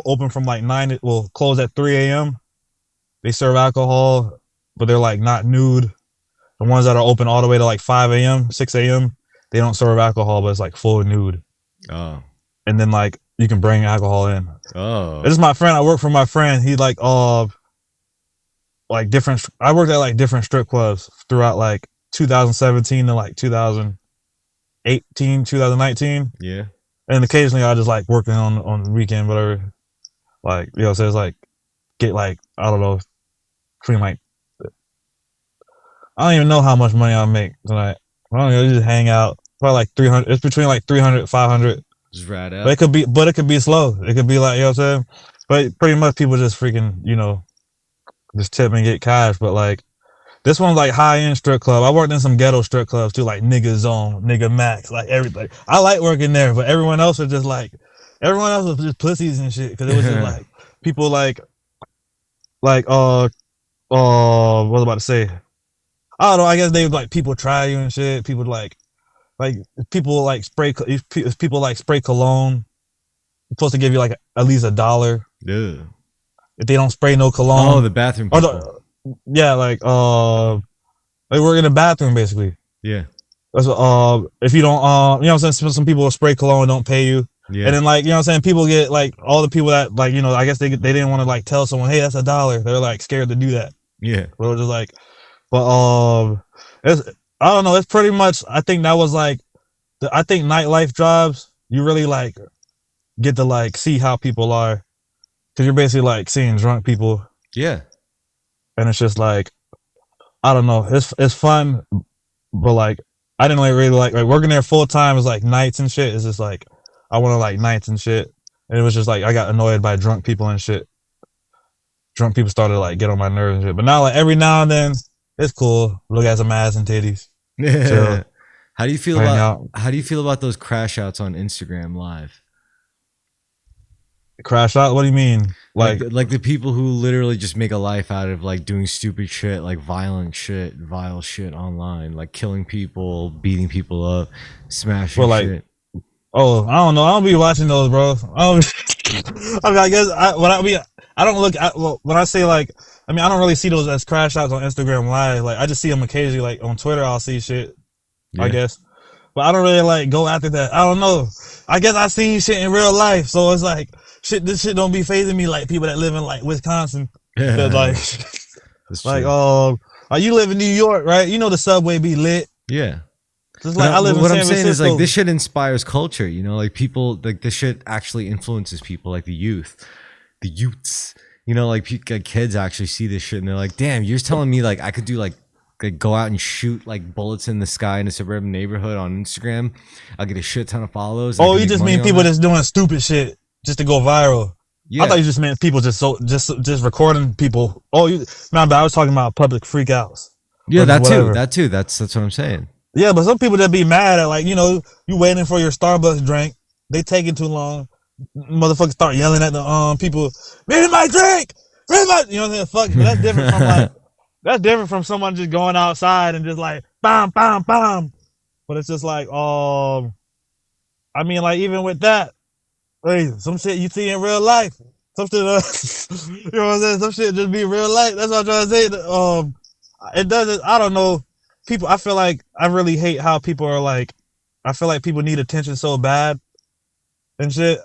open from like 9 will close at 3 a.m. They serve alcohol, but they're like not nude. The ones that are open all the way to like 5 a.m., 6 a.m., they don't serve alcohol, but it's like full nude. Oh. And then like you can bring alcohol in. Oh. This is my friend. I work for my friend. He like different. I worked at like different strip clubs throughout like 2017 to like 2018, 2019. Yeah. And occasionally I just like working on the weekend, whatever. Like, you know, so it's like get like I don't know, between like I don't even know how much money I'll make tonight. I don't know, just hang out. Probably like 300. It's between like 300, 500. Just ride out. But it could be slow. It could be like, you know what I'm saying? But pretty much people just freaking, you know, just tip and get cash. But like this one's like high end strip club. I worked in some ghetto strip clubs too, like Nigga Zone, Nigga Max, like everything. I like working there, but everyone else was just pussies and shit. Cause it was just like people what was I about to say? I don't know. I guess they like people try you and shit. People like people like spray. If people like spray cologne, they're supposed to give you like at least $1. Yeah. If they don't spray no cologne, Oh, the bathroom people. Yeah, like they work in the bathroom basically. Yeah. That's if you don't you know what I'm saying, some people will spray cologne and don't pay you. Yeah. And then like, you know what I'm saying, people get like all the people that like, you know, I guess they didn't want to like tell someone, hey, that's $1. They're like scared to do that. Yeah. We were just like, but it's I don't know. It's pretty much. I think that was like I think nightlife jobs. You really like get to like see how people are because you're basically like seeing drunk people, Yeah. and it's just like I don't know. It's fun, but like I didn't like really like working there full time is like nights and shit. It's just like I want to like nights and shit, and it was just like I got annoyed by drunk people and shit. Drunk people started to like get on my nerves and shit. But now like every now and then it's cool. Look at some ass and titties. Chill. How do you feel Hang about out. how do you feel about those crash outs on Instagram Live? Crash out? What do you mean? Like the people who literally just make a life out of like doing stupid shit, like vile shit online, like killing people, beating people up, smashing well, like, shit. oh, I don't know. I don't be watching those, bro. I mean, I guess I don't look at, well, when I say like, I mean, I don't really see those as crash outs on Instagram Live. Like, I just see them occasionally. Like on Twitter, I'll see shit, I Yeah. guess. But I don't really like go after that. I don't know. I guess I seen shit in real life, so it's like shit. This shit don't be phasing me like people that live in like Wisconsin. That like, That's like, true. you live in New York, right? You know the subway be lit. Yeah. Just like But I live in what San I'm saying Francisco. is like this shit inspires culture, you know, like people like this shit actually influences people, like the youths, you know, like kids actually see this shit and they're like, damn, you're telling me like I could do like go out and shoot like bullets in the sky in a suburban neighborhood on Instagram. I'll get a shit ton of follows. Oh, you just mean people that's doing stupid shit just to go viral. Yeah. I thought you just meant people just recording people. Oh, but I was talking about public freakouts. Yeah, that whatever. too. That too. That's what I'm saying. Yeah, but some people that be mad at like, you know, you waiting for your Starbucks drink, they taking too long. Motherfuckers start yelling at the people, "Where's my drink? Where's my?" You know what I'm saying? Fuck, but that's different from like that's different from someone just going outside and just like bam, bam, bam. But it's just like, I mean, like even with that, hey, some shit you see in real life, some shit, you know what I'm saying? Some shit just be real life. That's what I'm trying to say. It doesn't. I don't know. People, I feel like I really hate how people are like. I feel like people need attention so bad and shit.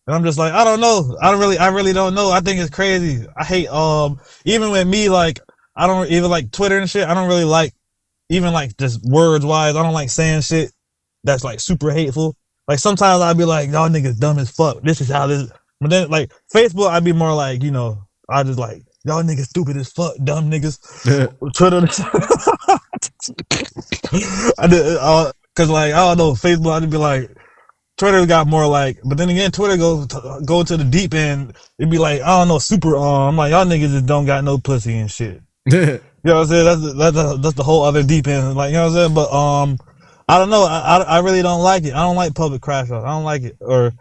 And I'm just like, I don't know. I really don't know. I think it's crazy. I hate, even with me, like, I don't even like Twitter and shit. I don't really like, even like just words wise, I don't like saying shit that's like super hateful. Like sometimes I'd be like, y'all niggas dumb as fuck. This is how this, but then like Facebook, I'd be more like, you know, I just like, y'all niggas stupid as fuck, dumb niggas. Twitter, I did, cause like, I don't know, Facebook, I'd be like, Twitter got more like, but then again, Twitter go to the deep end. It'd be like, I don't know, super. I'm like, y'all niggas just don't got no pussy and shit. You know what I'm saying? That's the whole other deep end. Like, you know what I'm saying? But I don't know. I really don't like it. I don't like public crash outs. I don't like it, or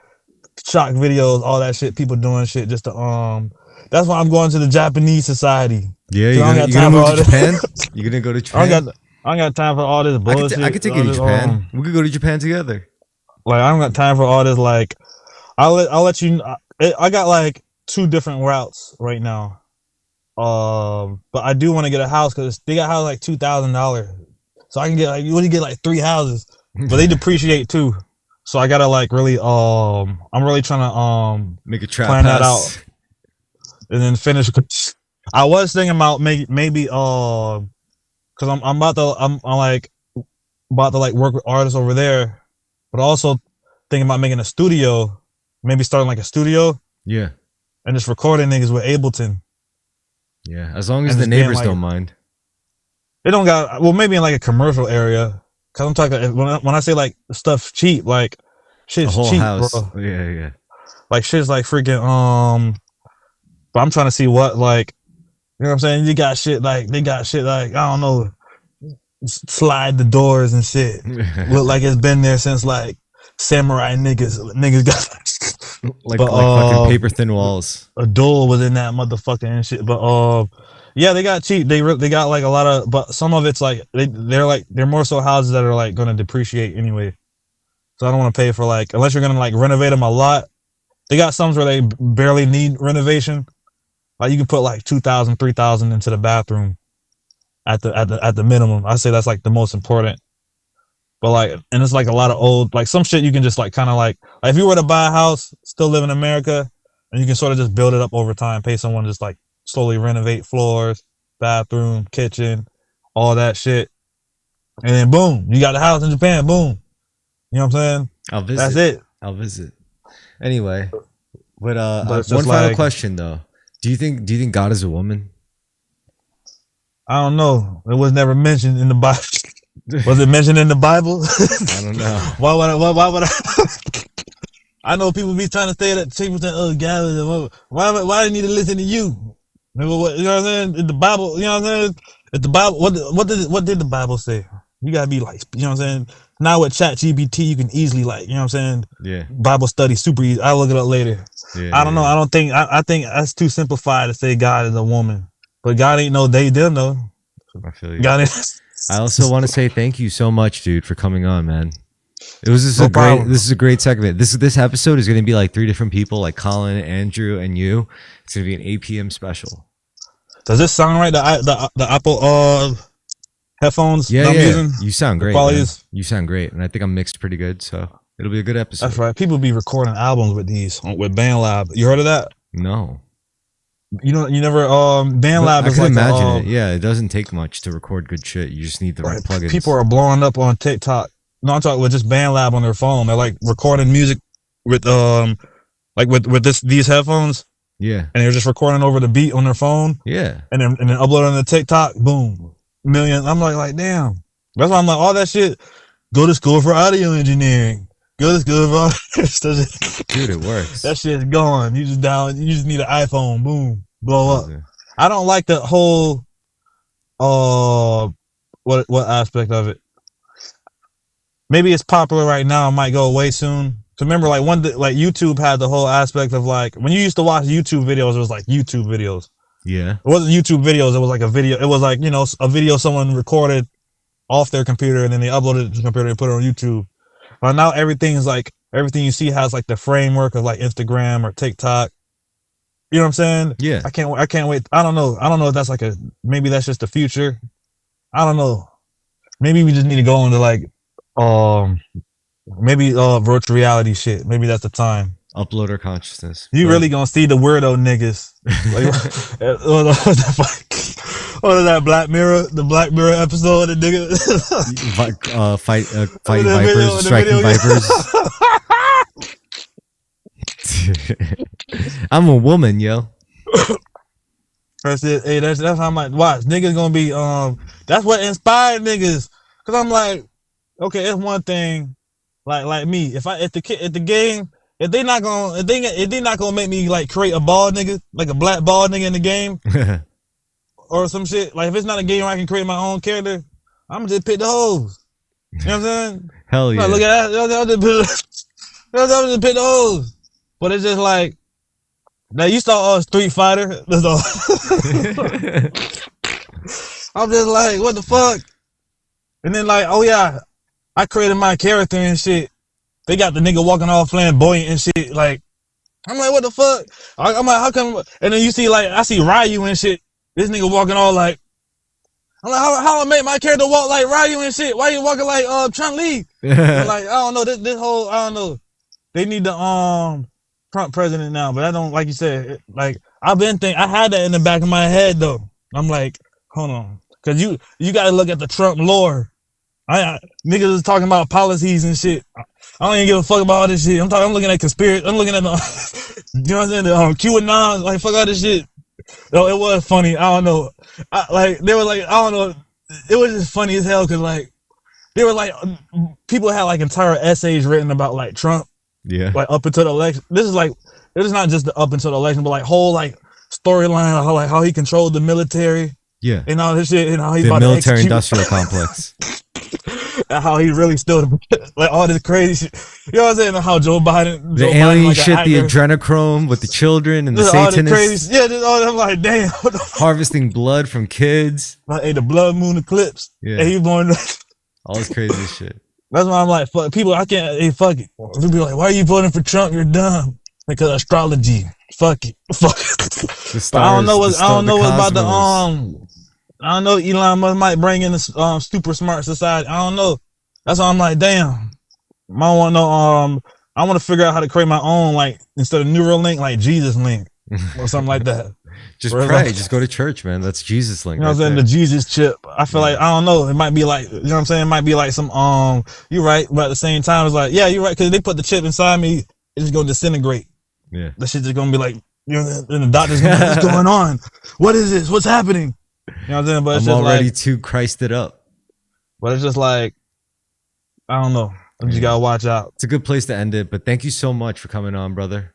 shock videos, all that shit. People doing shit just to That's why I'm going to the Japanese society. Yeah, you gonna move to Japan? You gonna go to Japan? I don't got time for all this bullshit. I could take you to Japan. We could go to Japan together. Like, I don't got time for all this. Like, I'll let you. I got like 2 different routes right now. But I do want to get a house because they got house like $2,000. So I can get like, you only get like 3 houses, but they depreciate too. So I gotta like really I'm really trying to make a trap plan house. that out and then finish. I was thinking about maybe because I'm about to like work with artists over there, but also thinking about making a studio, maybe starting like a studio. Yeah. And just recording niggas with Ableton. Yeah, as long as the neighbors like, don't mind. They don't got, well, maybe in like a commercial area. Cause I'm talking, when I say like stuff cheap, like shit's a whole cheap, house. bro. Yeah. Like shit's like freaking, but I'm trying to see what, like, you know what I'm saying? They got shit like, I don't know, slide the doors and shit. Look like it's been there since like samurai niggas got like fucking paper thin walls. A duel was in that motherfucker and shit. But yeah, they got cheap. They got like a lot of, but some of it's like they're more so houses that are like gonna depreciate anyway. So I don't want to pay for like, unless you're gonna like renovate them a lot. They got some where they barely need renovation. Like you can put like 2,000, 3,000 into the bathroom at the minimum. I say that's like the most important. But like, and it's like a lot of old, like some shit you can just like kind of like if you were to buy a house, still live in America, and you can sort of just build it up over time, pay someone to just like slowly renovate floors, bathroom, kitchen, all that shit. And then boom, you got the house in Japan. Boom. You know what I'm saying? I'll visit. That's it. I'll visit. Anyway, but it's one just final like- question though. Do you think God is a woman? I don't know. It was never mentioned in the Bible. Was it mentioned in the Bible? I don't know. Why would I? I know people be trying to say that people say, "Oh, God, why do I need to listen to you?" You know what I'm saying? In the Bible, you know what I'm saying? If the Bible, what did the Bible say? You gotta be like, you know what I'm saying? Now with ChatGPT, you can easily like, you know what I'm saying? Yeah. Bible study super easy. I'll look it up later. Yeah. I don't know. I think that's too simplified to say God is a woman, but God ain't no they them though. I feel you. God ain't. I also want to say thank you so much, dude, for coming on, man. It was just No problem. This is a great segment. This episode is going to be like 3 different people, like Colin, Andrew, and you. It's going to be an 8 p.m. special. Does this sound right? The Apple headphones that I'm using? You sound great. quality Man. is- You sound great, and I think I'm mixed pretty good, so it'll be a good episode. That's right. People be recording albums with these with BandLab. You heard of that? No, You know, you never BandLab I is can like imagine it. Yeah, it doesn't take much to record good shit. You just need the right Right. plugins. People are blowing up on TikTok. No, I'm talking with just BandLab on their phone. They're like recording music with like with these headphones, Yeah, and they're just recording over the beat on their phone, yeah. and then uploading to TikTok. Boom, million. I'm like damn. That's why I'm like all that shit. Go to school for audio engineering. Go to school for Dude, it works. that shit's gone. You just need an iPhone. Boom, blow up. I don't like the whole what aspect of it. Maybe it's popular right now. It might go away soon. So remember, like YouTube had the whole aspect of like when you used to watch YouTube videos, it was like YouTube videos. Yeah. It wasn't YouTube videos. It was like a video. It was like, you know, a video someone recorded off their computer and then they uploaded it to the computer and put it on YouTube. But now everything you see has like the framework of like Instagram or TikTok. You know what I'm saying? Yeah. I can't wait. I don't know if that's like maybe that's just the future. I don't know. Maybe we just need to go into like, maybe virtual reality shit. Maybe that's the time. Upload our consciousness. You But- really gonna see the weirdo niggas. Like, what is that Black Mirror? The Black Mirror episode of the nigga. fight The vipers, video- the striking video- vipers. I'm a woman, yo. That's it. Hey, that's how I'm like, watch, niggas gonna be that's what inspired niggas. Cause I'm like, okay, it's one thing, like me. If the game, if they not gonna make me like create a bald nigga, like a black bald nigga in the game or some shit. Like if it's not a game where I can create my own character, I'm just pick the hoes. You know what I'm saying? Hell yeah. Look at that. I'll just pick the hoes. But it's just like, now you saw Street Fighter. That's all. I'm just like, what the fuck? And then like, oh yeah, I created my character and shit. They got the nigga walking all flamboyant and shit. Like, I'm like, what the fuck? I'm like, how come? And then you see like, I see Ryu and shit. This nigga walking all like, I'm like, how I make my character walk like Ryu and shit? Why you walking like Chun-Li? Like, I don't know, this whole, I don't know. They need the Trump president now, but I don't, like you said, like I had that in the back of my head though. I'm like, hold on, cause you gotta look at the Trump lore. Niggas is talking about policies and shit. I don't even give a fuck about all this shit. I'm looking at conspiracy. I'm looking at the, you know what I'm saying? The QAnon, like fuck all this shit. No, it was funny. I don't know. They were like, I don't know. It was just funny as hell because like they were like people had like entire essays written about like Trump. Yeah. Like up until the election. This is not just the up until the election, but like whole like storyline of how he controlled the military. Yeah. And all this shit, and how he's The about military to industrial complex. and how he really still like all this crazy shit. You know what I'm saying? How Joe Biden, The alien shit, the adrenochrome with the children and the Satanists. Yeah, this all I'm like, damn. What the fuck? Harvesting blood from kids. Like, hey, the blood moon eclipse. Yeah. And he born. All this crazy shit. That's why I'm like, fuck people. I can't. Hey, fuck it. People be like, why are you voting for Trump? You're dumb. Because astrology. Fuck it. Fuck it. The stars, But I don't know what about the cosmos. I don't know. Elon Musk might bring in the super smart society. I don't know. That's why I'm like, damn. I don't want no. I want to figure out how to create my own, like instead of Neuralink, like Jesus Link or something like that. Just Whereas, pray. like, Just go to church, man. That's Jesus link. you know what I'm saying? The Jesus chip. I feel like, I don't know. It might be like, you know what I'm saying? It might be like some, you're right. But at the same time, it's like, yeah, you're right. Cause they put the chip inside me. It's just going to disintegrate. Yeah. The shit's just going to be like, you know, and the doctor's going to be like, what's going on? What is this? What's happening? You know what I'm saying? But it's I'm just already like, too Christed up. but it's just like, I don't know. You just got to watch out. It's a good place to end it. But thank you so much for coming on, brother.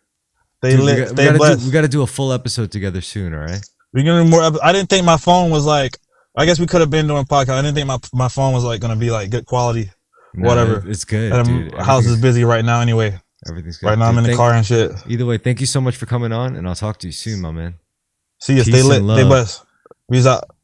Stay Dude, lit. Stay blessed. We got to do a full episode together soon. All right. We're gonna do more. I didn't think my phone was like. I guess we could have been doing a podcast. I didn't think my phone was like gonna be like good quality, whatever. It's good, and dude. House is busy right now anyway. Everything's good. Right now, I'm in the car and shit. Either way, thank you so much for coming on, and I'll talk to you soon, my man. See you. Peace Stay lit. and Stay love. blessed. Peace out.